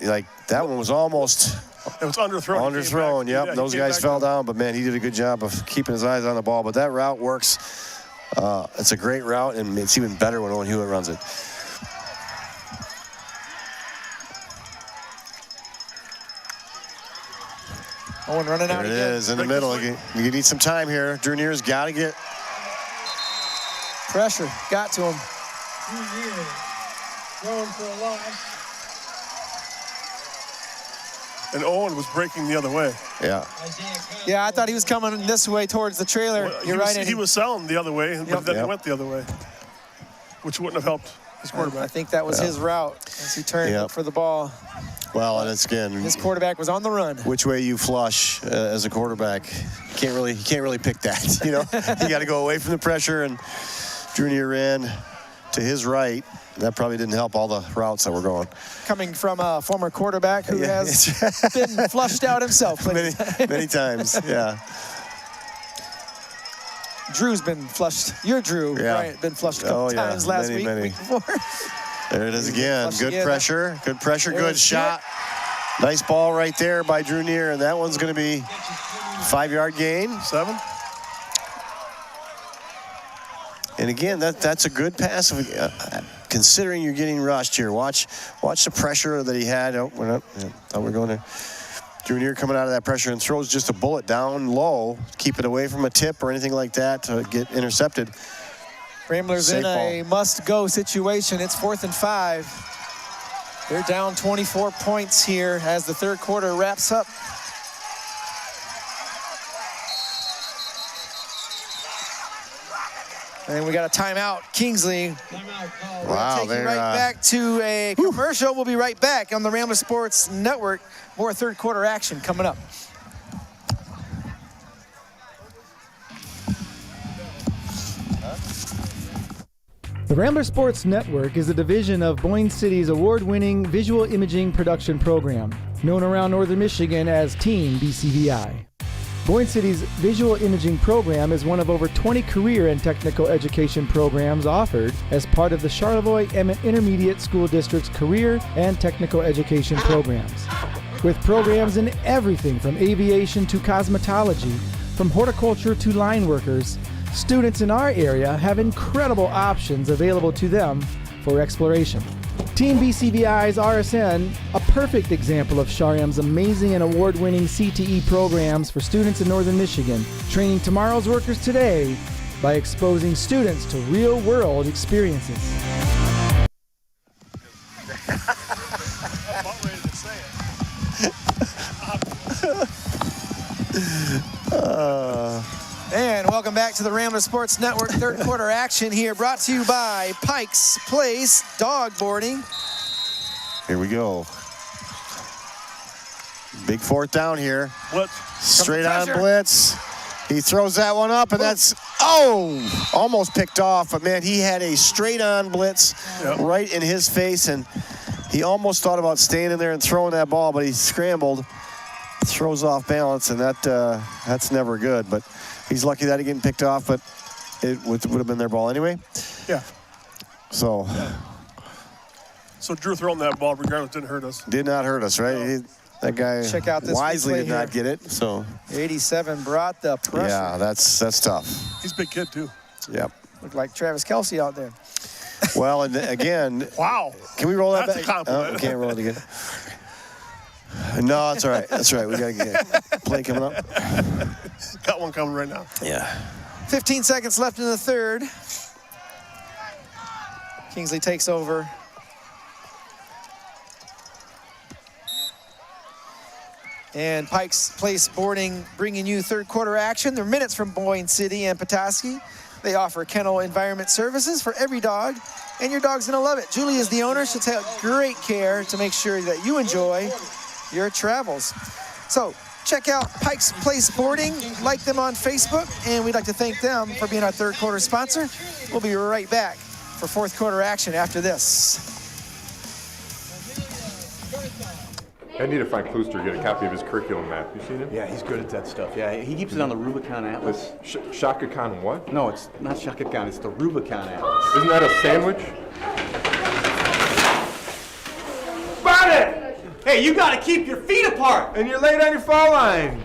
one was almost...
It was underthrown.
Underthrown, yep. Those guys fell down, but, man, he did a good job of keeping his eyes on the ball. But that route works. It's a great route, and it's even better when Owen Hewitt runs it.
Owen running out
again.
again.
It is in the middle. You need some time here. Drew Neer's got to get
pressure. Got to him.
Going for a loss.
And Owen was breaking the other way.
Yeah.
Yeah, I thought he was coming this way towards the trailer.
Well,
You're right.
He was selling the other way, but then he went the other way, which wouldn't have helped his quarterback.
I think that was his route as he turned for the ball.
Well, and it's again,
his quarterback was on the run.
Which way you flush as a quarterback, you can't really pick that. You know, you got to go away from the pressure. And Drew Neer ran to his right. That probably didn't help all the routes that were going.
Coming from a former quarterback who has been flushed out himself
many times. Yeah.
Drew's been flushed. You're Drew, right? Been flushed a couple times last week before.
There it is again. Good pressure. Good pressure. Good shot. Nice ball right there by Drew Neer, and that one's going to be 5-yard gain.
7.
And again, that's a good pass. Considering you're getting rushed here, watch the pressure that he had. Oh, we're not. Thought we're going to. Drew Neer coming out of that pressure and throws just a bullet down low, keep it away from a tip or anything like that to get intercepted.
Ramblers in a must-go situation. It's 4th and 5. They're down 24 points here as the third quarter wraps up. And we got a timeout. Kingsley.
Wow,
take you right back to a commercial. We'll be right back on the Rambler Sports Network. More third quarter action coming up.
The Rambler Sports Network is a division of Boyne City's award-winning visual imaging production program, known around northern Michigan as Team BCVI. Boyne City's visual imaging program is one of over 20 career and technical education programs offered as part of the Charlevoix-Emmett Intermediate School District's career and technical education programs. With programs in everything from aviation to cosmetology, from horticulture to line workers, students in our area have incredible options available to them for exploration. Team BCVI's RSN, a perfect example of Char-M's amazing and award-winning CTE programs for students in northern Michigan, training tomorrow's workers today by exposing students to real-world experiences.
And welcome back to the Rambler Sports Network third quarter action here, brought to you by Pike's Place Dog Boarding.
Here we go. Big 4th down here.
Blitz.
Straight on blitz. He throws that one up, and that's, almost picked off. But, man, he had a straight on blitz right in his face, and he almost thought about staying in there and throwing that ball, but he scrambled, throws off balance, and that's never good. But he's lucky that he getting picked off, but it would have been their ball anyway.
Yeah.
So.
Yeah. So Drew throwing that ball regardless didn't hurt us.
Did not hurt us, right?
No.
That guy
Check out this
wisely did not
here.
get it. So
87 brought the pressure.
yeah, that's tough.
He's a big kid too.
Yep.
Look like Travis Kelce out there.
Well, and again.
Wow.
Can we roll that
That's
back?
a compliment.
Oh, we can't roll it again. No, that's all right. That's right. We got to get a play coming up.
Got one coming right now.
Yeah.
15 seconds left in the third. Kingsley takes over. And Pike's Place Boarding bringing you third quarter action. They're minutes from Boyne City and Petoskey. They offer kennel environment services for every dog, and your dog's gonna love it. Julie is the owner. She'll take great care to make sure that you enjoy your travels. So check out Pike's Place Boarding, like them on Facebook, and we'd like to thank them for being our third quarter sponsor. We'll be right back for fourth quarter action after this.
I need to find Klooster to get a copy of his curriculum map. You seen him?
Yeah, he's good at that stuff. Yeah, he keeps it on the Rubicon Atlas.
Shaka Khan what?
No, it's not Shaka Khan. It's the Rubicon Atlas.
Isn't that a sandwich?
Bonnet! Hey, you gotta keep your feet apart!
And you're late on your foul line.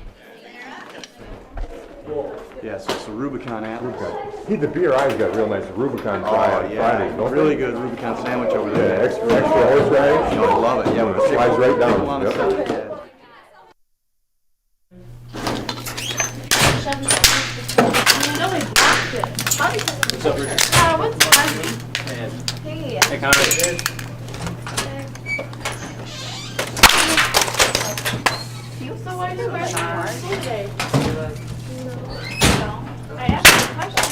Yeah, so it's the Rubicon Atlas.
The BRI's got real nice Rubicon fry on Fridays, don't
Really
they?
good Rubicon sandwich over there.
Yeah, extra horseradish.
I love it. Yeah, with a
slides right down.
on the
Yep.
side.
What's up, Richard?
What's up? Hey.
Hey, Connor.
So why do you wear that school day? No. I asked you a question.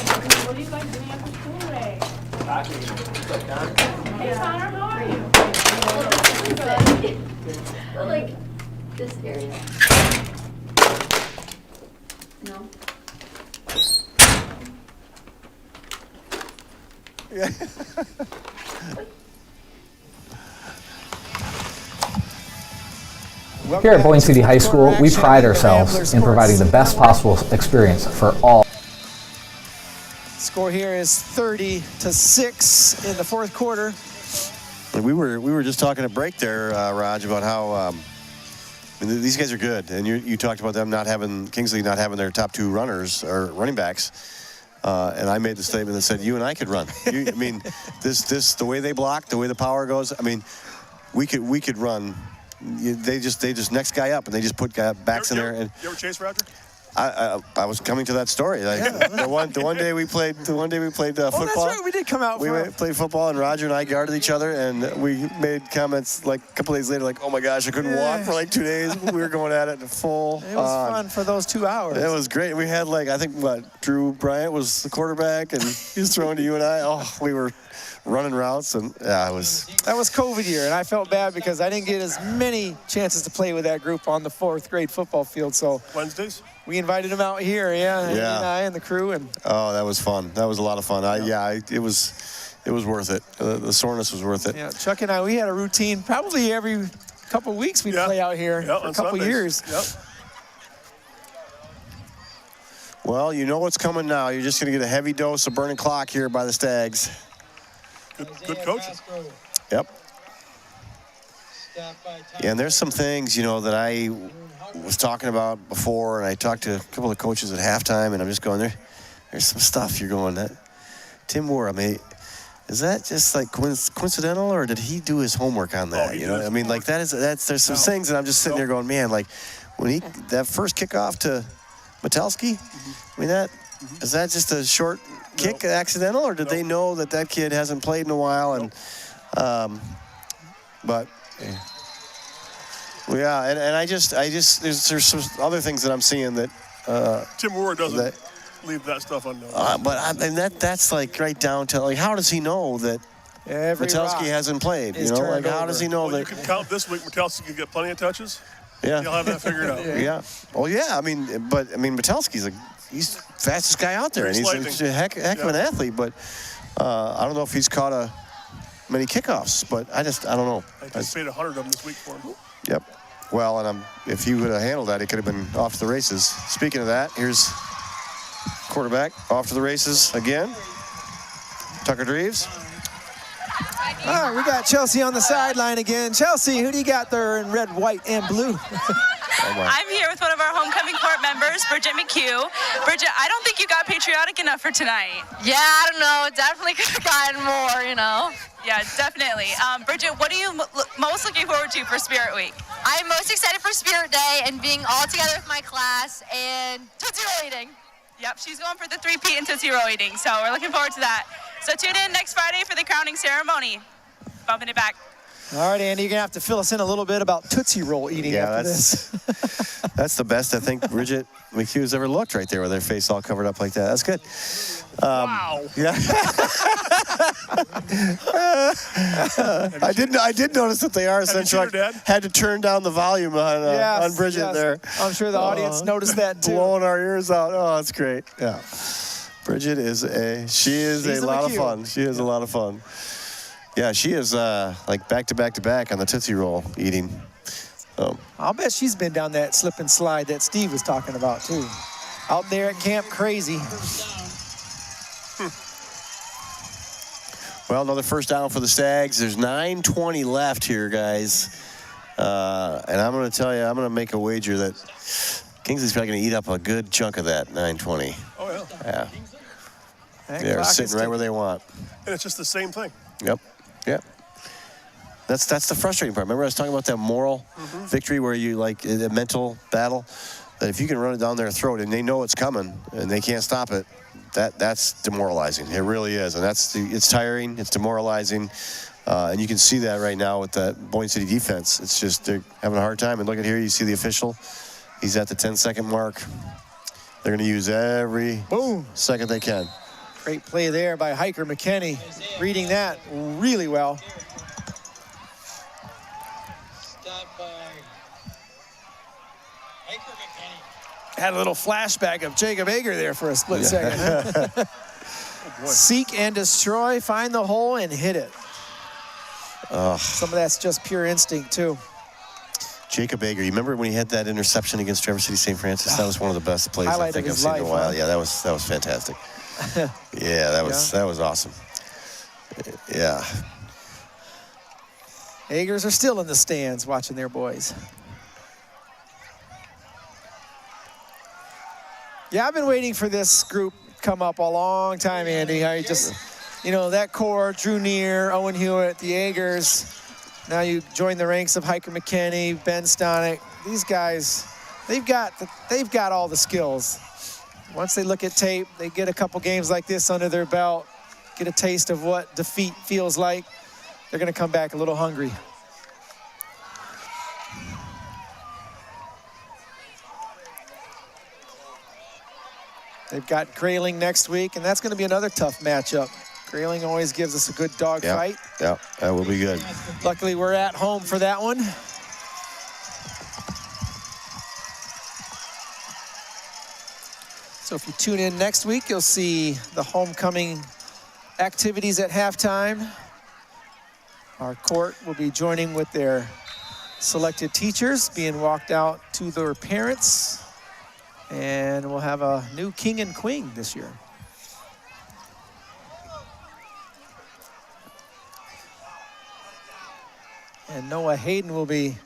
What are you guys doing after school today? Hey, Connor, how are you?
But like this area. No.
Yeah.
Here at Boyne City High School, we pride ourselves in providing the best possible experience for all.
Score here is 30-6 in the fourth quarter.
We were just talking at break there, Raj, about how I mean, these guys are good, and you talked about them not having Kingsley not having their top two runners or running backs, and I made the statement that said you and I could run. I mean, the way they block, the way the power goes. I mean, we could run. They just next guy up, and they just put backs in there. And
you ever chase Roger?
I was coming to that story. Like, the one day we played football.
Oh, that's right. We did come out.
We played football, and Roger and I guarded each other, and we made comments like a couple days later, like, "Oh my gosh, I couldn't walk for like 2 days." We were going at it full.
It was fun for those 2 hours.
It was great. We had I think Drew Bryant was the quarterback, and he was throwing to you and I. Oh, we were running routes, and yeah, it was.
That was COVID year, and I felt bad because I didn't get as many chances to play with that group on the fourth grade football field. So
Wednesdays.
We invited him out here, Andy and I and the crew, and
oh, that was fun. That was a lot of fun. It was worth it. The soreness was worth it.
Yeah, Chuck and I, we had a routine. Probably every couple of weeks we'd play out here for a couple years.
Yep.
Well, you know what's coming now. You're just going to get a heavy dose of burning clock here by the Stags.
Good coaching.
Yep. Yeah, and there's some things, that I was talking about before, and I talked to a couple of coaches at halftime, and I'm just going, there's some stuff you're going, that Tim Moore, I mean, is that just like coincidental, or did he do his homework on that? I mean, like there's some things, and I'm just sitting there going, man, like when that first kickoff to Metelsky, I mean, is that just a short kick accidental, or did they know that kid hasn't played in a while? And but yeah, and I just there's some other things that I'm seeing that
Tim Moore doesn't leave that stuff unknown.
But that's like right down to how does he know that Metelsky hasn't played? How does he know that?
You can count this week. Metelsky can get plenty of touches.
Yeah,
he'll have that figured out.
Yeah. Well, yeah. I mean, Metelsky's he's the fastest guy out there, and he's a heck of an athlete. But I don't know if he's caught many kickoffs. But I don't know.
I just paid 100 of them this week for him.
Yep. Well, and if he would have handled that, he could have been off to the races. Speaking of that, here's quarterback off to the races again. Tucker Dreves.
We got Chelsea on the sideline again. Chelsea, who do you got there in red, white, and blue?
I'm here with one of our homecoming court members, Bridget McHugh. Bridget, I don't think you got patriotic enough for tonight.
Yeah, I don't know. Definitely could have gotten more, you know.
Yeah, definitely. Bridget, what are you most looking forward to for Spirit Week?
I'm most excited for Spirit Day and being all together with my class and Tootsie Roll eating.
Yep, she's going for the 3-peat and Tootsie Roll eating, so we're looking forward to that. So tune in next Friday for the crowning ceremony. Bumping it back.
All right, Andy, you're going to have to fill us in a little bit about Tootsie Roll eating after this.
That's the best I think Bridget McHugh's ever looked right there with her face all covered up like that. That's good.
Wow.
Yeah. I did notice that the RSN truck had to turn down the volume on Bridget there.
I'm sure the audience noticed that too.
Blowing our ears out. Oh, that's great. Yeah. Bridget is she's a lot of fun. She is a lot of fun. Yeah, she is like back to back on the Tootsie Roll eating.
I'll bet she's been down that slip and slide that Steve was talking about too. Out there at Camp Crazy.
Well, another first down for the Stags. There's 9:20 left here, guys. And I'm going to tell you, I'm going to make a wager that Kingsley's probably going to eat up a good chunk of that 9:20.
Oh,
yeah.
That
They're
clock is
sitting right where they want.
And it's just the same thing.
Yep. That's the frustrating part. Remember I was talking about that moral victory where you like a mental battle? That if you can run it down their throat and they know it's coming and they can't stop it, that's demoralizing. It really is. And it's tiring, it's demoralizing. And you can see that right now with that Boyne City defense. It's just they're having a hard time. And look at here, you see the official. He's at the 10-second mark. They're going to use every second they can.
Great play there by Hiker McKinney. Reading that really well. Had a little flashback of Jacob Ager there for a split second. Seek and destroy, find the hole and hit it. Some of that's just pure instinct too.
Jacob Ager, you remember when he had that interception against Traverse City St. Francis? That was one of the best plays I think I've seen in a while. Yeah, that was fantastic. Yeah, that was awesome. Yeah.
Agers are still in the stands watching their boys. Yeah, I've been waiting for this group to come up a long time, Andy. I just, that core, Drew Neer, Owen Hewitt, the Agers. Now you join the ranks of Hiker McKinney, Ben Stonick. These guys, they've got all the skills. Once they look at tape, they get a couple games like this under their belt, get a taste of what defeat feels like. They're going to come back a little hungry. They've got Grayling next week, and that's going to be another tough matchup. Grayling always gives us a good dog fight.
Yeah, that will be good.
Luckily, we're at home for that one. So if you tune in next week, you'll see the homecoming activities at halftime. Our court will be joining with their selected teachers, being walked out to their parents. And we'll have a new king and queen this year. And Noah Hayden will be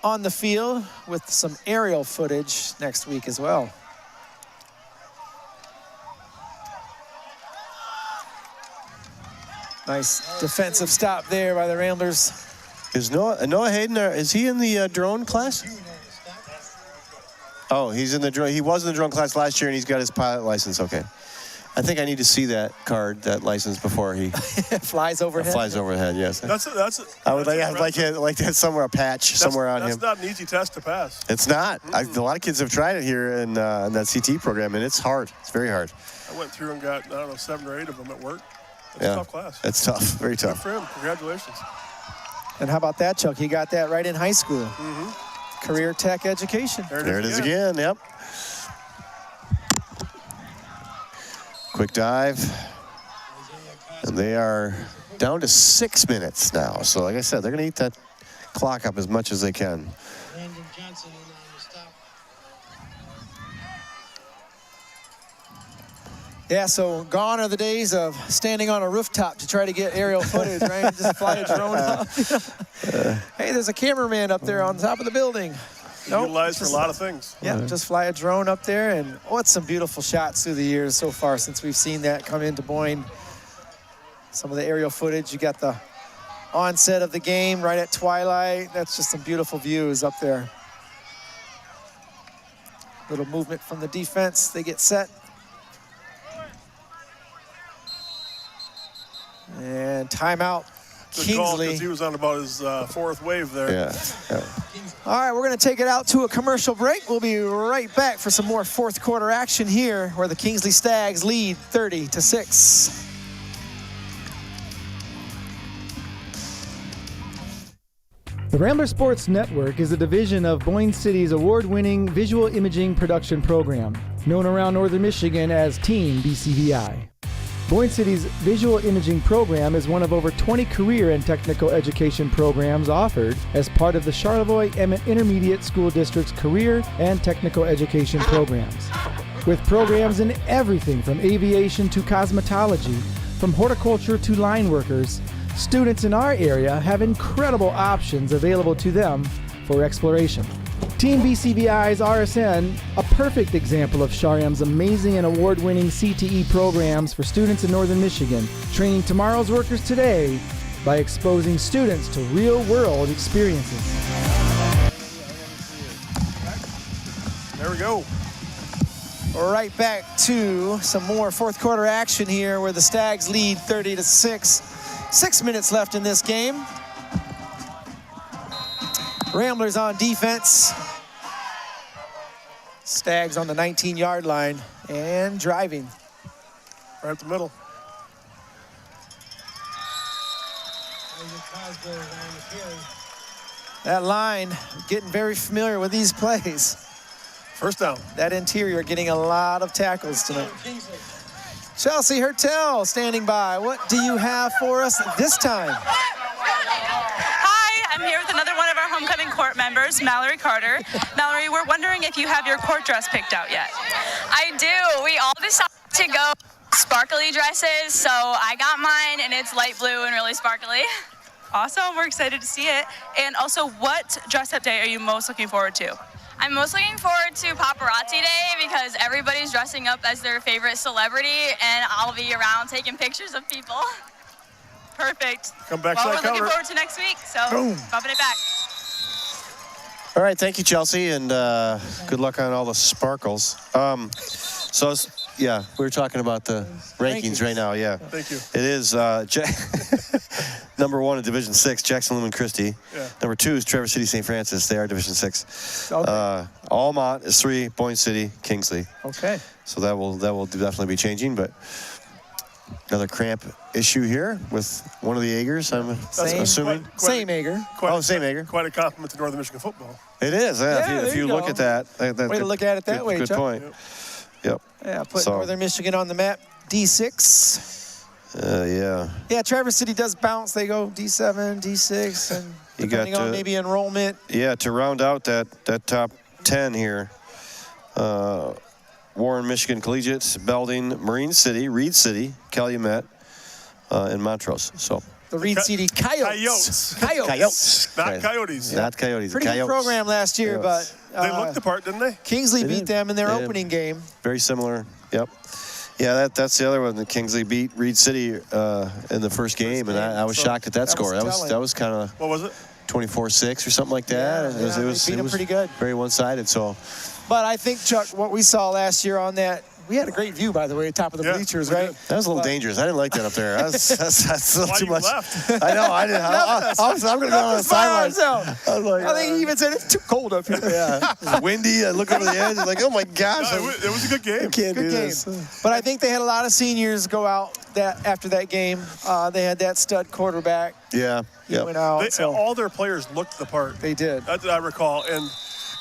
on the field with some aerial footage next week as well. Nice defensive stop there by the Ramblers.
Is Noah Hayden, is he in the drone class? Oh, he's in the drone. He was in the drone class last year, and he's got his pilot license. Okay. I think I need to see that card, that license, before he
flies overhead.
Flies overhead. Yes.
That's
I would like that somewhere, a patch somewhere on him.
That's not an easy test to pass.
It's not. A lot of kids have tried it here in that CT program, and it's hard. It's very hard.
I went through and got 7 or 8 of them at work. It's a tough class.
It's tough. Very tough.
Good for him. Congratulations.
And how about that, Chuck? He got that right in high school. Career Tech Education.
There it is again. Yep. Quick dive. And they are down to 6 minutes now. So like I said, they're going to eat that clock up as much as they can.
Yeah, so gone are the days of standing on a rooftop to try to get aerial footage, right? Just fly a drone up. Hey, there's a cameraman up there on top of the building. Nope,
utilized for a
just-
lot of things.
Yeah, just fly a drone up there, and it's some beautiful shots through the years so far since we've seen that come into Boyne. Some of the aerial footage, you got the onset of the game right at twilight. That's just some beautiful views up there. Little movement from the defense. They get set. And timeout.
Good call,
Kingsley.
'cause he was on about his fourth wave there.
Yeah.
All right, we're going to take it out to a commercial break. We'll be right back for some more fourth quarter action here where the Kingsley Stags lead 30-6.
The Rambler Sports Network is a division of Boyne City's award-winning visual imaging production program, known around northern Michigan as Team BCVI. Boyne City's visual imaging program is one of over 20 career and technical education programs offered as part of the Charlevoix-Emmett Intermediate School District's career and technical education programs. With programs in everything from aviation to cosmetology, from horticulture to line workers, students in our area have incredible options available to them for exploration. Team BCVI's RSN, a perfect example of Shariam's amazing and award-winning CTE programs for students in northern Michigan, training tomorrow's workers today by exposing students to real-world experiences.
There we go.
Right back to some more fourth quarter action here where the Stags lead 30-6. 6 minutes left in this game. Ramblers on defense. Stags on the 19-yard line and driving.
Right up the middle.
That line getting very familiar with these plays.
First down.
That interior getting a lot of tackles tonight. Chelsea Hertel standing by. What do you have for us this time?
Hi, I'm here with another one of our homecoming court members, Mallory Carter. Mallory, we're wondering if you have your court dress picked out yet.
I do. We all decided to go sparkly dresses, so I got mine, and it's light blue and really sparkly.
Awesome, we're excited to see it. And also, what dress-up day are you most looking forward to?
I'm most looking forward to Paparazzi Day because everybody's dressing up as their favorite celebrity, and I'll be around taking pictures of people.
Perfect.
Come back
well,
to
we're
that
looking
counter.
forward to next week, so
Boom.
bumping it back.
All right, thank you, Chelsea, and good luck on all the sparkles. Yeah, we were talking about the rankings right now, yeah.
Thank you.
It is number 1 in Division 6, Jackson Lumen Christie.
Yeah.
Number 2 is Traverse City St. Francis. They are Division 6.
Okay.
Almont is 3, Boyne City, Kingsley.
Okay.
So that will definitely be changing, but another cramp issue here with one of the Agers, I'm assuming.
Same Ager.
Same Ager.
Quite a compliment to Northern Michigan football.
It is, yeah.
Yeah,
if
there
you
you
look
go.
at that.
Way to look at it that way,
Good
Chuck.
point. Yep.
Yeah, put
So-
Northern Michigan on the map. D6.
Yeah.
Yeah, Traverse City does bounce. They go D7, D6, and
You
depending
got
on maybe enrollment.
Yeah, to round out that top 10 here, Warren, Michigan Collegiate, Belding, Marine City, Reed City, Calumet, and Montrose. So
The Reed City Coyotes.
Coyotes. Not Coyotes.
Not Coyotes.
Pretty good
Coyotes.
program last year, but
They looked the part, didn't they?
Kingsley
They
beat
did.
them in their
They did.
opening game.
Very similar. Yep. Yeah, that's the other one. The Kingsley beat Reed City in the first game, and I was
So
shocked at that
that
score.
was
That
telling.
was kind of
What was it?
24-6 or something like that. And
Yeah, they beat them pretty good.
Very one-sided. So
But I think, Chuck, what we saw last year on that, we had a great view, by the way, top of the bleachers,
we
right?
did.
that was a little dangerous. I didn't like that up there. That's a little
Why
too
you
much.
left?
I know. I didn't. I'm going to go on the sidelines. I was like,
I think he even said it's too cold up here.
yeah, it's windy. I look over the edge. I'm like, oh my gosh.
No, it was a good game.
I can't do
Good game.
this.
But I think they had a lot of seniors go out after that game. They had that stud quarterback.
Yeah.
He went out. so
All their players looked the part.
they did.
That's what I recall. And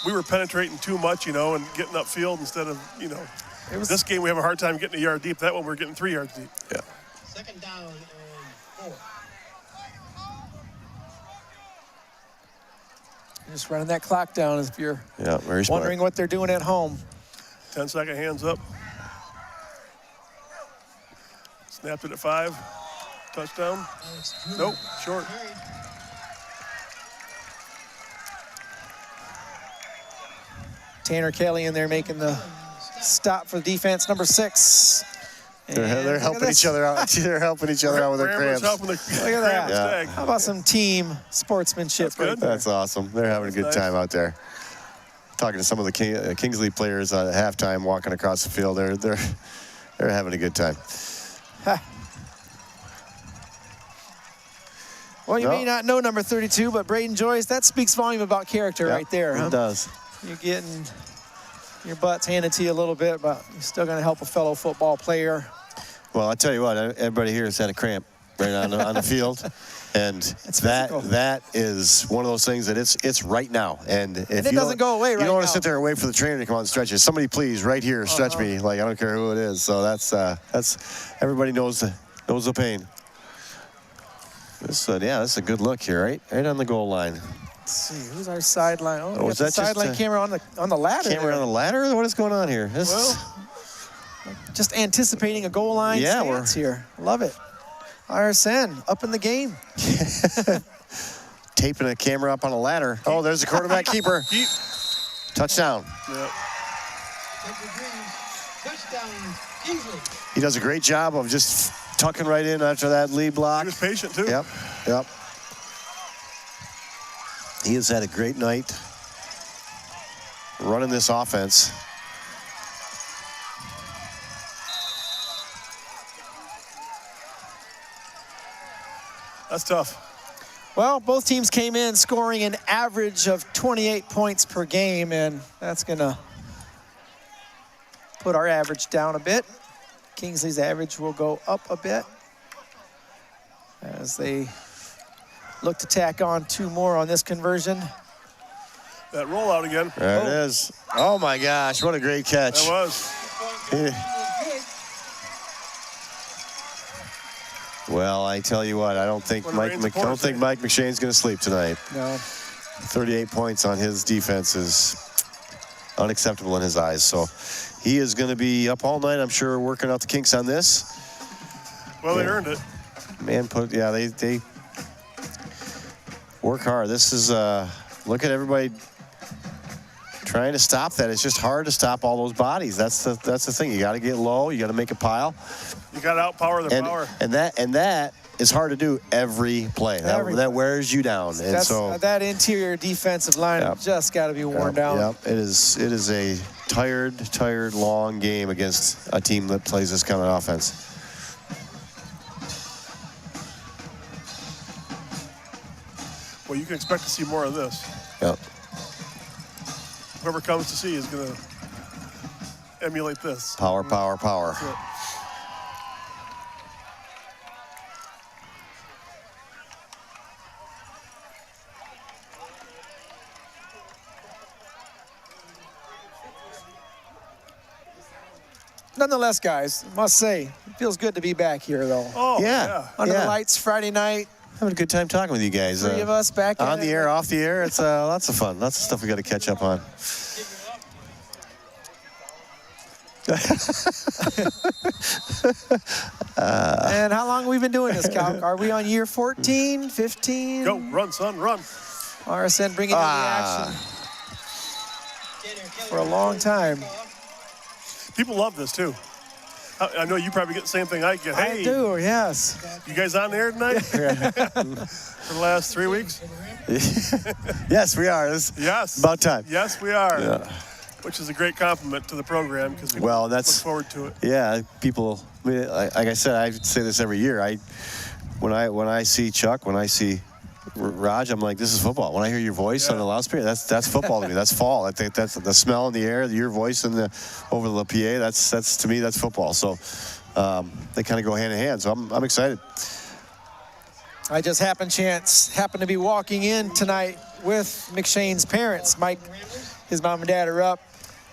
we were penetrating too much, and getting upfield instead of, this game we have a hard time getting a yard deep. That one we're getting 3 yards deep.
Yeah.
Second down and 4.
Just running that clock down if you're
Yeah. Very smart.
wondering what they're doing at home.
10-second hands up. Snapped it at 5. Touchdown. Nope, short.
Tanner Kelly in there making the stop for defense, number 6.
They're helping each other out. They're helping each other out with their cramps.
Look at that.
Yeah.
How about some team sportsmanship?
That's awesome. They're having a good time out there. Talking to some of the Kingsley players at halftime, walking across the field. They're having a good time.
Well, you may not know number 32, but Braden Joyce, that speaks volume about character right there.
It does.
You're getting your butts handed to you a little bit, but you're still going to help a fellow football player.
Well, I tell you what, everybody here has had a cramp right on the field. And that is one of those things that it's right now. And if
it doesn't go away right now.
You don't want to sit there and wait for the trainer to come out and stretch you. Somebody please, right here, stretch me. Like, I don't care who it is. So that's everybody knows the pain. This is a good look here, right on the goal line.
Let's see, who's our sideline? Oh,
is that
the sideline camera on the ladder.
Camera on the ladder? What is going on here?
Just anticipating a goal line stance here. Love it. RSN up in the game.
Taping a camera up on a ladder. Oh, there's the quarterback keeper. Touchdown.
Touchdown, Kingsley.
He does a great job of just tucking right in after that lead block.
He was patient, too.
Yep. He has had a great night running this offense.
That's tough.
Well, both teams came in scoring an average of 28 points per game, and that's going to put our average down a bit. Kingsley's average will go up a bit as they look to tack on 2 more on this conversion.
That rollout again.
There it is. Oh, my gosh, what a great catch.
That was.
Well, I tell you what, I don't think Mike McShane's going to sleep tonight.
No.
38 points on his defense is unacceptable in his eyes. So he is going to be up all night, I'm sure, working out the kinks on this.
Well, they earned it.
Man, they work hard. This is, look at everybody trying to stop that. It's just hard to stop all those bodies. That's the thing. You got to get low. You got to make a pile.
You got to outpower their power.
And that is hard to do every play. That wears you down. And so
that interior defensive line just got to be worn down.
Yep. It is a tired, long game against a team that plays this kind of offense.
Well, you can expect to see more of this.
Yep.
Whoever comes to see is going to emulate this.
Power.
That's it.
Nonetheless, guys, must say, it feels good to be back here, though.
Oh, yeah.
Under the lights Friday night.
Having a good time talking with you guys.
3 of us back
on the air, off the air. It's lots of fun. Lots of stuff we got to catch up on.
And how long have we been doing this, Cal? Are we on year 14, 15?
Go, run, son, run.
RSN bringing in the action for a long time.
People love this, too. I know you probably get the same thing I get. Hey,
I do, yes.
You guys on the air tonight? For the last 3 weeks?
Yes, we are.
Yes.
About time.
Yes, we are.
Yeah.
Which is a great compliment to the program because we look forward to it.
Yeah, people, like I said, I say this every year. When I see Chuck, when I see Raj, I'm like, this is football. When I hear your voice on the loudspeaker, that's football to me. That's fall. I think that's the smell in the air, your voice over the PA. That's to me, that's football. So they kind of go hand in hand. So I'm excited.
I just happened to be walking in tonight with McShane's parents. Mike, his mom and dad are up.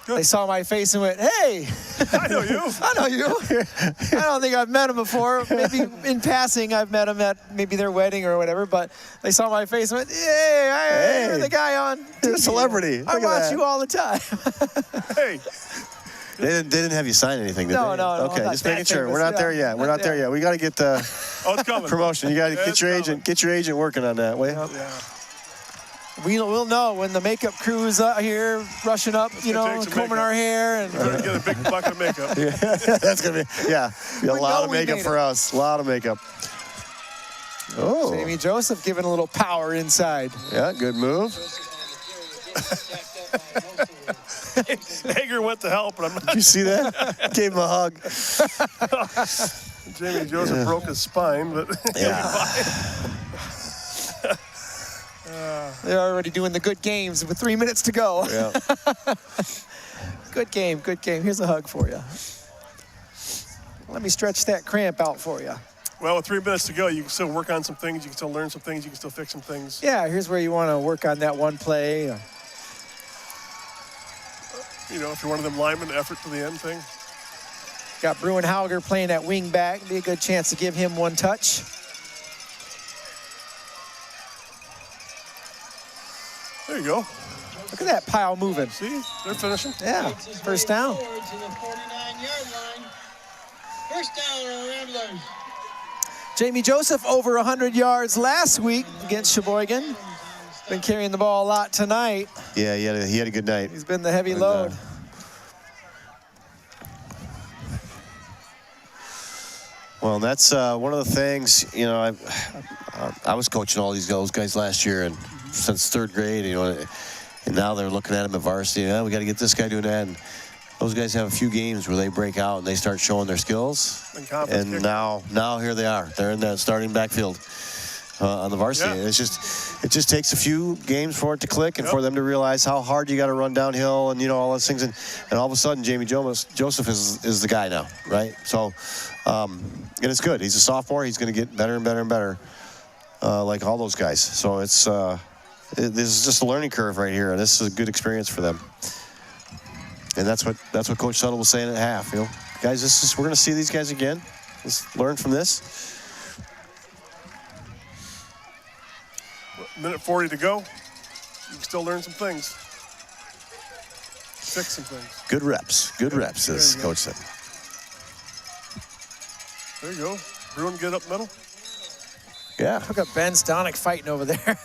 They saw my face and went, hey.
I know you.
I know you. I don't think I've met him before. Maybe in passing I've met him at maybe their wedding or whatever, but they saw my face and went, hey, you're the guy on TV.
You're a celebrity.
I watch you all the time.
Hey.
They didn't have you sign anything, did they?
No.
Okay, just making sure. We're not there yet. We're not there yet. We got to get the
it's coming.
promotion. You got to get your agent working on that. Wait.
Yeah.
We'll know when the makeup crew is here rushing up, combing our hair. And
We're going to get a big bucket of makeup.
Yeah, that's going to be a lot of makeup for us. A lot of makeup. Oh.
Jamie Joseph giving a little power inside.
Yeah, good move.
Hager went to help, but I'm not.
Did you see that? Gave him a hug.
Jamie Joseph broke his spine, but
they're already doing the good games with 3 minutes to go.
Yeah.
Good game, good game. Here's a hug for you. Let me stretch that cramp out for you.
Well, with 3 minutes to go, you can still work on some things. You can still learn some things. You can still fix some things.
Yeah, here's where you want to work on that one play.
If you're one of them linemen, effort to the end thing.
Got Bruin Hauger playing at wing back. Be a good chance to give him one touch.
There you go.
Look at that pile moving.
See, they're finishing.
Yeah, first down.
First down, Ramblers.
Jamie Joseph over 100 yards last week against Sheboygan. Been carrying the ball a lot tonight.
Yeah, he had a good night.
He's been the heavy load.
Well, that's one of the things, I was coaching all those guys last year and since third grade, and now they're looking at him at varsity. We got to get this guy doing that. And those guys have a few games where they break out and they start showing their skills. And now here they are. They're in that starting backfield on the varsity. Yeah. It just takes a few games for it to click and for them to realize how hard you got to run downhill and all those things. And all of a sudden, Jamie Joseph is the guy now, right? So, and it's good. He's a sophomore. He's going to get better and better and better, like all those guys. So this is just a learning curve right here, and this is a good experience for them. And that's what Coach Tuttle was saying at half. Guys, we're going to see these guys again. Let's learn from this.
Minute 40 to go. You can still learn some things. Fix some things.
Good reps, as Coach said.
There you go. Bruin get up middle.
Yeah.
Look at Ben Stonick fighting over there.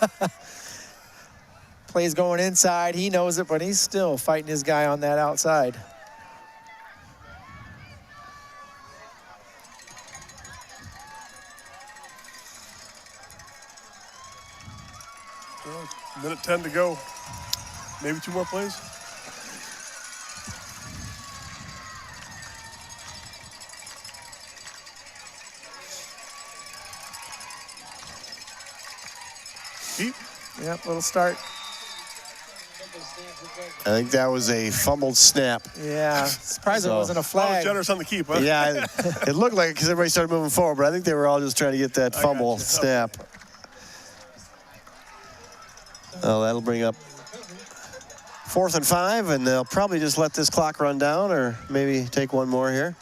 Plays going inside. He knows it, but he's still fighting his guy on that outside.
Minute 10 to go. Maybe 2 more plays. Keep.
Yep, little start.
I think that was a fumbled snap.
Yeah, surprised it wasn't a flag.
I was generous on the keep, huh?
Yeah, it looked like it because everybody started moving forward, but I think they were all just trying to get that fumble snap. Oh, that'll bring up 4th and 5, and they'll probably just let this clock run down or maybe take one more here.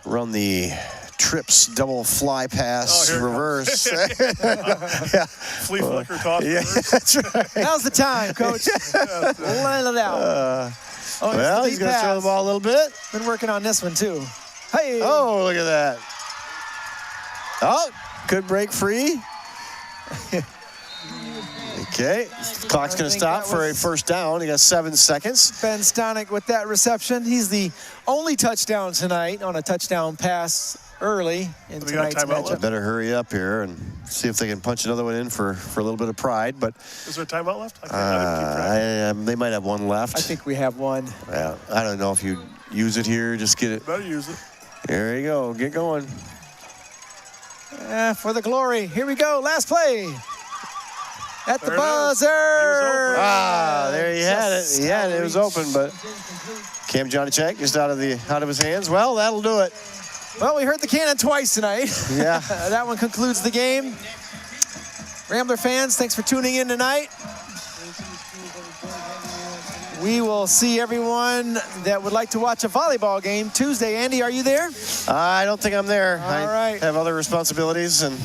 Run the trips double fly pass reverse.
Yeah. Flea flicker toss.
Yeah, that's right.
Now's the time, Coach. Let it out.
Well, he's going to throw the ball a little bit.
Been working on this one, too. Hey.
Oh, look at that. Oh, good break free. Okay, clock's going to stop for a first down. He got 7 seconds.
Ben Stonick with that reception. He's the only touchdown tonight on a touchdown pass early in tonight's matchup.
Better hurry up here and see if they can punch another one in for a little bit of pride. But
is there a timeout left? I didn't keep track.
They might have one left.
I think we have one.
Yeah, I don't know if you use it here. Just get it.
Better use it.
There you go. Get going.
For the glory. Here we go. Last play. At the buzzer.
There you had it. He had it. It was open, but Cam Johnnychek just out of his hands. Well, that'll do it.
Well, we heard the cannon twice tonight.
Yeah.
That one concludes the game. Rambler fans, thanks for tuning in tonight. We will see everyone that would like to watch a volleyball game Tuesday. Andy, are you there?
I don't think I'm there.
All right.
I have other responsibilities, and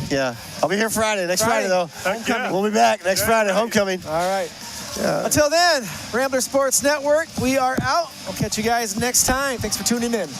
I'll be here Friday. Next Friday though.
Homecoming.
We'll be back next Friday. Homecoming.
All right. Until then, Rambler Sports Network, we are out. I'll catch you guys next time. Thanks for tuning in.